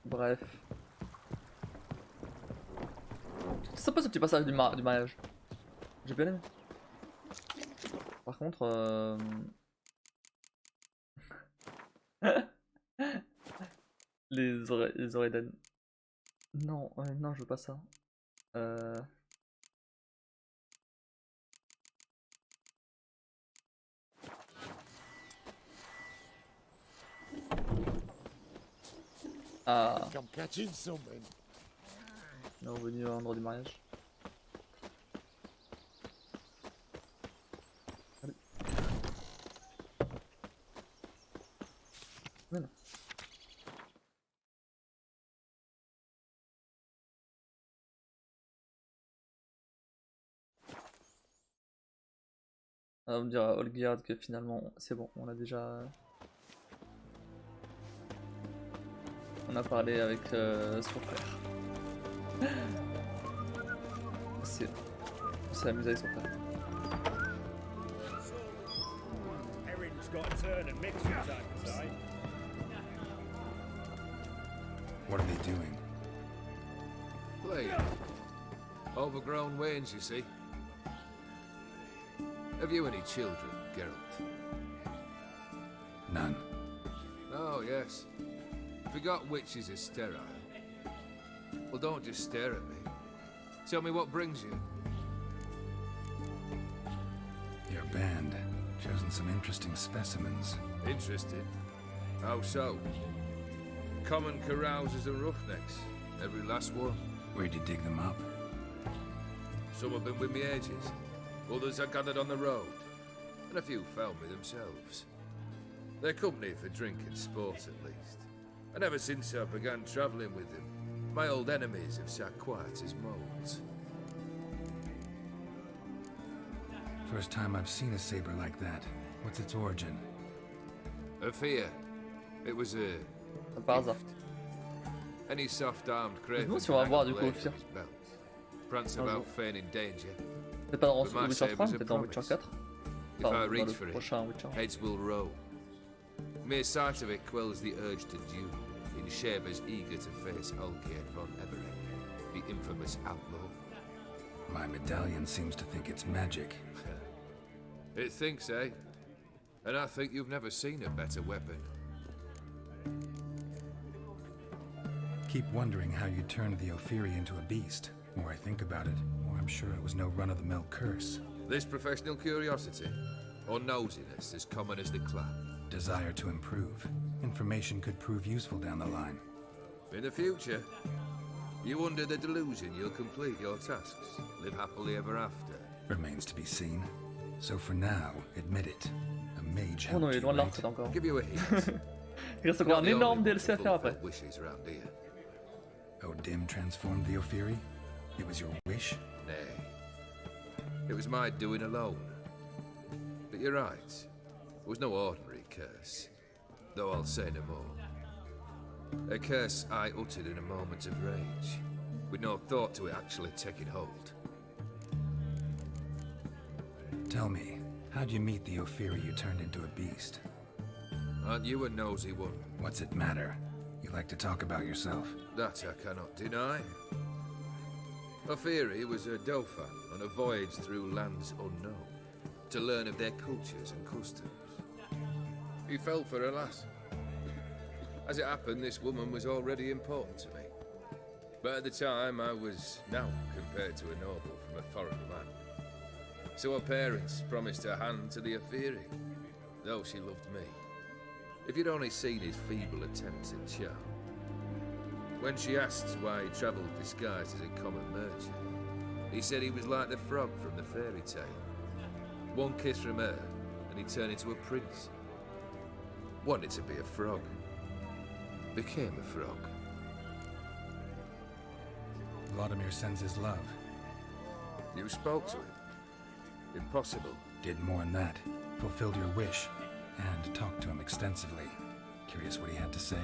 Bref. C'est sympa ce petit passage du mariage. J'ai bien aimé. Par contre. Les oreilles d'âne. Non, non, je veux pas ça. Ah. On est revenu à l'endroit du mariage. Allez. Mais non. On va me dire à Olgierd que finalement c'est bon, on a déjà. On a parlé avec son frère. On s'est amusé avec son frère. What are they doing? Playing. Overgrown wains, you see. Have you any children, Geralt? None. Oh, yes. Forgot witches are sterile. Well, don't just stare at me. Tell me what brings you. Your band. Chosen some interesting specimens. Interested? How so? Common carousers and roughnecks. Every last one. Where'd you dig them up? Some have been with me ages. Others I gathered on the road. And a few found me themselves. They're company for drink and sport, at least. And ever since I began travelling with them, my old enemies have sat quiet as moles. First time I've seen a saber like that. What's its origin? A fear. It was a gift. Any soft-armed craven si on va voir du coup au pire. Prance about feigning danger. Peut-être pas dans Witcher 3, peut-être dans Witcher 4. If I reach for it, heads will roll. Mere sight of it quells the urge to duel, in Sherber's eager to face Olgierd von Everett, the infamous outlaw. My medallion seems to think it's magic. It thinks, eh? And I think you've never seen a better weapon. Keep wondering how you turned the Ophiri into a beast. The more I think about it, the more I'm sure it was no run-of-the-mill curse. This professional curiosity, or nosiness, as common as the clap. Desire to improve. Information could prove useful down the line. In the future, you under the delusion you'll complete your tasks, live happily ever after. Remains to be seen. So for now, admit it. A mage Oh non, il est helped you, loin de la right? retraite encore. Give you a hint. Il reste encore un énorme DLC à faire après. Wishes round here. Dim transformed the Ophiri? It was your wish? Nay. It was my doing alone. But you're right. It was no ordinary curse. Though I'll say no more. A curse I uttered in a moment of rage, with no thought to it actually taking hold. Tell me, how'd you meet the Ophiri you turned into a beast? Aren't you a nosy one? What's it matter? You like to talk about yourself. That I cannot deny. Ophiri was a dauphin on a voyage through lands unknown, to learn of their cultures and customs. He fell for a lass. As it happened, this woman was already important to me. But at the time, I was now compared to a noble from a foreign land. So her parents promised her hand to the Ophiri, though she loved me. If you'd only seen his feeble attempts at charm. When she asked why he travelled disguised as a common merchant, he said he was like the frog from the fairy tale. One kiss from her, and he turned into a prince. Wanted to be a frog. Became a frog. Vladimir sends his love. You spoke to him. Impossible. Did more than that. Fulfilled your wish. And talked to him extensively. Curious what he had to say?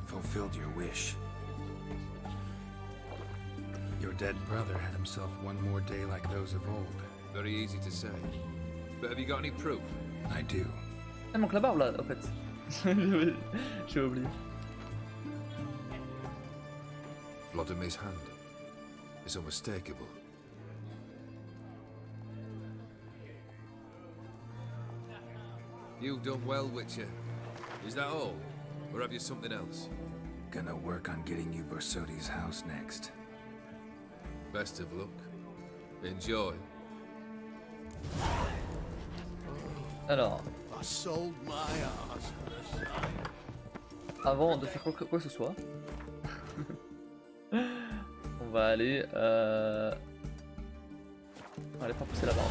Fulfilled your wish. Your dead brother had himself one more day like those of old. Very easy to say. But have you got any proof? I do. Il manque la barbe là, en fait. J'ai oublié. Vladimir's hand is unmistakable. You've done well, Witcher. Is that all? Or have you something else? Gonna work on getting you Borsodi's house next. Best of luck. Enjoy. Alors, I sold my ass for a sign. avant de faire quoi que ce soit, on va aller faire pousser la barbe.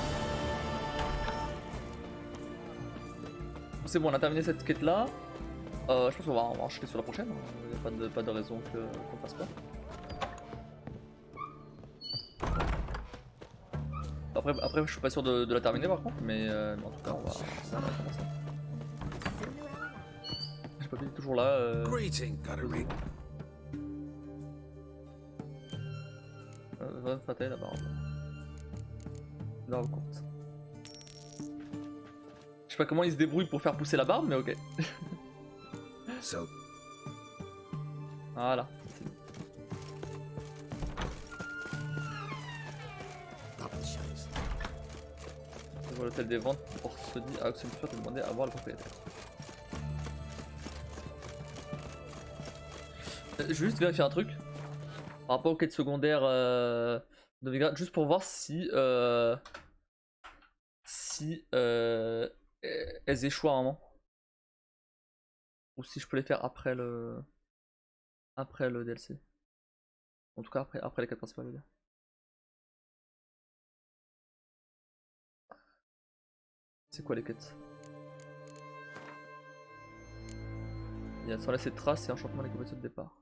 C'est bon, on a terminé cette quête là. Je pense qu'on va enchaîner sur la prochaine. Il n'y a pas de raison qu'on passe pas. Après, je suis pas sûr de la terminer par contre, mais en tout cas, on va commencer. J'ai pas vu toujours là. Greeting, Guttery. Va fater la barbe. Barbe courte. Je sais pas comment il se débrouille pour faire pousser la barbe, mais ok. So. Voilà. C'est l'hôtel des ventes pour se dire à Oxenfurt et demander à voir le propriétaire. Je vais juste vérifier un truc par rapport aux quêtes secondaires de Vega, juste pour voir si elles échouent à un moment. Ou si je peux les faire après le DLC. En tout cas après les quêtes principales. Je veux dire. C'est quoi les quêtes? Il y a sans laisser de traces et enchantement des capacités de départ.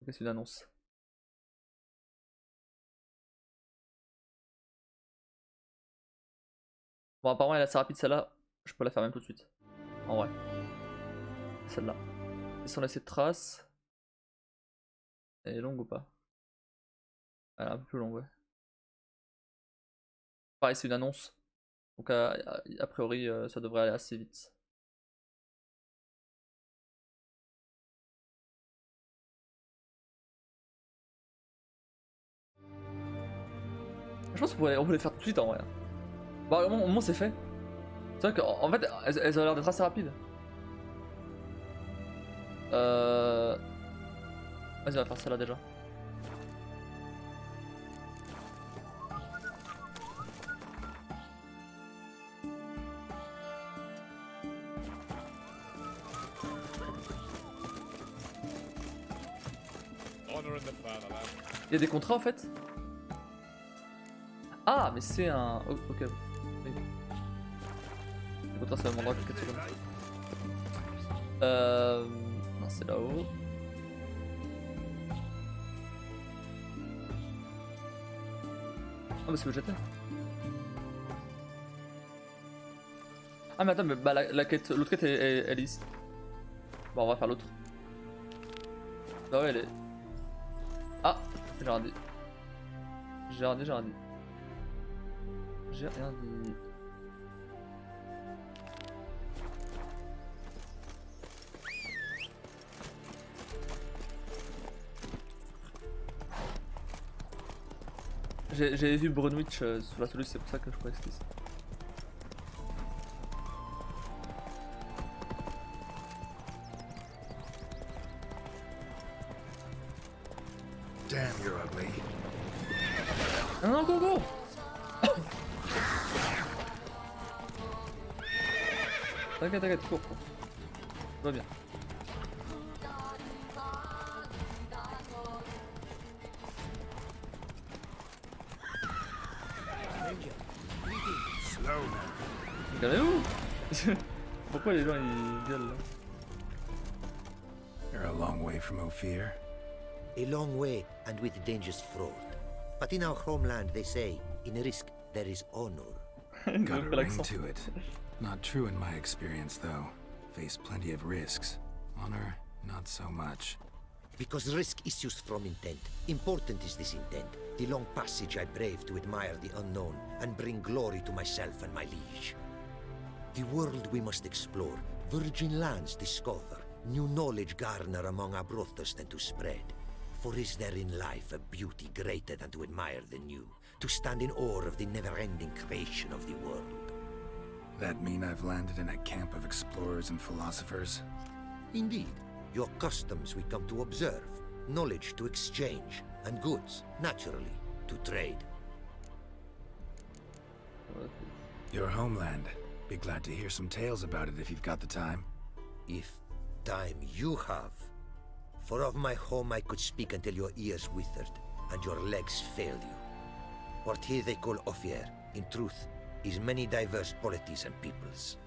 Ok, c'est une annonce. Bon, apparemment elle est assez rapide celle-là. Je peux la faire même tout de suite. En vrai. Celle-là. Et sans laisser de traces. Elle est longue ou pas? Elle est un peu plus longue, ouais. Pareil, c'est une annonce. Donc a priori ça devrait aller assez vite. Je pense qu'on peut les faire tout de suite en vrai. Bah au moment c'est fait. C'est vrai qu'en fait elles ont l'air d'être assez rapides. Vas-y on va faire ça là déjà. Il y a des contrats en fait. Ah mais c'est un... Oh, ok. Oui. Les contrats ça va m'en quelques secondes. Non c'est là-haut. Ah bah c'est où j'étais. Ah mais attends mais bah la quête, l'autre quête elle est ici. Bon on va faire l'autre. Bah ouais elle est... Ah j'ai rien dit. J'ai rien dit. J'ai rien dit. J'avais vu Brunwich sur la solution, c'est pour ça que je croyais que c'était ici. Damn, you're ugly. Non, go go. T'inquiète, cours. Tout va bien. Calmez-vous. Pourquoi les gens ils gueulent là? You're a long way from Ophir. A long way, and with dangers fraught. But in our homeland, they say, in risk there is honor. Got a ring to it. Not true in my experience, though. Face plenty of risks. Honor, not so much. Because risk issues from intent. Important is this intent. The long passage I brave to admire the unknown and bring glory to myself and my liege. The world we must explore, virgin lands discover, new knowledge garner among our brothers than to spread. For is there in life a beauty greater than to admire the new, to stand in awe of the never-ending creation of the world? That mean I've landed in a camp of explorers and philosophers? Indeed. Your customs we come to observe, knowledge to exchange, and goods, naturally, to trade. Your homeland. Be glad to hear some tales about it if you've got the time. If time you have. For of my home I could speak until your ears withered, and your legs failed you. What here they call Ophir, in truth, is many diverse polities and peoples.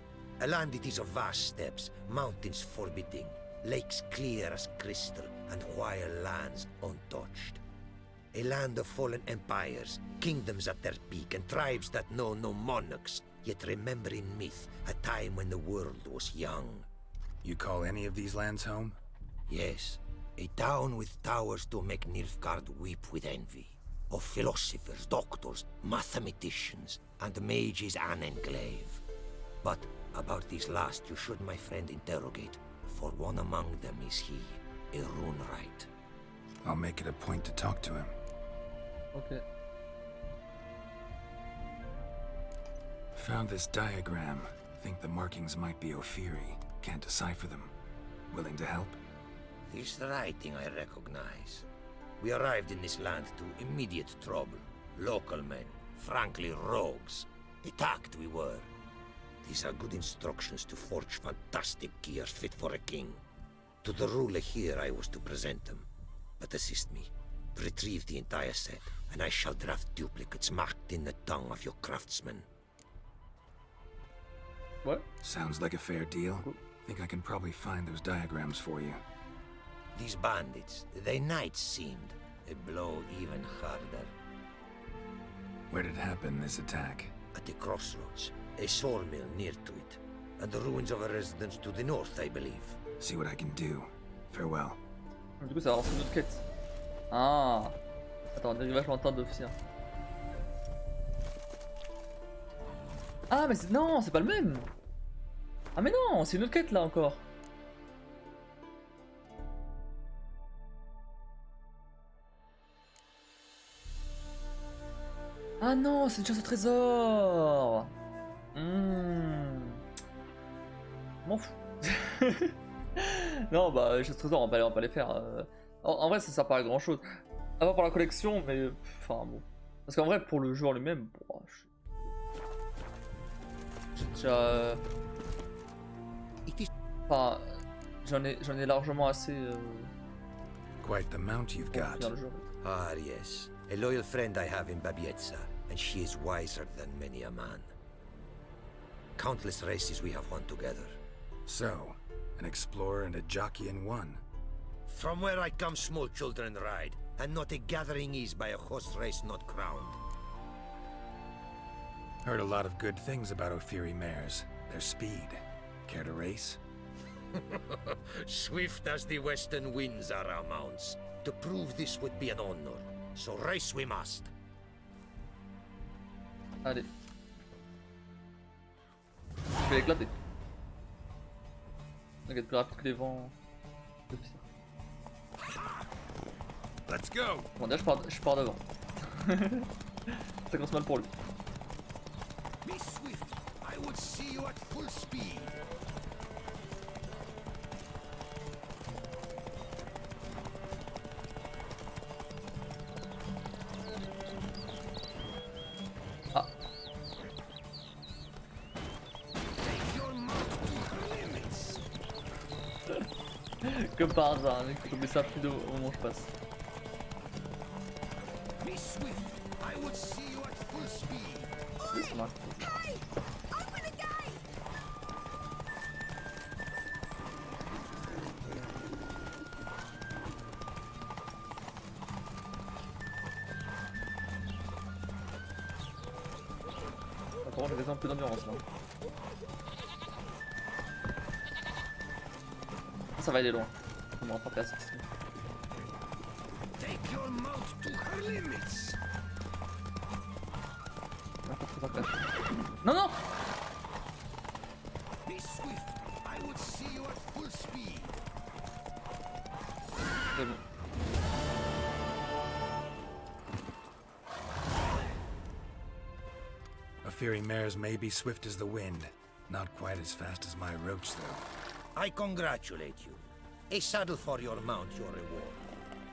A land it is of vast steppes, mountains forbidding, lakes clear as crystal, and wild lands untouched. A land of fallen empires, kingdoms at their peak, and tribes that know no monarchs, yet remember in myth a time when the world was young. You call any of these lands home? Yes, a town with towers to make Nilfgaard weep with envy. Of philosophers, doctors, mathematicians, and mages an enclave. But about these last you should, my friend, interrogate, for one among them is he, a rune-wright. I'll make it a point to talk to him. Okay. Found this diagram. Think the markings might be Ophiri. Can't decipher them. Willing to help? This writing I recognize. We arrived in this land to immediate trouble. Local men, frankly rogues. Attacked we were. These are good instructions to forge fantastic gears fit for a king. To the ruler here I was to present them. But assist me. Retrieve the entire set, and I shall draft duplicates marked in the tongue of your craftsman. What? Sounds like a fair deal. Think I can probably find those diagrams for you. These bandits, they knights seemed. They blow even harder. Where did it happen, this attack? At the crossroads. A sawmill near to it. And the ruins of a residence to the north, I believe. See what I can do. Farewell. Du coup ça va lancer une autre quête. Ah. Attends, dérivage lointain d'officier. Ah mais non, c'est pas le même. Ah mais non, c'est une autre quête là encore. Ah non, c'est une chasse au trésor. M'en fous. Non, bah, chasse au trésor, on va pas les faire. En vrai, ça sert pas à grand chose. À part pour la collection, mais. Enfin, bon. Parce qu'en vrai, pour le joueur lui-même, bon, j'ai déjà. Enfin, j'en ai largement assez. Quite the mount you've pour got. finir le jeu. Ah, yes. A loyal friend I have in Babietza, and she is wiser than many a man. Countless races we have won together. So, an explorer and a jockey in one. From where I come, small children ride, and not a gathering is by a horse race not crowned. Heard a lot of good things about Ophiri mares. Their speed. Care to race? Swift as the western winds are our mounts. To prove this would be an honor. So race we must. Allez. Je vais l'éclater. T'inquiète, plus rapide que les vents. Let's go. Bon, déjà, je pars devant. Ça commence mal pour lui. Be swift. I would see you at full speed. Ah. Comme par hasard, mec, faut oublier ça plus au moment où je passe. Be swift. I would see you at full speed. Laisse-moi. Par contre, j'ai besoin un peu d'endurance là. Ça va aller loin. On va rattraper assez facilement. Take your mount to her limits. Non, non! Be swift. I would see you at full speed. C'est bon. Ophiri mares may be swift as the wind. Not quite as fast as my roach, though. I congratulate you. A saddle for your mount, your reward.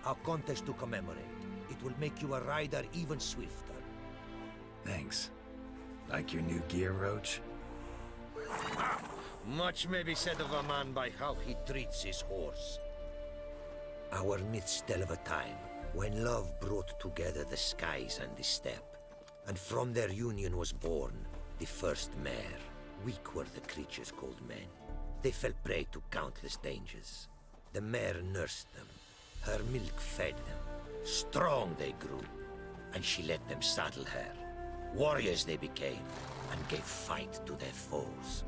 A contest to commemorate. It will make you a rider even swifter. Thanks. Like your new gear, Roach? Much may be said of a man by how he treats his horse. Our myths tell of a time when love brought together the skies and the steppe. And from their union was born the first mare. Weak were the creatures called men. They fell prey to countless dangers. The mare nursed them. Her milk fed them. Strong they grew. And she let them saddle her. Warriors they became, and gave fight to their foes.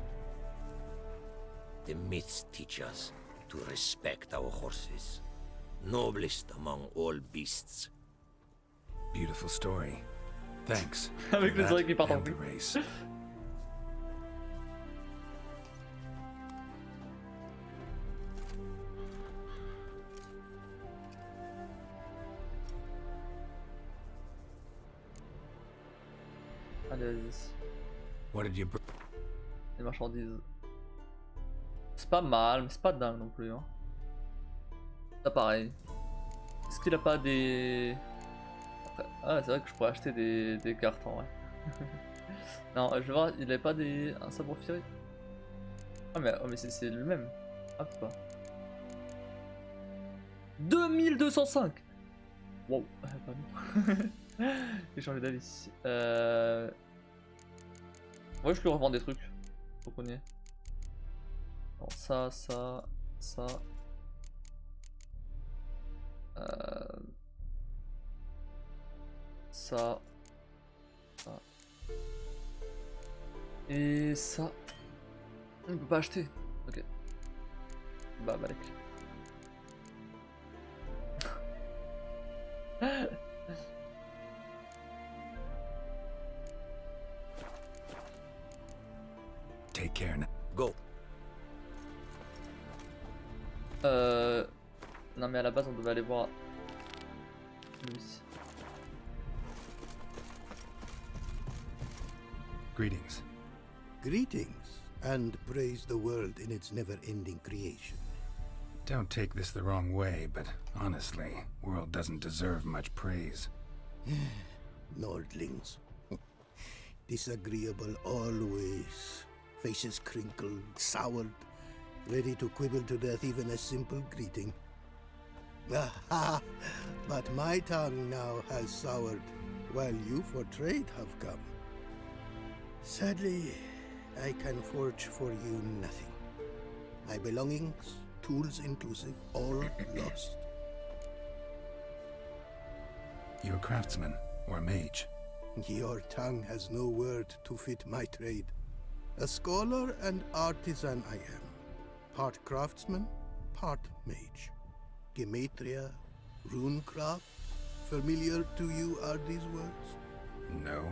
The myths teach us to respect our horses. Noblest among all beasts. Beautiful story. Thanks. Avec les oreilles qui partent en and the vrille. race. Allez, vas-y. What did you bring? Les marchandises. C'est pas mal, mais c'est pas dingue non plus. Hein. Ça pareil. Est-ce qu'il a pas des... Après... Ah, c'est vrai que je pourrais acheter des cartes en vrai. Non, je vais voir, il avait pas des... un sabre firé. Ah mais, oh, mais c'est le même. Hop pas. 2205. Wow, pas bon. J'ai changé d'avis. Ouais, je lui revends des trucs. Faut qu'on y ait. Alors ça. Ça. Et ça. On peut pas acheter. Ok. Bah, Malek. Take care now. Go. Non mais à la base on devait aller voir lui. Greetings. Greetings, and praise the world in its never-ending creation. Don't take this the wrong way, but honestly, world doesn't deserve much praise. Nordlings. Disagreeable always. Faces crinkled, soured, ready to quibble to death even a simple greeting. Aha! But my tongue now has soured, while you for trade have come. Sadly, I can forge for you nothing. My belongings, tools inclusive, all lost. You a craftsman or a mage? Your tongue has no word to fit my trade. A scholar and artisan I am. Part craftsman, part mage. Gematria, runecraft, familiar to you are these words? No.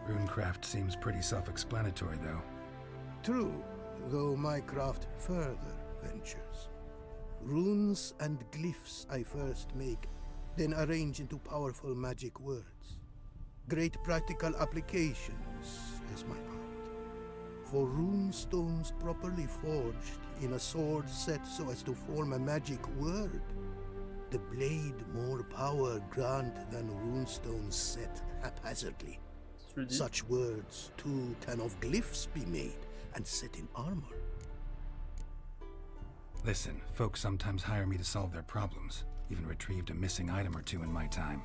Runecraft seems pretty self-explanatory, though. True, though my craft further ventures. Runes and glyphs I first make, then arrange into powerful magic words. Great practical applications is my art. For rune stones properly forged in a sword set so as to form a magic word, the blade more power grant than runestones set haphazardly. Such words, too, can of glyphs be made and set in armor. Listen, folks sometimes hire me to solve their problems. Even retrieved a missing item or two in my time.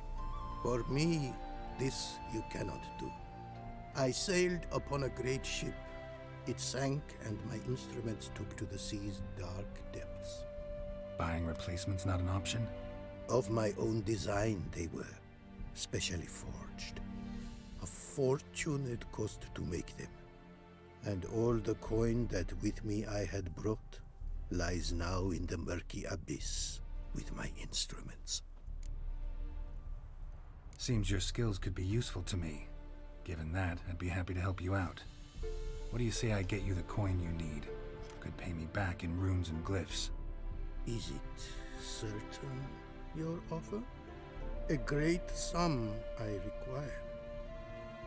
For me, this you cannot do. I sailed upon a great ship. It sank, and my instruments took to the sea's dark depths. Buying replacements not an option? Of my own design they were, specially forged. A fortune it cost to make them. And all the coin that with me I had brought lies now in the murky abyss with my instruments. Seems your skills could be useful to me. Given that, I'd be happy to help you out. What do you say I get you the coin you need? Could pay me back in runes and glyphs. Is it certain, your offer? A great sum I require.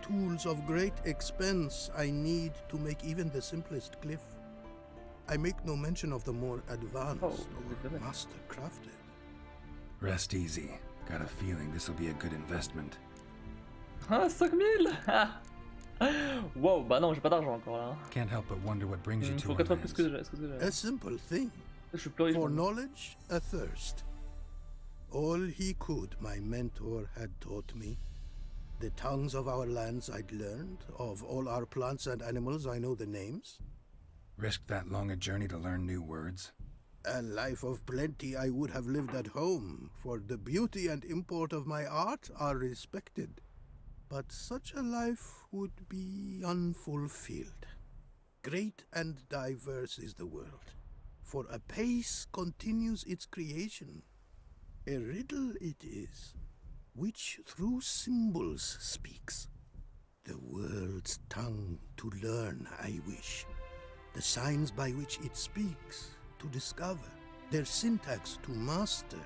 Tools of great expense I need to make even the simplest glyph. I make no mention of the more advanced or master-crafted. Rest easy. Got a feeling this'll be a good investment. Ah, 5000. Wow, bah non, j'ai pas d'argent encore là. Can't help but wonder what brings you to Faut our 4 fois plus lands. que j'ai. A simple thing. Je suis plus riche. For knowledge, a thirst. All he could, my mentor had taught me. The tongues of our lands I'd learned. Of all our plants and animals, I know the names. Risked that long a journey to learn new words? A life of plenty I would have lived at home, for the beauty and import of my art are respected. But such a life would be unfulfilled. Great and diverse is the world, for a pace continues its creation. A riddle it is, which through symbols speaks. The world's tongue to learn I wish, the signs by which it speaks to discover, their syntax to master.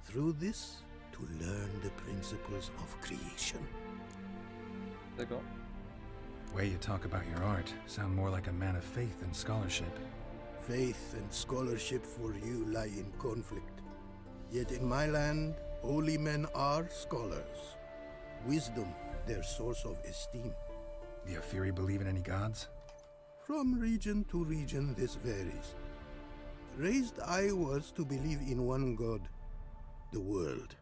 Through this, to learn the principles of creation. D'accord. Way you talk about your art sound more like a man of faith than scholarship. Faith and scholarship for you lie in conflict. Yet in my land, holy men are scholars. Wisdom, their source of esteem. The Ophiri believe in any gods? From region to region, this varies. Raised I was to believe in one God, the world.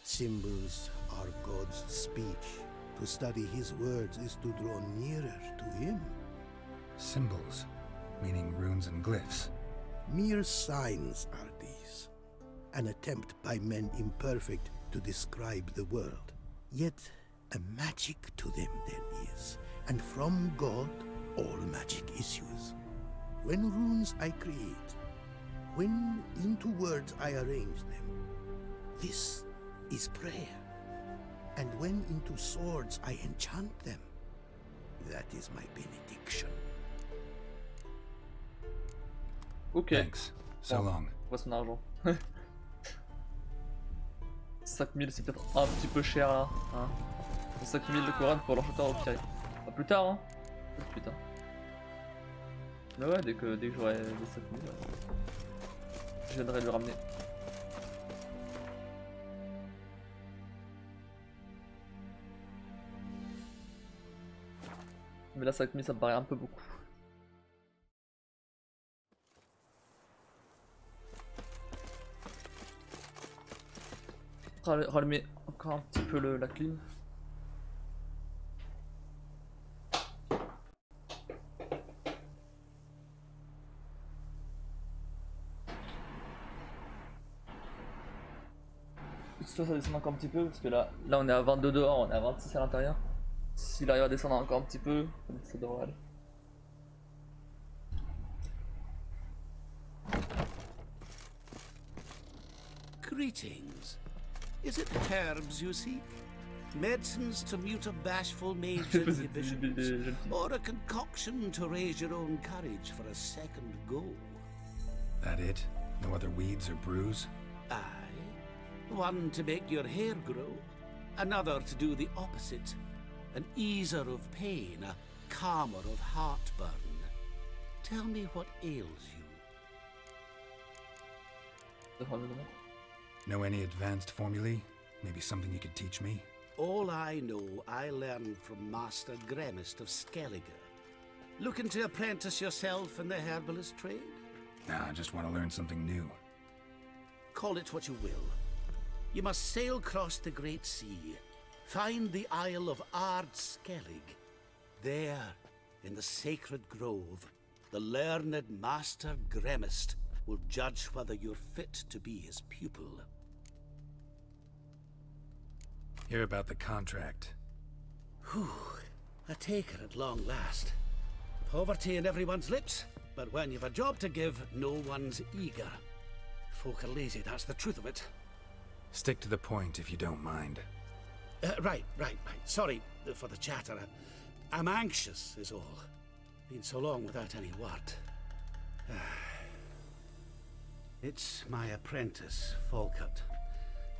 Symbols are God's speech. To study his words is to draw nearer to him. Symbols, meaning runes and glyphs. Mere signs are these. An attempt by men imperfect to describe the world. Yet a magic to them there is, and from God all magic issues. When runes I create, when into words I arrange them, this is prayer. And when into swords I enchant them, That is my benediction. Ok. Thanks. So Bon, long. on voit son argent. 5000 c'est peut-être un petit peu cher là. Hein. 5000 de couronne pour l'enchanteur au pire. Pas plus tard hein. Pas plus tard. Mais ouais, dès que j'aurai les 5000, je viendrai le ramener. Mais là 5000 ça me paraît un peu beaucoup. Rallumer encore un petit peu la clim. Ça descend encore un petit peu parce que là on est à 22 dehors, on est à 26 à l'intérieur. S'il arrive à descendre encore un petit peu, ça devrait aller. Greetings. Is it herbs you seek? Medicines to mute a bashful maid's inhibitions? Or a concoction to raise your own courage for a second go? That it? No other weeds or brews? Aye. One to make your hair grow, another to do the opposite. An easer of pain, a calmer of heartburn. Tell me what ails you. Know any advanced formulae? Maybe something you could teach me? All I know, I learned from Master Gremist of Skellige. Looking to apprentice yourself in the herbalist trade? Nah, I just want to learn something new. Call it what you will. You must sail across the Great Sea, find the Isle of Ard Skellig. There, in the sacred grove, the learned Master Gremist will judge whether you're fit to be his pupil. Hear about the contract. Whew, a taker at long last. Poverty in everyone's lips, but when you've a job to give, no one's eager. Folk are lazy, that's the truth of it. Stick to the point if you don't mind. Right. Sorry for the chatter. I'm anxious, is all. Been so long without any word. It's my apprentice, Falkert.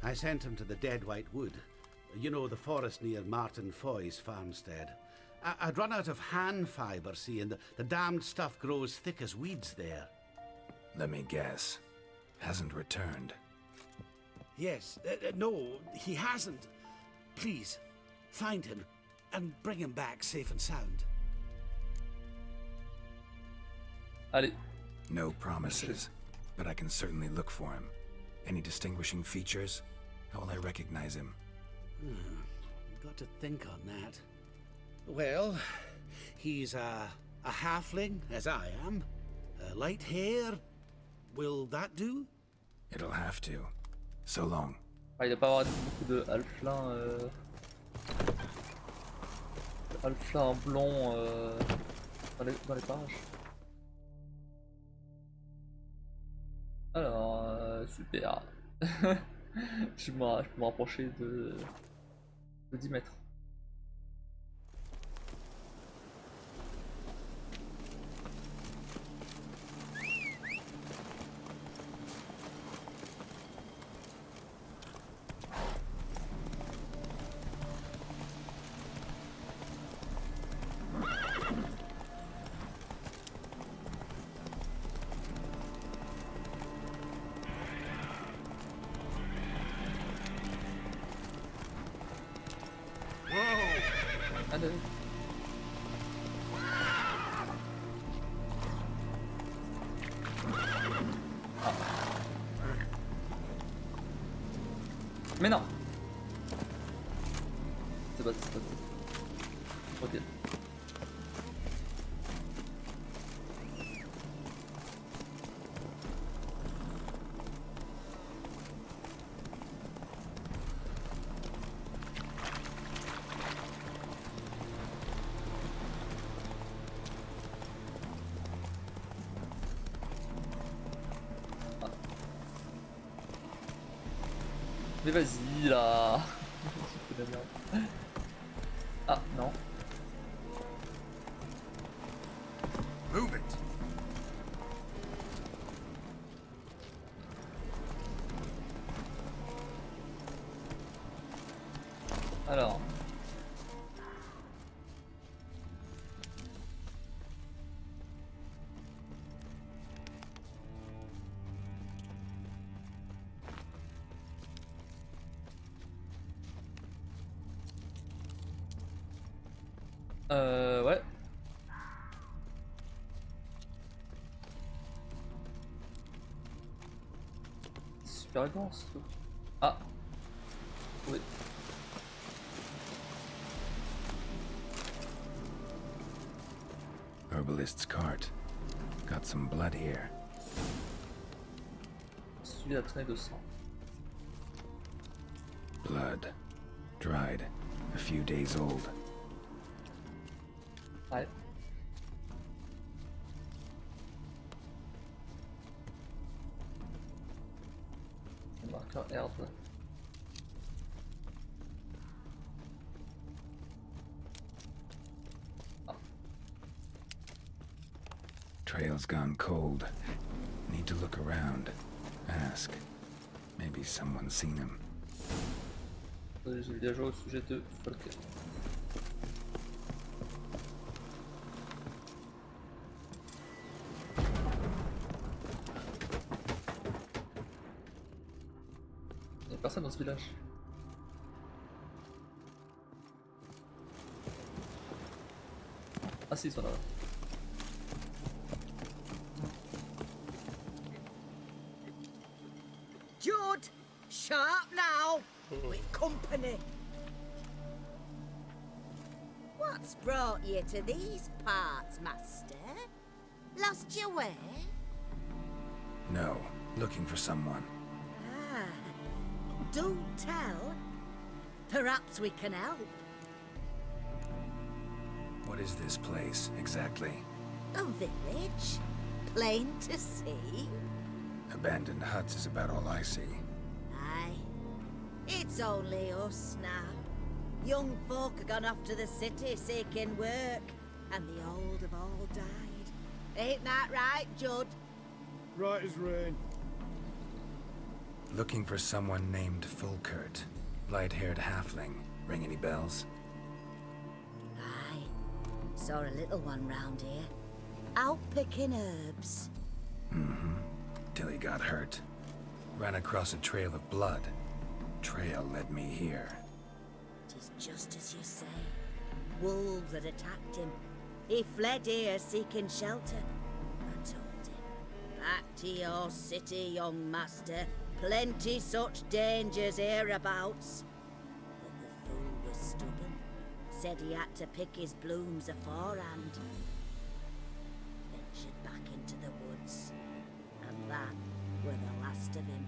I sent him to the Dead White Wood. You know, the forest near Martin Foy's farmstead. I'd run out of hand fibre, see, and the damned stuff grows thick as weeds there. Let me guess. Hasn't returned. Yes, no, he hasn't. Please, find him and bring him back safe and sound. Allez. No promises, but I can certainly look for him. Any distinguishing features? How will I recognize him? Got to think on that. Well, he's a halfling, as I am. Light hair. Will that do? It'll have to. So long. Ah, il va pas avoir beaucoup de halflin halflin blond dans les parages. Alors, super. je peux me rapprocher de 10 mètres. Allez. Ah. Mais non. C'est pas tout. Ok. Mais vas-y là. Ah non. Alors. Ouais. Super grand ce truc. Ah. Oui. Herbalist's cart. Got some blood here. Suivi la traînée de sang. Blood. Dried. A few days old. Ouais. Le marqueur herbe. Trail's gone cold. Need to look around. Ask. Maybe someone's seen him. J'ai déjà joué au sujet de Folker. Il y a personne dans ce village. Ah si, ils sont là. Jude, sharp now. With company. What's brought you to these parts, master? Lost your way? No. Looking for someone. Ah, do tell. Perhaps we can help. What is this place, exactly? A village? Plain to see? Abandoned huts is about all I see. Aye. It's only us now. Young folk have gone off to the city seeking work, and the old have all died. Ain't that right, Judd? Right as rain. Looking for someone named Fulkert. Light-haired halfling. Ring any bells? Aye. Saw a little one round here. Out picking herbs. Mm-hmm. Till he got hurt. Ran across a trail of blood. Trail led me here. Tis just as you say. Wolves had attacked him. He fled here seeking shelter. I told him, back to your city, young master. Plenty such dangers hereabouts. But the fool was stubborn. Said he had to pick his blooms aforehand. Ventured back into the woods. And that were the last of him.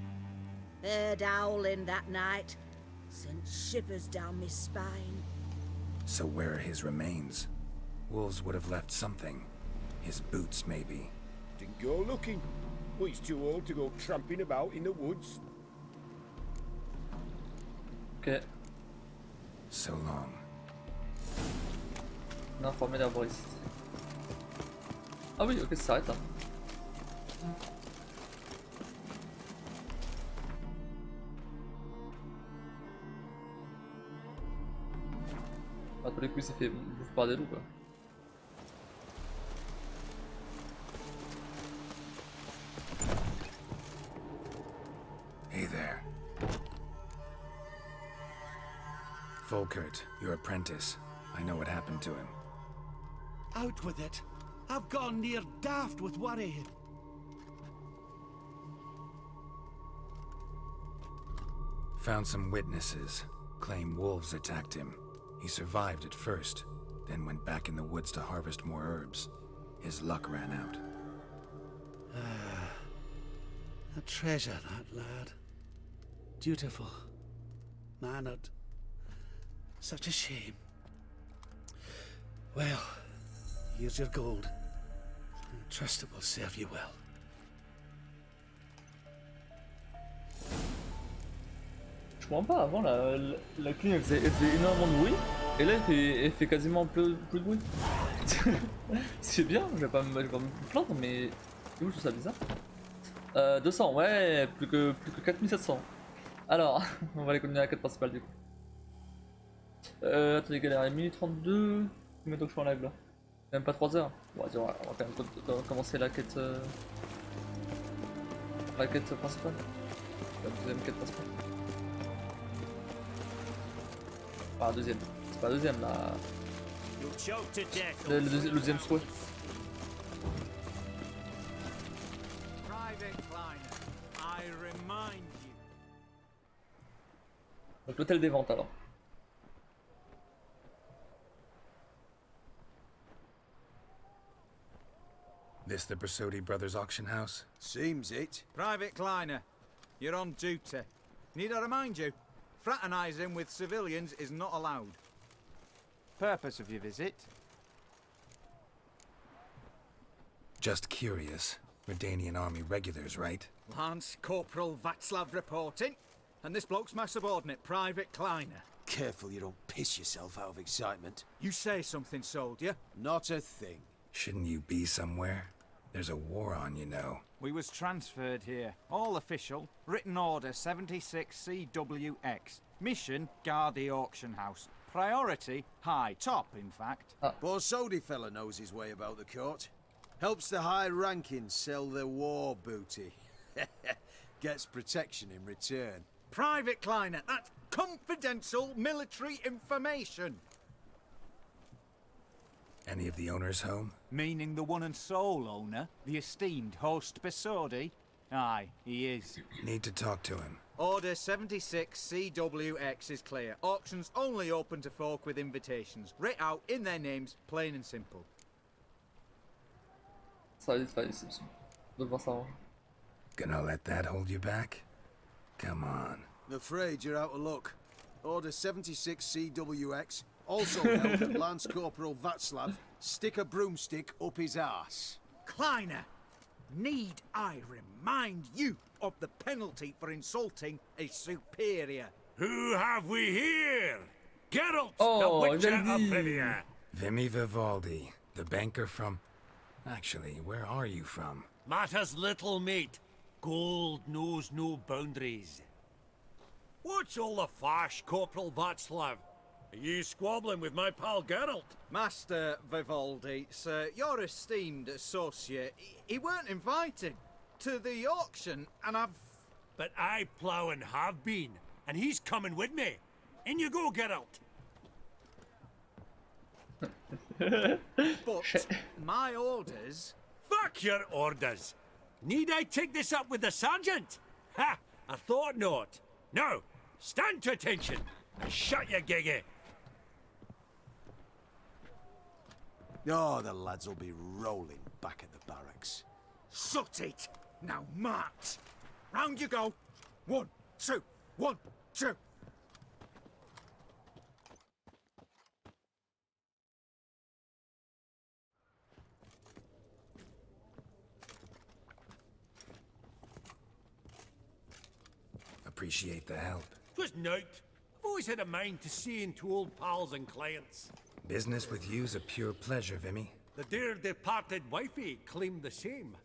Heard howling that night. Sent shivers down my spine. So where are his remains? Wolves would have left something. His boots, maybe. Didn't go looking. Well, he's too old to go tramping about in the woods. Ok. So long. On a informé l'arboriste. Ah oui, ok, ça s'arrête là. À tous les coups, il s'est fait bouffer par des loups quoi. Hey there. Fulkert, your apprentice. I know what happened to him. Out with it. I've gone near daft with worry. Found some witnesses. Claim wolves attacked him. He survived at first, then went back in the woods to harvest more herbs. His luck ran out. A treasure, that lad. Dutiful. Mannered. Such a shame. Well, here's your gold. Trust it will serve you well. Je comprends pas, avant la clé elle faisait énormément de bruit, et là elle fait quasiment plus de bruit. C'est bien, je vais pas me plaindre, mais je trouve ça bizarre. 200, ouais, plus que 4700. Alors, on va les combiner à la quête principale du coup. Attendez, galère, minuit 32. Combien de temps que je suis en live là? Même pas 3 heures. Bon, vas-y, on va quand même commencer la quête. La quête principale. La deuxième quête principale. Pas la deuxième. C'est pas la deuxième là. Le deuxième souhait. Donc l'hôtel des ventes alors. This the Bersodi Brothers auction house? Seems it. Private Kleiner, you're on duty. Need I remind you, fraternizing with civilians is not allowed. Purpose of your visit? Just curious. Redanian army regulars, right? Lance Corporal Václav reporting. And this bloke's my subordinate, Private Kleiner. Careful you don't piss yourself out of excitement. You say something, soldier? Not a thing. Shouldn't you be somewhere? There's a war on, you know. We was transferred here. All official. Written order 76 CWX. Mission, guard the auction house. Priority, high. Top, in fact. Borsodi fella knows his way about the court. Helps the high rankings sell their war booty. Gets protection in return. Private Kleiner, that's confidential military information. Any of the owners home? Meaning the one and sole owner, the esteemed host Bersodi? Aye, he is. Need to talk to him. Order 76 CWX is clear. Auctions only open to folk with invitations. Writ out in their names, plain and simple. Ça va vite pas ici, de voir ça. Gonna let that hold you back? Come on. I'm afraid you're out of luck. Order 76 CWX, also held that Lance Corporal Václav stick a broomstick up his arse. Kleiner, need I remind you of the penalty for insulting a superior? Who have we here? Geralt, Oh, the Witcher of Rivia. Vimy Vivaldi, the banker from... Actually, where are you from? Matters little, mate. Gold knows no boundaries. What's all the fash, Corporal Václav? Are you squabbling with my pal Geralt? Master Vivaldi, sir, your esteemed associate, he weren't invited to the auction, and I've... But I plough and have been, and he's coming with me. In you go, Geralt. But my orders... Fuck your orders! Need I take this up with the sergeant? Ha! I thought not. Now, stand to attention and shut your giggy. Oh, the lads will be rolling back at the barracks. Sut it! Now march! Round you go! 1, 2, 1, 2! Appreciate the help. 'Twas nowt. I've always had a mind to see into old pals and clients. Business with you's a pure pleasure, Vimy. The dear departed wifey claimed the same.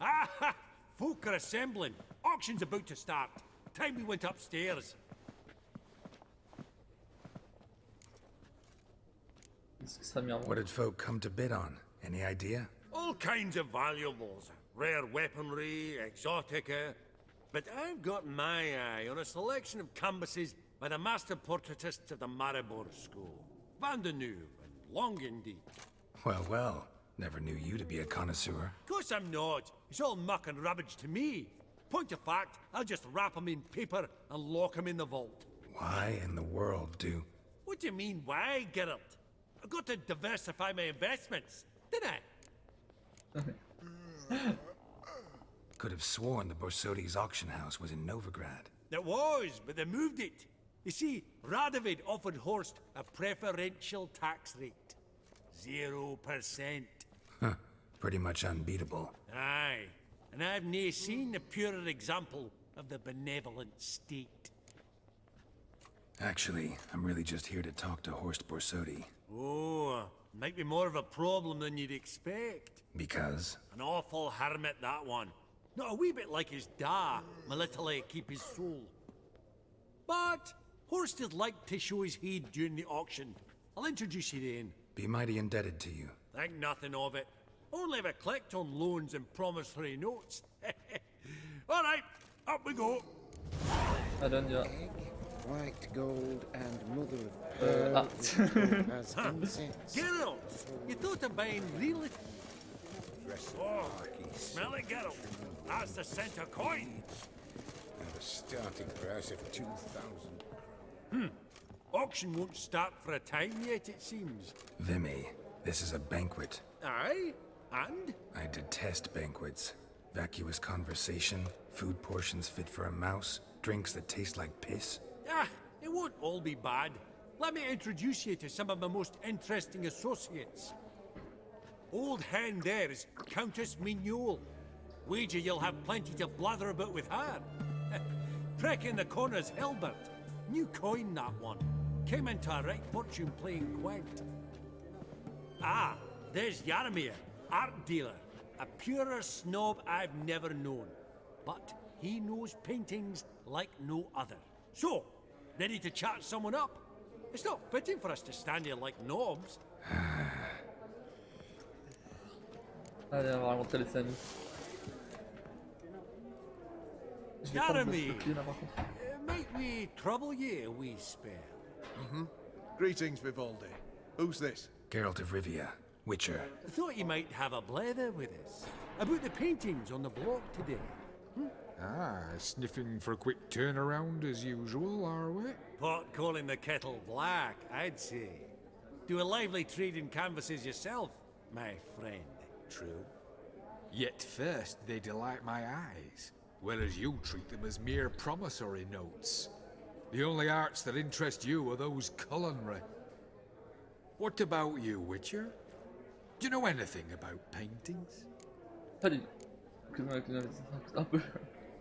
Ah ha! Folk are assembling. Auction's about to start. Time we went upstairs. What did folk come to bid on? Any idea? All kinds of valuables. Rare weaponry, exotica. But I've got my eye on a selection of canvases by the master portraitists of the Maribor School. Van de Neuve and Longindy. Well, well. Never knew you to be a connoisseur. Of course I'm not. It's all muck and rubbish to me. Point of fact, I'll just wrap 'em in paper and lock 'em in the vault. Why in the world do... What do you mean, why, Geralt? I've got to diversify my investments, didn't I? Could have sworn the Borsodi's auction house was in Novigrad. It was, but they moved it. You see, Radovid offered Horst a preferential tax rate. 0%. Huh. Pretty much unbeatable. Aye. And I've nae seen a purer example of the benevolent state. Actually, I'm really just here to talk to Horst Borsodi. Oh, might be more of a problem than you'd expect. Because? An awful hermit, that one. Not a wee bit like his da, my little keep his soul. But Horst would like to show his head during the auction. I'll introduce you then. Be mighty indebted to you. Think nothing of it. Only ever collect on loans and promissory notes. All right, up we go. White gold and mother of pearl as incense. Geralt, you thought of buying real... Oh, smell it, Geralt. That's the center coin. And a starting price of 2,000. Auction won't start for a time yet, it seems. Vimy, this is a banquet. Aye? And? I detest banquets. Vacuous conversation, food portions fit for a mouse, drinks that taste like piss. Ah, it won't all be bad. Let me introduce you to some of my most interesting associates. Old hen there is Countess Mignole. Wager you'll have plenty to blather about with her. Trek in the corner's Hilbert. New coin, that one. Came into a right fortune playing Gwent. Ah, there's Yarmir, art dealer. A purer snob I've never known. But he knows paintings like no other. So, ready to chat someone up? It's not fitting for us to stand here like knobs. Allez, on va rencontrer les amis. Je vais prendre le pied là par contre. Might we trouble ye a wee spell? Greetings, Vivaldi. Who's this? Geralt of Rivia, Witcher. I thought you might have a blather with us. About the paintings on the block today. Ah, sniffing for a quick turnaround as usual, are we? Pot calling the kettle black, I'd say. Do a lively trade in canvases yourself, my friend. True. Yet first they delight my eyes, whereas you treat them as mere promissory notes. The only arts that interest you are those culinary. What about you, Witcher? Do you know anything about paintings?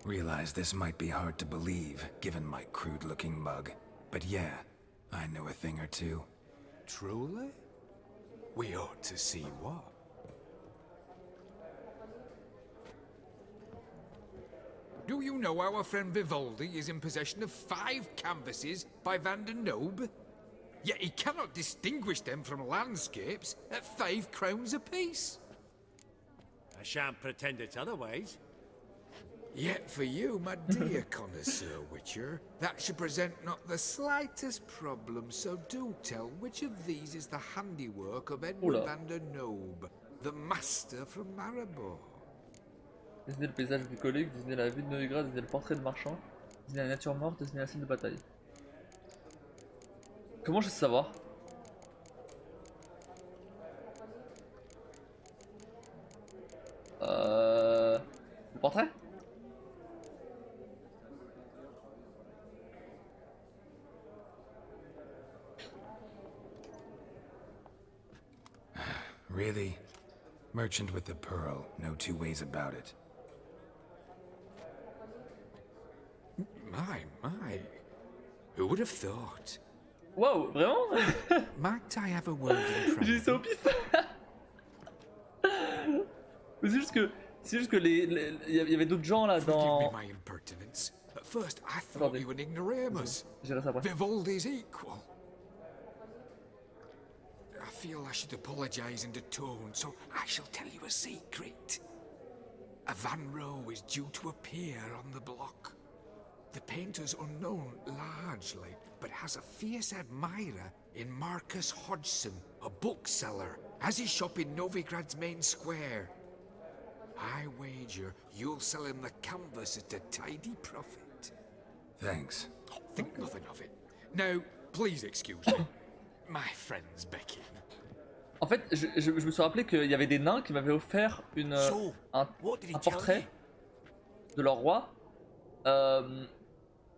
Realize this might be hard to believe, given my crude-looking mug. But yeah, I know a thing or two. Truly? We ought to see what. Do you know our friend Vivaldi is in possession of 5 canvases by Van der Nobe? Yet he cannot distinguish them from landscapes at 5 crowns apiece. I shan't pretend it's otherwise. Yet for you, my dear connoisseur Witcher, that should present not the slightest problem, so do tell which of these is the handiwork of Edward Van der Nobe, the master from Maribor. Dessiner le paysage bucolique, dessiner la ville de Novigrad, dessiner le portrait de marchand, dessiner la nature morte, dessiner la scène de bataille. Comment je sais savoir? Le portrait? Really? Merchant with the pearl, no two ways about it. My. Who would have thought? Wow, vraiment? Might I have a word in private? J'ai dit ça au pif. Mais c'est juste que il y avait d'autres gens là dans... Forgive me my impertinence. At first I thought you an ignoramus. Vivaldi's equal. I feel I should apologize in the tone, so I shall tell you a secret. A Van Rohe is due to appear on the block. The painter's unknown largely, but has a fierce admirer in Marcus Hodgson, a bookseller, has his shop in Novigrad's main square. I wager you'll sell him the canvas at a tidy profit. Thanks. Oh, think nothing of it. Now, please excuse me. My friend's becking. En fait, je me suis rappelé qu'il y avait des nains qui m'avaient offert un portrait de leur roi.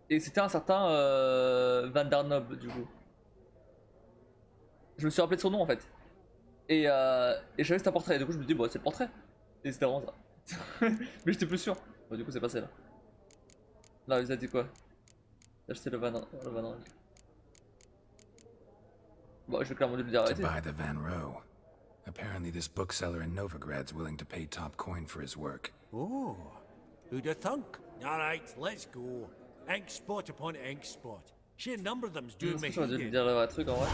Et c'était un certain Van der Nobe, du coup. Je me suis rappelé de son nom en fait. Et je savais que c'était un portrait. Et du coup, je me suis dit, bon, c'est le portrait. Et c'était vraiment ça. Mais j'étais plus sûr. Bon, du coup, c'est passé là. Là, il a dit quoi? Acheter le Van Rohe. Bon, je vais clairement lui dire arrêter. To buy the Van Rohe. Apparently this bookseller in Novigrad's willing to pay top coin for his work. Oh, who'd have thunk? Alright, let's go. Ink spot upon ink spot. Sheer number of them's doing Est-ce me que j'aurais dû lui head dire le vrai truc en vrai? in.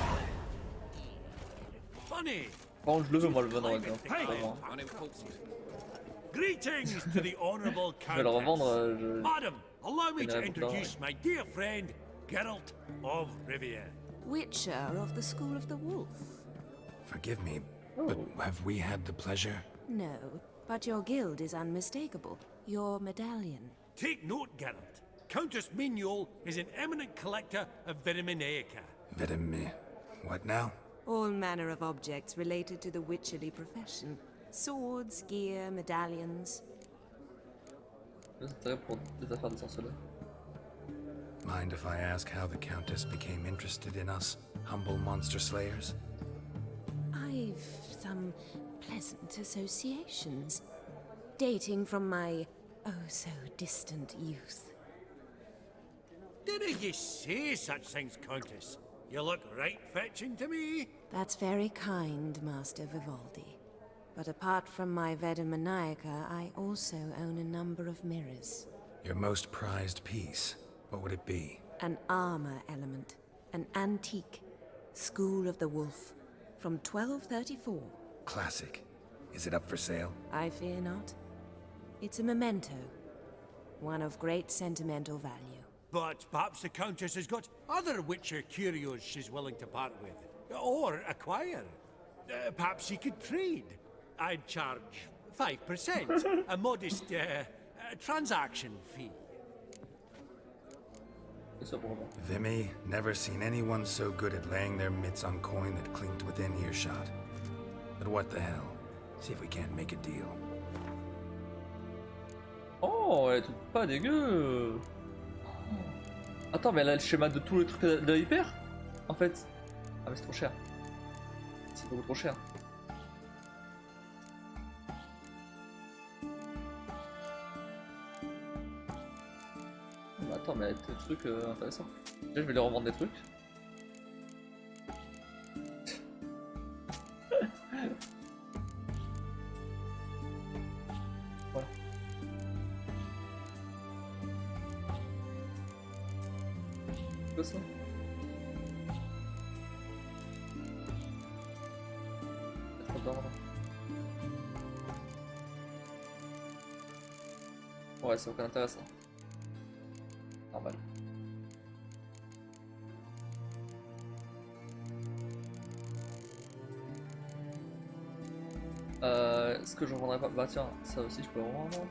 Funny. Par contre, je le veux moi le bon en vrai. Hey. Vraiment. Greetings to the honourable Je vais le revendre. countess. Madam, allow me to gagnerai beaucoup d'argent, introduce my dear friend, Geralt of Rivia. Witcher of the School of the Wolf. Forgive me, but have we had the pleasure? No, but your guild is unmistakable. Your medallion. Take note, Geralt. Countess Mignol is an eminent collector of Vitaminaica. Vitamin... what now? All manner of objects related to the witcherly profession. Swords, gear, medallions. Des intérêts pour des affaires de sorceleur. Mind if I ask how the Countess became interested in us, humble monster slayers? I've some pleasant associations, dating from my oh-so-distant youth. Didn't you say such things, Countess? You look right fetching to me. That's very kind, Master Vivaldi. But apart from my Veda Maniaca, I also own a number of mirrors. Your most prized piece, what would it be? An armor element, an antique, School of the Wolf, from 1234. Classic. Is it up for sale? I fear not. It's a memento, one of great sentimental value. But perhaps the Countess has got other Witcher curios she's willing to part with. Or acquire. Perhaps she could trade. I'd charge 5%, a modest transaction fee. Vimy, never seen anyone so good at laying their mitts on coin that clinked within earshot. But what the hell? See if we can't make a deal. Oh, elle est toute pas dégueu. Attends, mais elle a le schéma de tous les trucs de hyper en fait. Ah mais c'est trop cher. C'est beaucoup trop cher. Attends, mais elle a des trucs intéressants. Déjà, je vais leur revendre des trucs. Voilà. Quoi ça? C'est trop d'ordre. Ouais, c'est aucun intérêt ça. Normal. Est-ce que je revendrai pas? Bah tiens, ça aussi je peux revendre.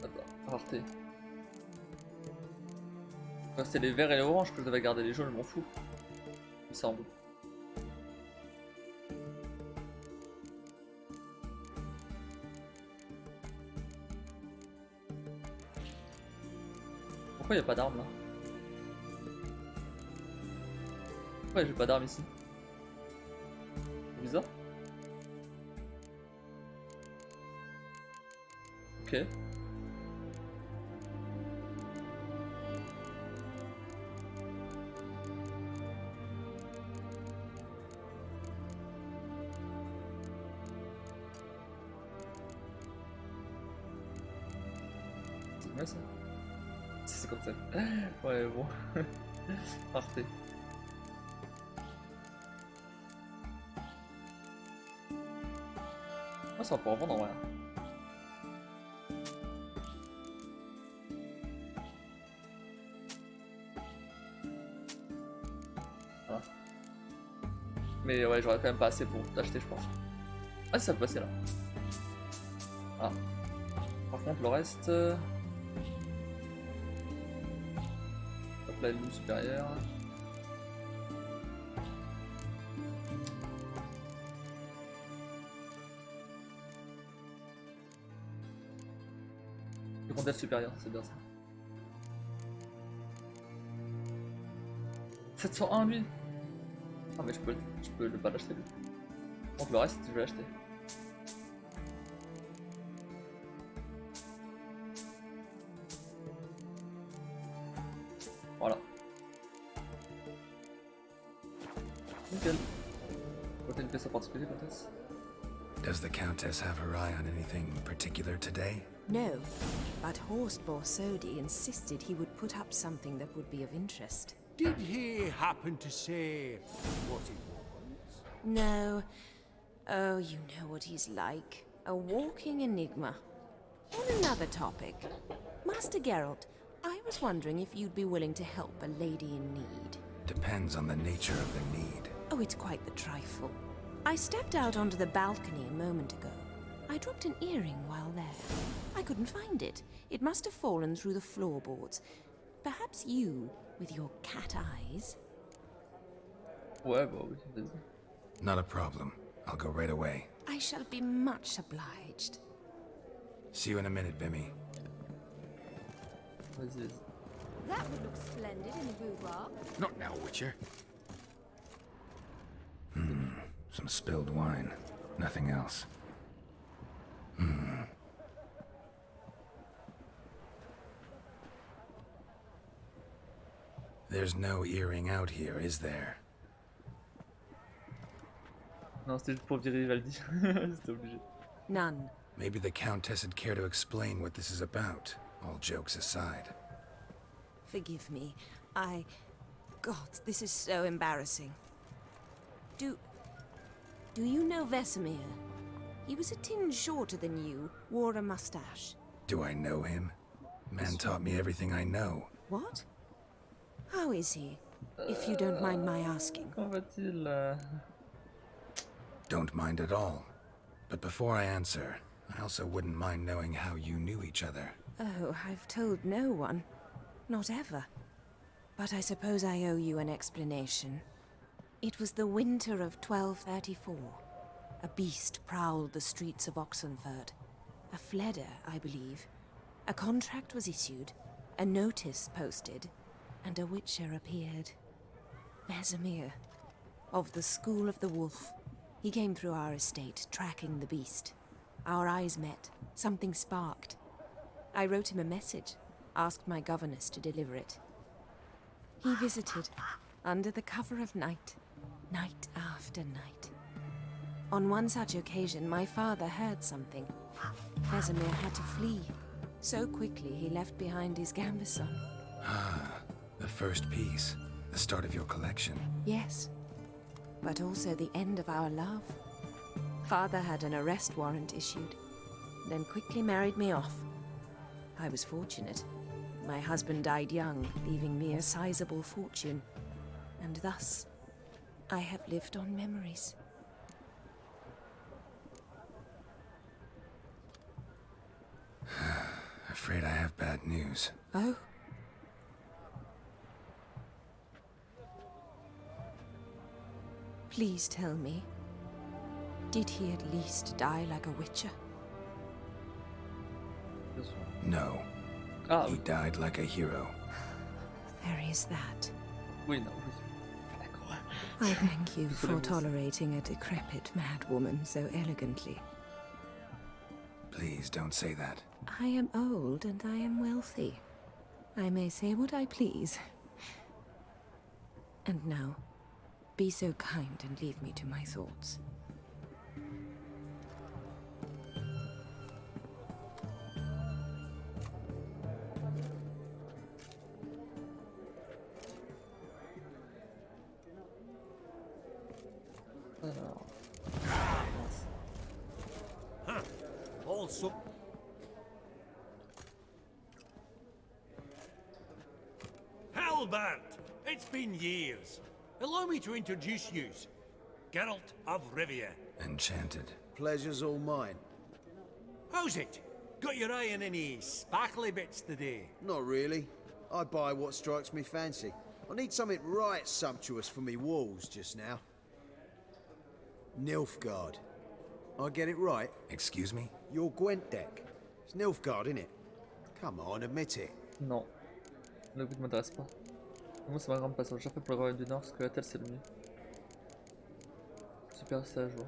Attends, rareté. C'était les verts et les oranges que je devais garder, les jaunes je m'en fous. Il me semble. Pourquoi il n'y a pas d'armes là? Pourquoi j'ai pas d'armes ici? C'est bizarre. Ok. C'est combien ça? 57. Ouais, bon. Parfait. Ah, ça va pas revendre en vrai. Voilà. Mais ouais, j'aurais quand même pas assez pour l'acheter, je pense. Ah, ça peut passer là. Ah. Par contre, le reste. Hop là, une supérieure. Le contexte supérieur, c'est bien ça. 701 lui. Ah mais je peux ne pas l'acheter lui. Donc le reste je vais l'acheter. Voilà. Nickel. Côté une pièce en particulier peut-être. Does the Countess have her eye on anything particular today? No, but Horst Borsodi insisted he would put up something that would be of interest. Did he happen to say what it was? No. Oh, you know what he's like. A walking enigma. On another topic, Master Geralt, I was wondering if you'd be willing to help a lady in need. Depends on the nature of the need. Oh, it's quite the trifle. I stepped out onto the balcony a moment ago. I dropped an earring while there. I couldn't find it. It must have fallen through the floorboards. Perhaps you, with your cat eyes. Ouais, bah oui, vas-y. Not a problem. I'll go right away. I shall be much obliged. See you in a minute, Vimy. Vas-y, vas-y. That would look splendid in a boudoir. Not now, Witcher. Some spilled wine. Nothing else. There's no earring out here, is there? Non, c'était juste pour virer Vivaldi. C'était obligé. None. Maybe the Countess would care to explain what this is about, all jokes aside. Forgive me. God, this is so embarrassing. Do you know Vesemir? He was a tinge shorter than you, wore a mustache. Do I know him? Man taught me everything I know. What? How is he? If you don't mind my asking. Comment va-t-il Don't mind at all. But before I answer, I also wouldn't mind knowing how you knew each other. Oh, I've told no one. Not ever. But I suppose I owe you an explanation. It was the winter of 1234. A beast prowled the streets of Oxenford. A fleder, I believe. A contract was issued, a notice posted, and a witcher appeared. Vesemir, of the School of the Wolf. He came through our estate, tracking the beast. Our eyes met. Something sparked. I wrote him a message, asked my governess to deliver it. He visited, under the cover of night, night after night. On one such occasion, my father heard something. Vesemir had to flee. So quickly, he left behind his gambeson. Ah, the first piece. The start of your collection. Yes, but also the end of our love. Father had an arrest warrant issued, then quickly married me off. I was fortunate. My husband died young, leaving me a sizable fortune. And thus, I have lived on memories. Afraid I have bad news. Oh? Please tell me, did he at least die like a witcher? No. Ah, He died like a hero. There is that. oui, non, oui. D'accord. I thank you for tolerating a decrepit madwoman so elegantly. Please don't say that. I am old and I am wealthy. I may say what I please. And now, be so kind and leave me to my thoughts. Huh. Also... Halbert! It's been years. Allow me to introduce yous. Geralt of Rivia. Enchanted. Pleasure's all mine. How's it? Got your eye on any sparkly bits today? Not really. I buy what strikes me fancy. I need something right sumptuous for me walls just now. Nilfgaard. I get it right? Excuse me? Your Gwent deck. It's Nilfgaard, innit? Come on, admit it. Non. Le but ne m'intéresse pas. Moi, c'est ma grande passion. J'ai fait pour le Royaume du Nord parce que la telle c'est le mieux. Super, c'est à jour.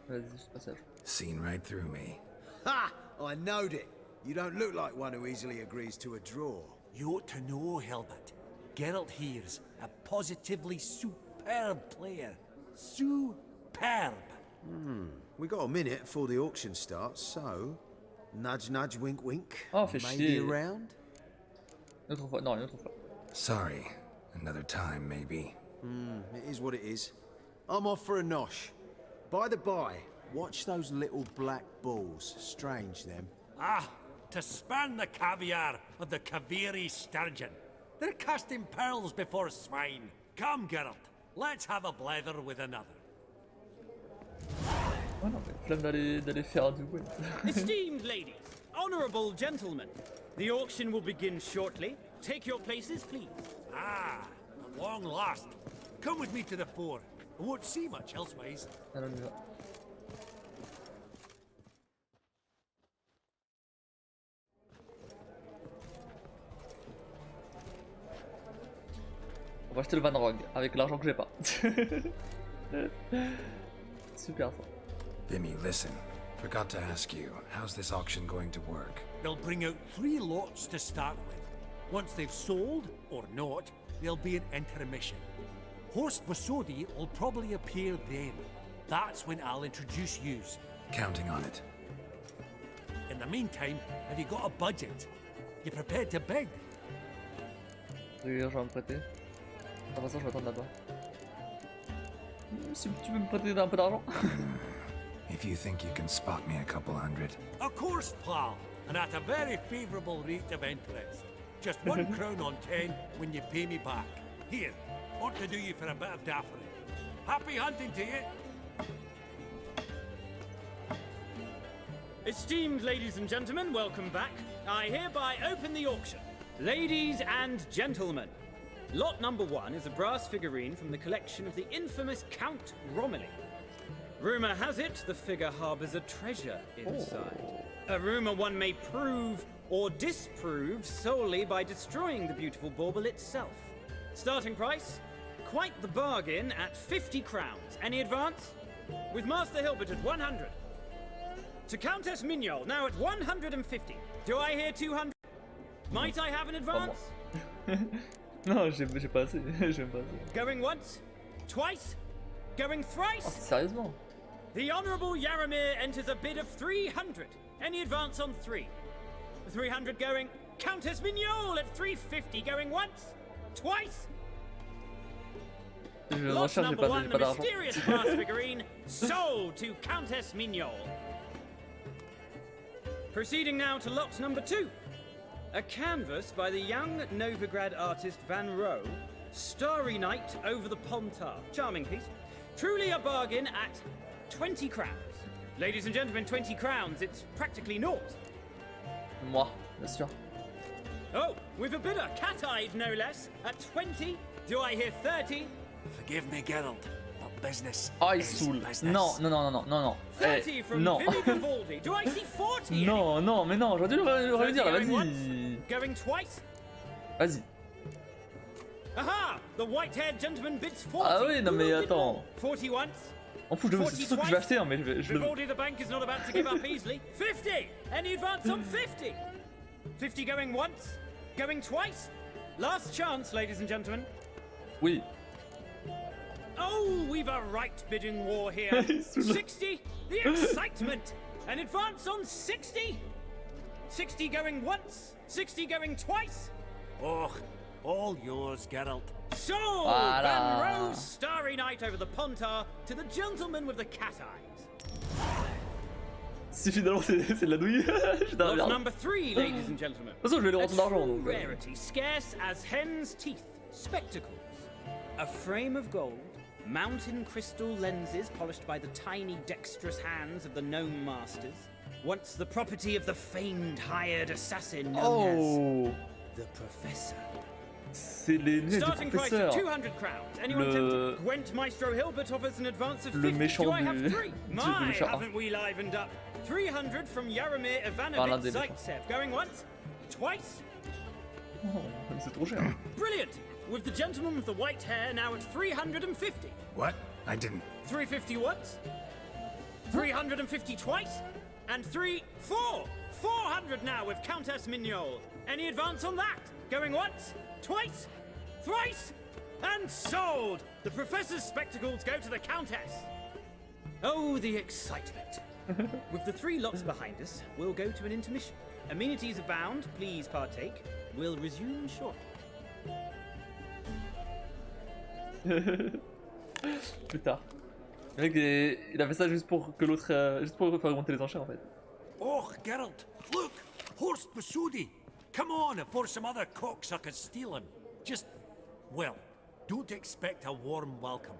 Vas-y, je passe à jour. Seen right through me. Ha! I knowed it. You don't look like one who easily agrees to a draw. You ought to know, Helbert. Geralt here's a positively superb superb player. Superb. We got a minute before the auction starts, so nudge, nudge, wink, wink. Oh, fais Maybe chier. around. Une autre fois. Non, une autre fois. Sorry. Another time, maybe. It is what it is. I'm off for a nosh. By the by, watch those little black balls. Strange, them. Ah, to spurn the caviar of the Kaviri sturgeon. They're casting pearls before swine. Come, Geralt, let's have a blether with another. Oh non, mais flemme d'aller faire du win. Esteemed ladies, honorable gentlemen, the auction will begin shortly. Take your places, please. Ah, at long last. Come with me to the fore. I won't see much elsewise. Alors, on y va. On va acheter le Van Rogue avec l'argent que j'ai pas. Super ça. Vimy, listen. Forgot to ask you, how's this auction going to work? They'll bring out 3 lots to start with. Once they've sold, or not, there'll be an intermission. Horst Bosodi will probably appear then. That's when I'll introduce yous. Counting on it. In the meantime, have you got a budget? You prepared to bid? Je vais me prêter. De toute façon, je vais attendre là-bas. Si tu veux me prêter un peu d'argent. If you think you can spot me a couple hundred. Of course, pal, and at a very favourable rate of interest. Just 1 crown on 10 when you pay me back. Here, ought to do you for a bit of daffering. Happy hunting to you! Esteemed ladies and gentlemen, welcome back. I hereby open the auction. Ladies and gentlemen, lot number 1 is a brass figurine from the collection of the infamous Count Romilly. Rumor has it the figure harbors a treasure inside. A rumor one may prove or disprove solely by destroying the beautiful bauble itself. Starting price? Quite the bargain at 50 crowns. Any advance? With Master Hilbert at 100. To Countess Mignol, now at 150. Do I hear 200? Might I have an advance? Non, j'ai pas assez. J'aime pas assez. Going once? Twice? Going thrice? Oh, sérieusement? The Honourable Yaramir enters a bid of 300. Any advance on 3? 300 going. Countess Mignol at 350 going once? Twice? Lot number 1, the mysterious brass figurine, sold to Countess Mignol. Proceeding now to lot number 2. A canvas by the young Novigrad artist Van Rohe, Starry Night over the Pontar. Charming piece. Truly a bargain at 20 crowns. Ladies and gentlemen, 20 crowns, it's practically naught. Moi, bien sûr. Oh, with a bidder, cat-eyed no less, at 20. Do I hear 30? Forgive me, Geralt, but business Oh, il is saoule. business. Non, non, non, non, non, non. 30 from non. Vivi Vivaldi. Do I see 40? Non, non, mais non, j'aurais dû le dire là, vas-y. Going twice? Vas-y. Aha! The white-haired gentleman bids 40. Ah oui, non mais attends. 40 once? En plus, c'est sûr que je vais acheter, hein, mais je le... Vivaldi, the bank is not about to give up easily. 50! Any advance on 50? 50 going once? Going twice? Last chance, ladies and gentlemen. Oui. Oh, we've a right bidding war here. 60? The excitement! An advance on 60? 60 going once? 60 going twice? Oh, all yours, Geralt. So, Voilà. Van Rohe's Starry Night over the Pontar to the gentleman with the cat eyes. Si finalement c'est de la douille, je Lot merde. number 3, ladies and gentlemen. De toute façon, je vais lui rendre son argent, donc. Rarity, scarce as hen's teeth. Spectacles. A frame of gold, mountain crystal lenses polished by the tiny dexterous hands of the gnome masters. Once the property of the famed hired assassin known as the Professor. C'est les nez du Starting price professeur. of 200 crowns. Anyone tempted? Gwent Maestro Hilbert offers an advance of 50. Le méchant Do I have du... 3? du My, méchant. haven't we livened up? 300 from Yaramir L'un des Ivanovich Zaitsev. Going once? Twice? Oh, mais c'est trop cher. Brilliant! With the gentleman with the white hair now at 350. What? I didn't... 350 once? 350 twice? And 400 now with Countess Mignol. Any advance on that? Going once? Twice? Thrice? And sold! The professor's spectacles go to the Countess! Oh, the excitement. With the 3 lots behind us, we'll go to an intermission. Amenities abound, please partake. We'll resume shortly. Plus tard. Le mec, il a fait ça juste pour que l'autre. Juste pour faire remonter les enchères en fait. Oh, Geralt, look! Horst Basudi! Come on, before some other cocksuckers steal him. Just, well, don't expect a warm welcome.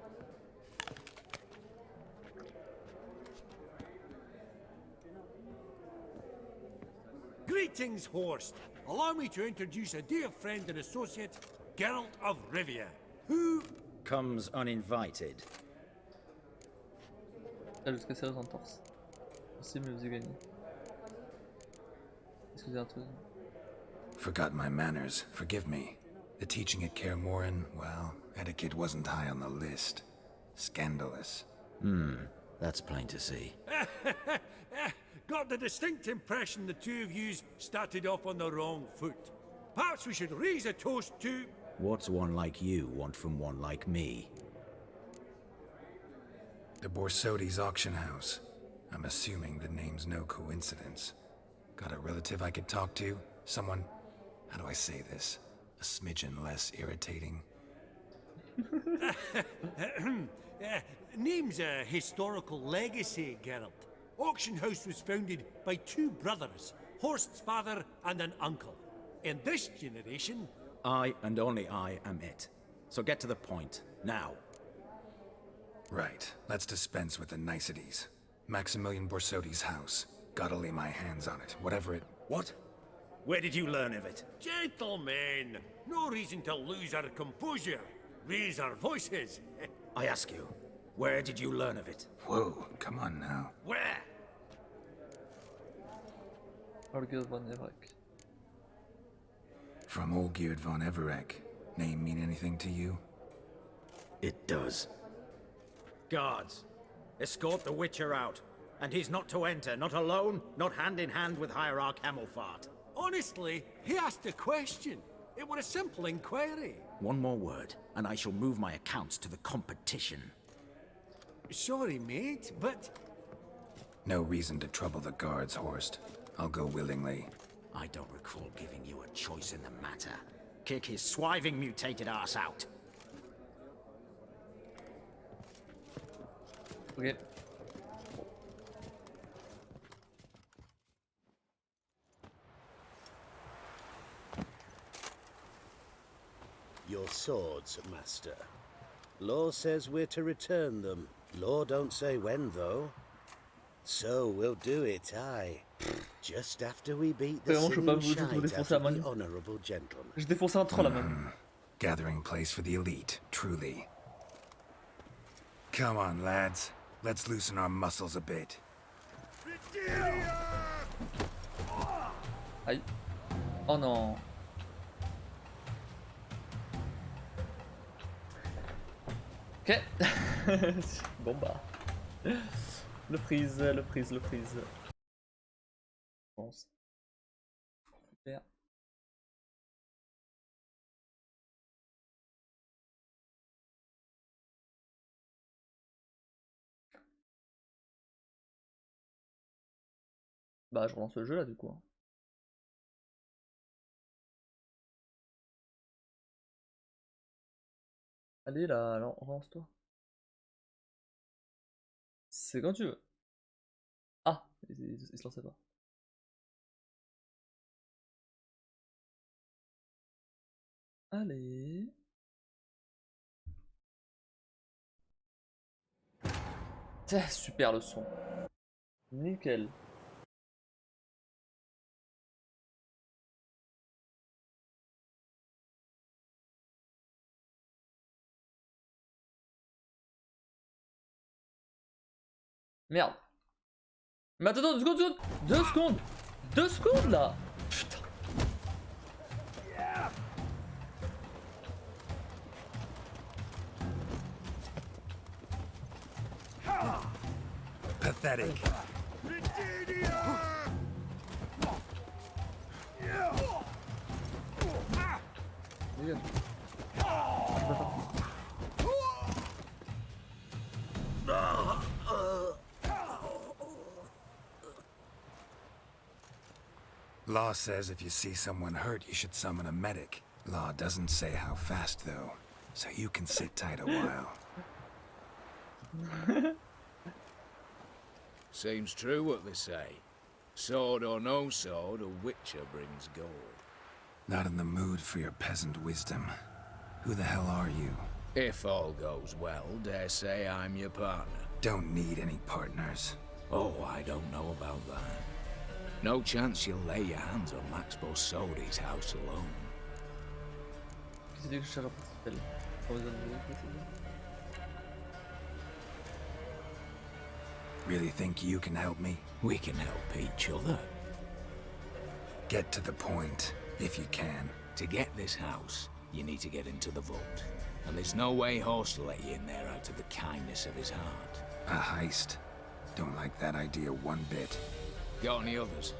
Greetings, Horst. Allow me to introduce a dear friend and associate, Geralt of Rivia, who comes uninvited. Jusqu'à serrer en torse. C'est mieux, vous avez gagné. Excusez un truc. Forgot my manners. Forgive me. The teaching at Kaer Morhen, well, etiquette wasn't high on the list. Scandalous. That's plain to see. got the distinct impression the two of yous started off on the wrong foot. Perhaps we should raise a toast to... What's one like you want from one like me? The Borsodi's auction house. I'm assuming the name's no coincidence. Got a relative I could talk to? Someone, how do I say this? A smidgen less irritating? Name's a historical legacy, Geralt. Auction house was founded by 2 brothers, Horst's father and an uncle. In this generation... I and only I am it. So get to the point, now. Right, let's dispense with the niceties. Maximilian Borsodi's house. Gotta lay my hands on it, whatever it... What? Where did you learn of it? Gentlemen, no reason to lose our composure. Raise our voices. I ask you, where did you learn of it? Whoa, come on now. Where? From Olgierd von Everec. Name mean anything to you? It does. Guards, escort the Witcher out. And he's not to enter, not alone, not hand in hand with Hierarch Hamilfart. Honestly, he asked a question. It was a simple inquiry. One more word, and I shall move my accounts to the competition. Sorry, mate, but... No reason to trouble the guards, Horst. I'll go willingly. I don't recall giving you a choice in the matter. Kick his swiving mutated ass out. Okay. Your swords, Master. Law says we're to return them. Law don't say when, though. So we'll do it, aye. Just after we beat the singing shite out of the honorable gentleman. Je défonce un troll, même. Gathering place for the elite, truly. Come on, lads. Let's loosen our muscles a bit. Aïe. Oh non. Ok. Bon bah. Le freeze, le freeze, le freeze. Je pense. Super. Bah je relance le jeu là du coup. Allez là, alors relance-toi. C'est quand tu veux. Ah, il se lançait pas. Allez. Tiens, super le son. Nickel. Merde. Mais attends, 2 secondes, 2 secondes 2 secondes là. Putain. Pathetic. Law says if you see someone hurt, you should summon a medic. Law doesn't say how fast, though, so you can sit tight a while. Seems true what they say. Sword or no sword, a witcher brings gold. Not in the mood for your peasant wisdom. Who the hell are you? If all goes well, dare say I'm your partner. Don't need any partners. Oh, I don't know about that. No chance you'll lay your hands on Max Bossodi's house alone. Really think you can help me? We can help each other. Get to the point, if you can. To get this house, you need to get into the vault. And there's no way Horst will let you in there out of the kindness of his heart. A heist? Don't like that idea one bit. Got any others?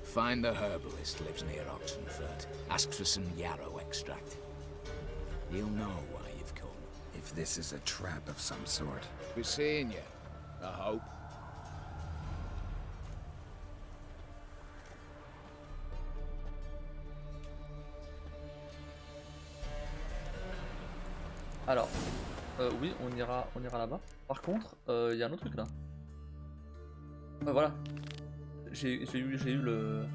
Find the herbalist lives near Oxenfurt. Ask for some yarrow extract. He'll know why you've come. If this is a trap of some sort. Be seeing you, I hope. Alors, oui, on ira là-bas. Par contre, il y a un autre truc là. Voilà. J'ai eu le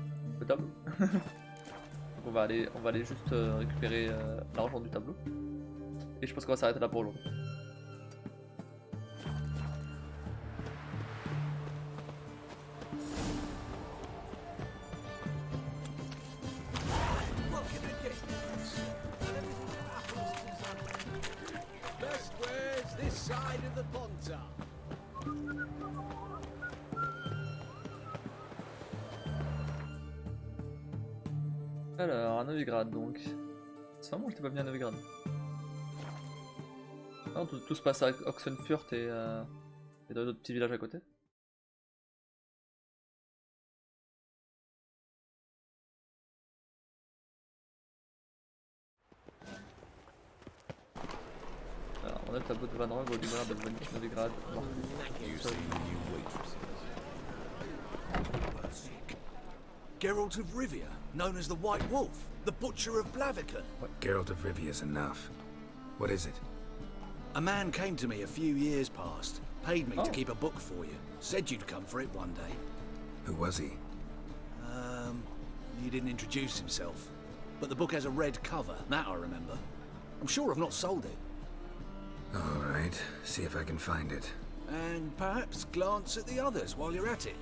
tableau. Donc on va aller juste récupérer l'argent du tableau. Et je pense qu'on va s'arrêter là pour aujourd'hui. Alors, à Novigrad donc. C'est vraiment, j'étais pas venu à Novigrad. Non, tout se passe à Oxenfurt et dans d'autres petits villages à côté. Alors, on a le tableau de Van Rogue, Olimar, de Novigrad, Marcus. Geralt of Rivia, known as the White Wolf, the Butcher of Blaviken. Geralt of Rivia's enough. What is it? A man came to me a few years past, paid me to keep a book for you. Said you'd come for it one day. Who was he? He didn't introduce himself. But the book has a red cover, that I remember. I'm sure I've not sold it. All right, see if I can find it. And perhaps glance at the others while you're at it.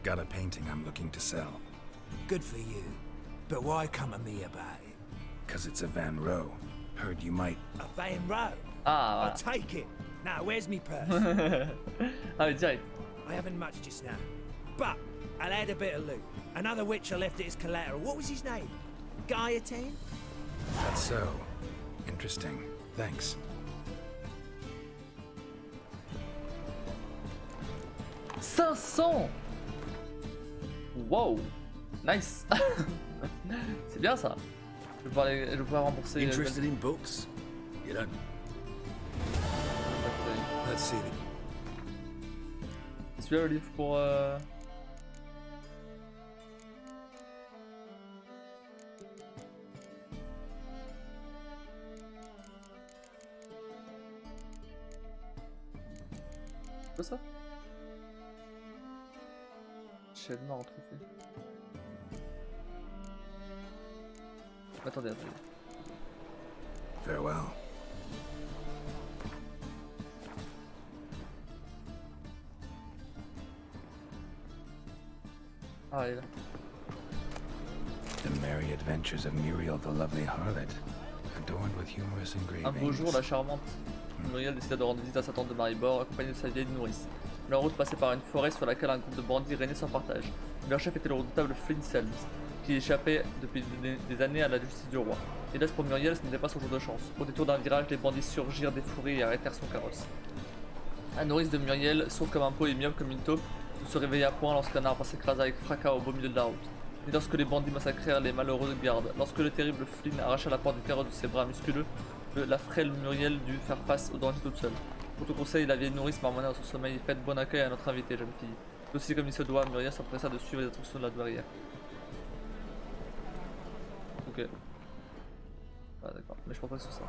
Got a painting I'm looking to sell. Good for you. But why come to me about it? 'Cause it's a Van Rowe. Heard you might... A Van Rowe? Ah, I'll take it. Now, where's me purse? Ah, direct. I haven't much just now. But I'll add a bit of loot. Another witcher left it as collateral. What was his name? Gaiatane? That's so. Interesting. Thanks. 500. Wow. Nice. C'est bien ça. Je vais pouvoir rembourser. Interested in books? You don't. Let's see. Celui-là le livre pour. C'est quoi ça? Chaîne m'a retrouvé. Attendez. Farewell. Ah, elle est là. The merry adventures of Muriel the lovely harlot, adorned with humorous engravings. Un beau jour, la charmante Muriel décida de rendre visite à sa tante de Maribor, accompagnée de sa vieille nourrice. Leur route passait par une forêt sur laquelle un groupe de bandits régnait sans partage. Leur chef était le redoutable Flynn Selms, qui échappait depuis des années à la justice du roi. Hélas pour Muriel, ce n'était pas son jour de chance. Au détour d'un virage, les bandits surgirent des fourrés et arrêtèrent son carrosse. La nourrice de Muriel, sourde comme un pot et myope comme une taupe, ne se réveilla point lorsqu'un arbre s'écrasa avec fracas au beau milieu de la route. Ni lorsque les bandits massacrèrent les malheureux gardes. Lorsque le terrible Flynn arracha la porte du carrosse de ses bras musculeux, la frêle Muriel dut faire face au danger toute seule. Pour tout conseil, la vieille nourrice marmonna dans son sommeil. Faites bon accueil à notre invitée, jeune fille. Aussi comme il se doit, Muriel s'empressa de suivre les instructions de la douairière. Ok. Ah d'accord, mais je pense pas que c'est ça.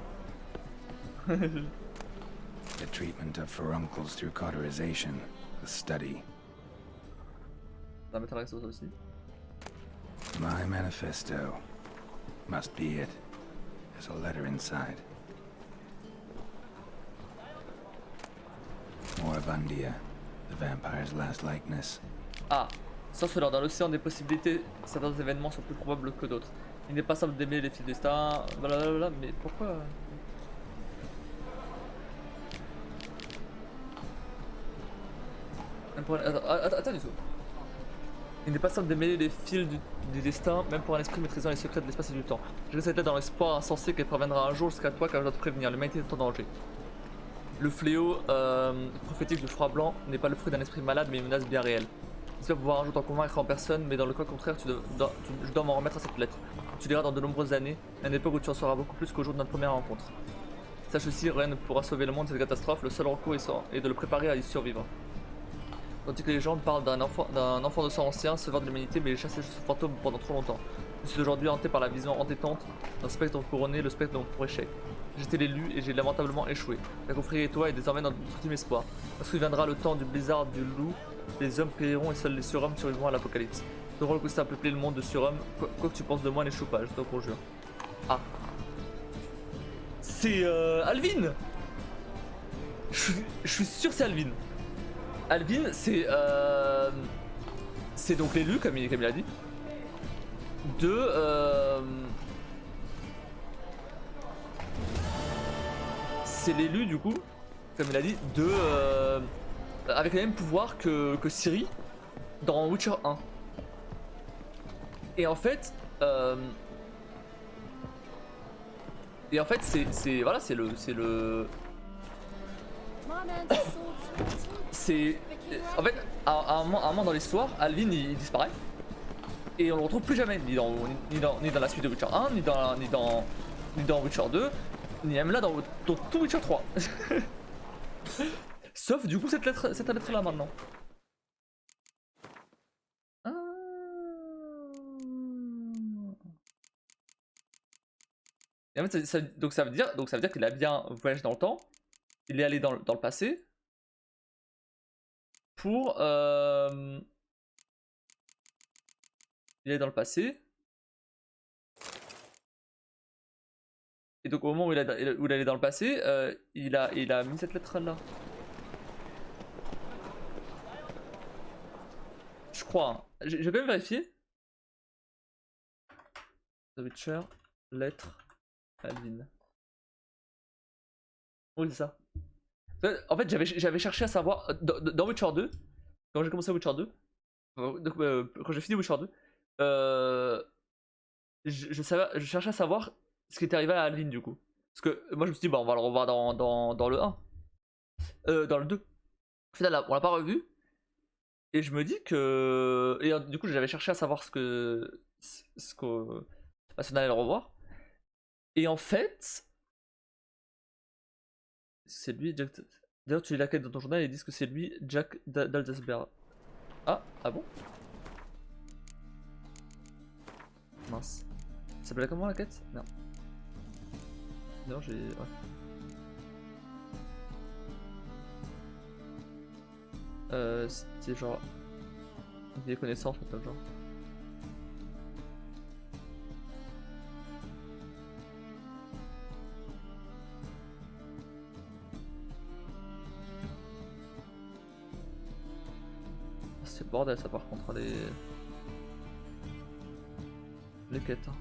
The treatment of furuncles through cauterization. A study. Ça m'intéresse aussi. My manifesto. Must be it. There's a letter inside. Moribundia, the vampire's last likeness. Ah, sans cela, dans l'océan des possibilités, certains événements sont plus probables que d'autres. Il n'est pas simple d'aimer les fils du destin, blablabla, mais pourquoi Attends du tout. Il n'est pas simple d'aimer les fils du destin, même pour un esprit maîtrisant les secrets de l'espace et du temps. Je laisse cette lettre dans l'espoir insensé qu'elle parviendra un jour jusqu'à toi car je dois te prévenir, l'humanité est en danger. Le fléau prophétique du froid blanc n'est pas le fruit d'un esprit malade mais une menace bien réelle. J'espère pouvoir un jour t'en convaincre en personne, mais dans le cas contraire, je dois m'en remettre à cette lettre. Tu liras dans de nombreuses années, à une époque où tu en sauras beaucoup plus qu'au jour de notre première rencontre. Sache aussi, rien ne pourra sauver le monde de cette catastrophe, le seul recours est de le préparer à y survivre. Tandis que les légendes parlent d'un enfant de sang ancien, sauveur de l'humanité, mais il chassait ce fantôme pendant trop longtemps. Je suis aujourd'hui hanté par la vision entêtante d'un spectre couronné, le spectre de mon propre échec. J'étais l'élu et j'ai lamentablement échoué. La confrérie et toi est désormais notre ultime espoir. Lorsqu'il viendra le temps du blizzard du loup, les hommes périront et seuls les surhommes survivront à l'apocalypse. Ton rôle consiste à peupler le monde de surhommes. Quoi que tu penses de moi, n'échoue pas, je te conjure. Ah. C'est Alvin. Je suis sûr c'est Alvin. Alvin, c'est donc l'élu, comme il a dit, de c'est l'élu du coup, comme il a dit, de avec les mêmes pouvoirs que Ciri dans Witcher 1. Et en fait, c'est voilà, c'est en fait à un moment dans l'histoire, Alvin il disparaît et on le retrouve plus jamais, ni dans la suite de Witcher 1, ni dans Witcher 2, ni même là dans tout Witcher 3. Sauf du coup cette lettre là maintenant. Et en fait, donc ça veut dire qu'il a bien voyagé dans le temps. Il est allé dans le passé pour il est dans le passé. Et donc au moment où il est dans le passé, il a mis cette lettre là. Je crois. Hein. Je vais quand même vérifier. The Witcher, lettre, Alvin. Oui, c'est ça. En fait, j'avais cherché à savoir. Dans Witcher 2, quand j'ai commencé Witcher 2, quand j'ai fini Witcher 2, je cherchais à savoir ce qui était arrivé à Alvin du coup. Parce que moi je me suis dit, bah on va le revoir dans le 1. Dans le 2. Au final, on l'a pas revu. Et je me dis que. Et du coup, j'avais cherché à savoir ce que. Bah, si on allait le revoir. Et en fait. C'est lui, Jack. D'ailleurs, tu lis la quête dans ton journal et ils disent que c'est lui, Jack Daldesberg. Ah bon? Mince. Ça s'appelait comment la quête? Non. Non, j'ai. Ouais. C'était genre. Des connaissances, peut-être genre. C'est le bordel ça par contre les quêtes. Hein.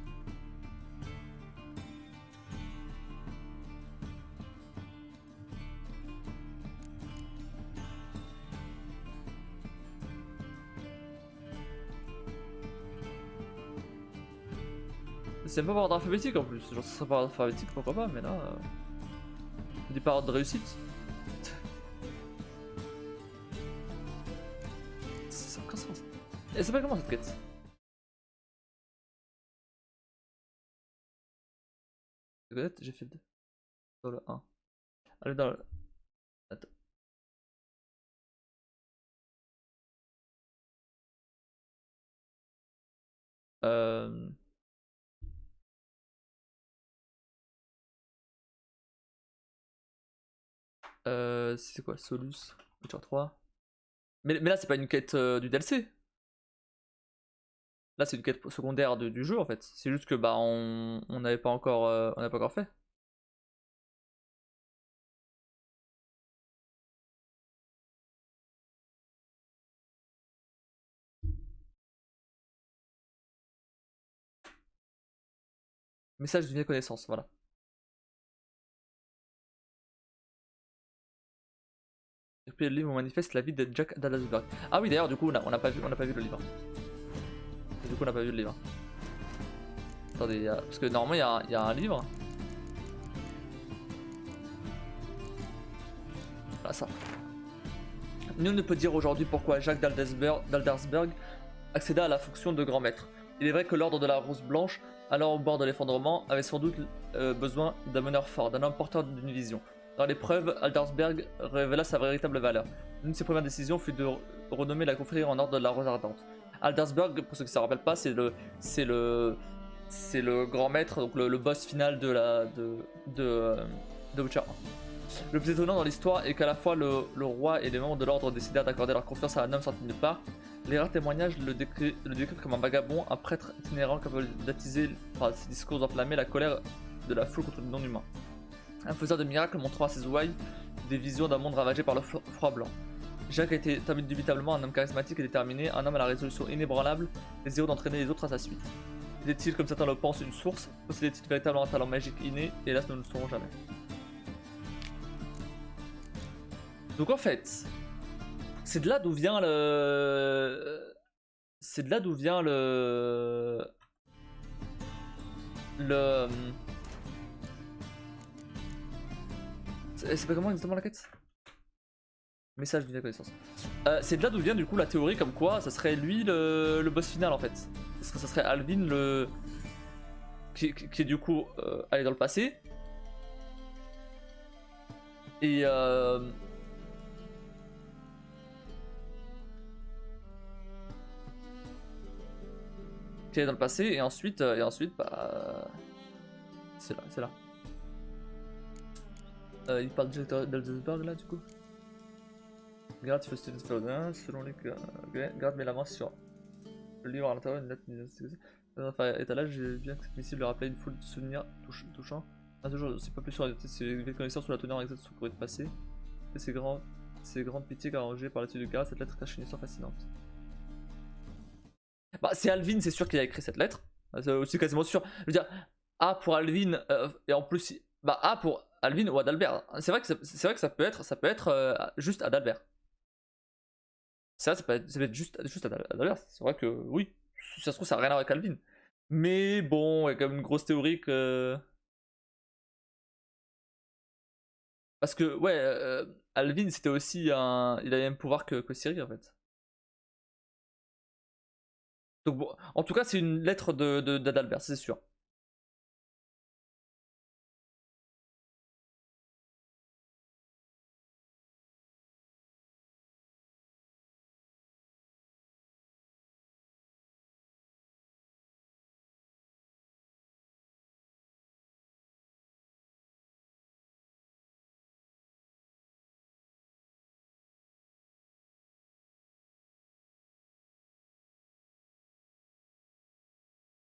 C'est même pas par ordre alphabétique en plus, genre ça serait par ordre alphabétique pourquoi pas, mais là... Des par ordre de réussite. Ça n'a aucun sens. Elle s'appelle comment cette quête? J'ai fait 2. Dans le 1. Allez dans le... Attends. Euh... c'est quoi Solus Witcher 3. Mais là c'est pas une quête du DLC. Là c'est une quête secondaire du jeu en fait. C'est juste que bah on n'avait pas encore on n'avait pas encore fait. Message d'une connaissance, voilà. Et puis le livre manifeste la vie de Jack d'Adalsberg. Ah oui d'ailleurs du coup on n'a pas vu le livre. Et du coup on n'a pas vu le livre. Attendez, parce que normalement il y a un livre. Voilà ça. Nul ne peut dire aujourd'hui pourquoi Jacques d'Aldersberg accéda à la fonction de grand maître. Il est vrai que l'ordre de la Rose Blanche, alors au bord de l'effondrement, avait sans doute besoin d'un meneur fort, d'un homme porteur d'une vision. Dans l'épreuve, Aldersberg révéla sa véritable valeur. L'une de ses premières décisions fut de renommer la confrérie en ordre de la Rose Ardente. Aldersberg, pour ceux qui ne se rappellent pas, c'est le grand maître, donc le boss final de Witcher 1. Le plus étonnant dans l'histoire est qu'à la fois le roi et les membres de l'ordre décidèrent d'accorder leur confiance à un homme sorti de nulle part. Les rares témoignages le décrivent comme un vagabond, un prêtre itinérant capable d'attiser par ses discours enflammés la colère de la foule contre le non-humain. Un faiseur de miracles montrant à ses ouailles des visions d'un monde ravagé par le froid blanc. Jacques a été indubitablement un homme charismatique et déterminé, un homme à la résolution inébranlable, désireux d'entraîner les autres à sa suite. Était-il, comme certains le pensent, une source? Possédait-il véritablement un talent magique inné? Hélas, nous ne le saurons jamais. Donc en fait, c'est de là d'où vient le... C'est de là d'où vient le... C'est pas comment exactement la quête? Message d'une connaissance. C'est de là d'où vient du coup la théorie comme quoi ça serait lui le boss final en fait. Ça serait Alvin le... Qui est du coup allé dans le passé. Et qui est dans le passé et ensuite bah c'est là. Il parle de d'Aldersberg là du coup. Garde, il faut se faire selon les garde met la main sur le livre à l'intérieur, une lettre dans un étalage, j'ai bien que cette missive lui rappelait une foule de souvenirs touchants. Un jour, je sais pas plus sur ses connaissances sur la teneur exacte de son courrier de passé. Et ses grandes pitiés arrangées par l'étude de Garde, cette lettre cache une histoire fascinante. Bah, c'est Alvin, c'est sûr qu'il a écrit cette lettre. C'est aussi quasiment sûr. Je veux dire, A pour Alvin, et en plus, bah A pour Alvin ou Adalbert. C'est vrai que ça peut être juste Adalbert. Ça peut être juste Adalbert. C'est vrai que oui, si ça se trouve, ça n'a rien à voir avec Alvin. Mais bon, il y a quand même une grosse théorie que. Parce que, ouais, Alvin c'était aussi un. Il avait le même pouvoir que Ciri en fait. Donc bon, en tout cas, c'est une lettre d'Adalbert, c'est sûr.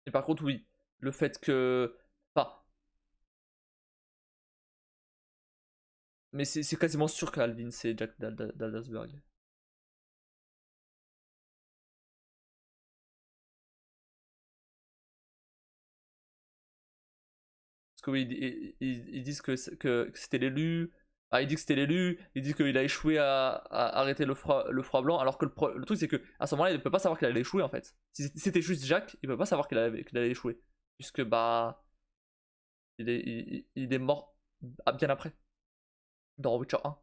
Et par contre, oui, le fait que. Enfin. Mais c'est quasiment sûr qu'Alvin c'est Jack d'Adalsberg. Parce que oui, ils disent que c'était l'élu. Ah, il dit que c'était l'élu, il dit qu'il a échoué à arrêter le froid blanc, alors que le truc c'est que à ce moment-là il ne peut pas savoir qu'il allait échouer en fait. Si c'était juste Jack, il peut pas savoir qu'il allait échouer. Puisque bah. Il est mort bien après. Dans Witcher 1.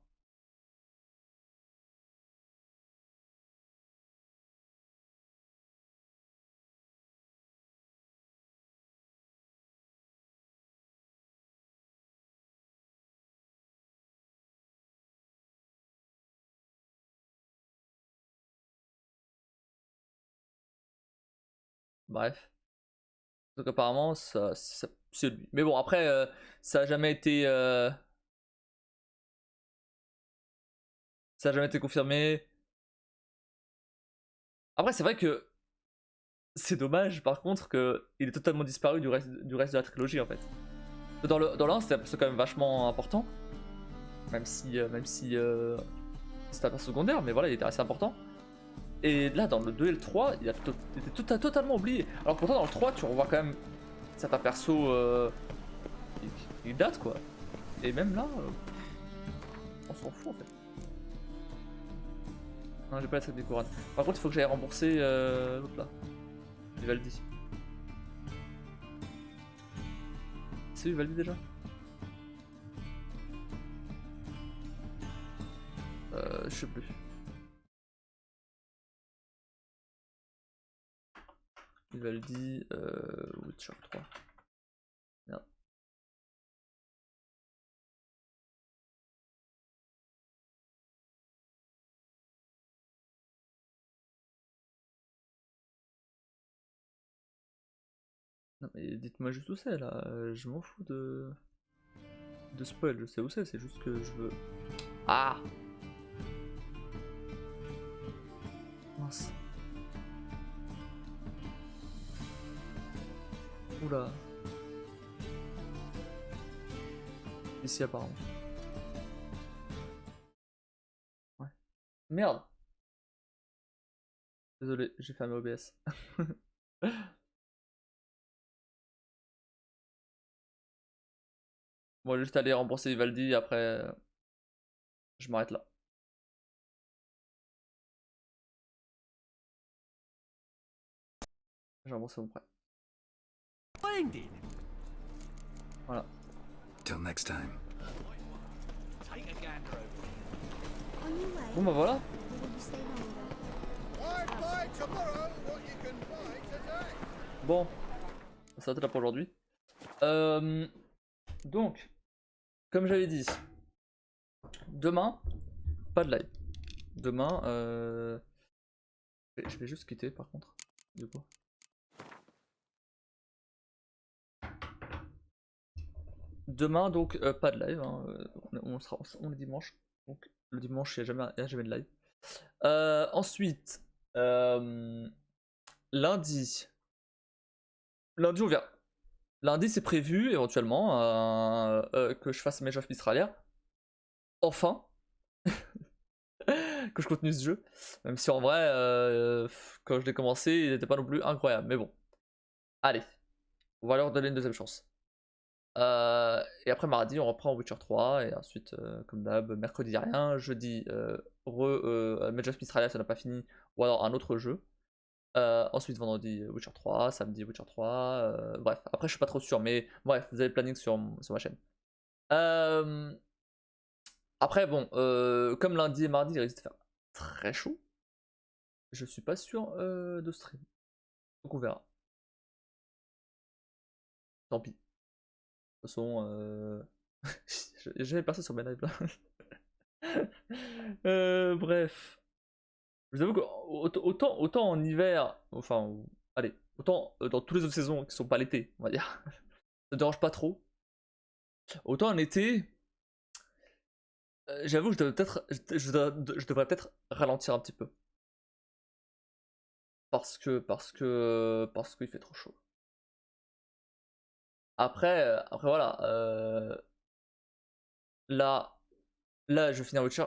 Bref. Donc apparemment, c'est lui. Mais bon, après, ça a jamais été... ça a jamais été confirmé. Après, c'est vrai que c'est dommage, par contre, qu'il est totalement disparu du reste de la trilogie, en fait. Dans le 1, c'était un perso quand même vachement important. Même si c'était un perso secondaire, mais voilà, il était assez important. Et là, dans le 2 et le 3, il était totalement oublié. Alors pourtant, dans le 3, tu revois quand même certains persos qui datent, quoi. Et même là, on s'en fout, en fait. Non, j'ai pas la sac des couronnes. Par contre, il faut que j'aille rembourser l'autre là. Vivaldi. C'est Vivaldi déjà? Je sais plus. Vivaldi, Witcher 3. Merde. Non mais dites-moi juste où c'est là, je m'en fous de spoil, je sais où c'est juste que je veux... Ah! Mince. Oula. Ici apparemment. Ouais. Merde! Désolé, j'ai fermé OBS. Bon, je vais juste aller rembourser Vivaldi, après je m'arrête là. J'ai remboursé mon prêt. Voilà. Till next time. Bon bah voilà. Bon, ça va être là pour aujourd'hui. Donc, comme j'avais dit, demain, pas de live. Demain, je vais juste quitter par contre. Du coup. Demain, donc, pas de live. Hein. On est dimanche. Donc, le dimanche, il n'y a jamais de live. Ensuite, lundi. Lundi, on verra. Lundi, c'est prévu éventuellement que je fasse mes jeux Mistralia. Enfin. Que je continue ce jeu. Même si en vrai, quand je l'ai commencé, il n'était pas non plus incroyable. Mais bon. Allez. On va leur donner une deuxième chance. Et après mardi, on reprend Witcher 3. Et ensuite, comme d'hab, mercredi, il n'y a rien. Jeudi, Major Mistralia, ça n'a pas fini. Ou alors un autre jeu. Ensuite, vendredi, Witcher 3. Samedi, Witcher 3. Bref, après, je suis pas trop sûr. Mais bref, vous avez le planning sur ma chaîne. Après, bon, comme lundi et mardi, il risque de faire très chaud. Je suis pas sûr de stream. Donc on verra. Tant pis. De toute façon, j'ai passé sur mes lives là. Bref. Je vous avoue que autant en hiver, enfin, allez, autant dans toutes les autres saisons qui sont pas l'été, on va dire, ça me dérange pas trop. Autant en été, j'avoue que je devrais peut-être ralentir un petit peu. Parce qu'il fait trop chaud. Après voilà, là, je vais finir Witcher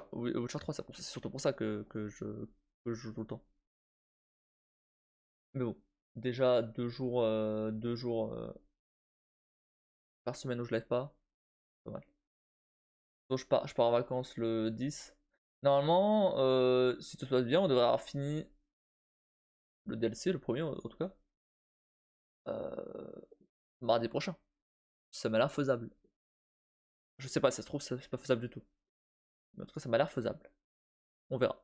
3, c'est surtout pour ça que je joue tout le temps. Mais bon, déjà 2 jours par semaine où je lève pas, pas mal. Donc je pars en vacances le 10. Normalement, si tout se passe bien, on devrait avoir fini le DLC, le premier en tout cas, mardi prochain. Ça m'a l'air faisable. Je sais pas, si ça se trouve, c'est pas faisable du tout. Mais en tout cas, ça m'a l'air faisable. On verra.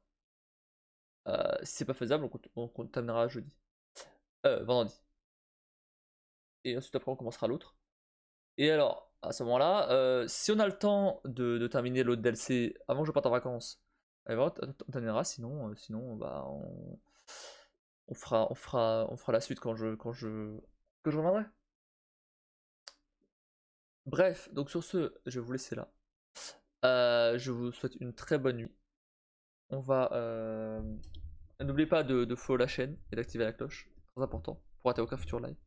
Si c'est pas faisable, on terminera jeudi. Vendredi. Et ensuite, après, on commencera l'autre. Et alors, à ce moment-là, si on a le temps de terminer l'autre DLC avant que je parte en vacances, on terminera. Sinon bah, on fera la suite quand je que je reviendrai. Bref, donc sur ce, je vais vous laisser là. Je vous souhaite une très bonne nuit. On va... N'oubliez pas de follow la chaîne et d'activer la cloche. Très important pour rater aucun futur live.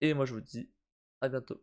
Et moi je vous dis à bientôt.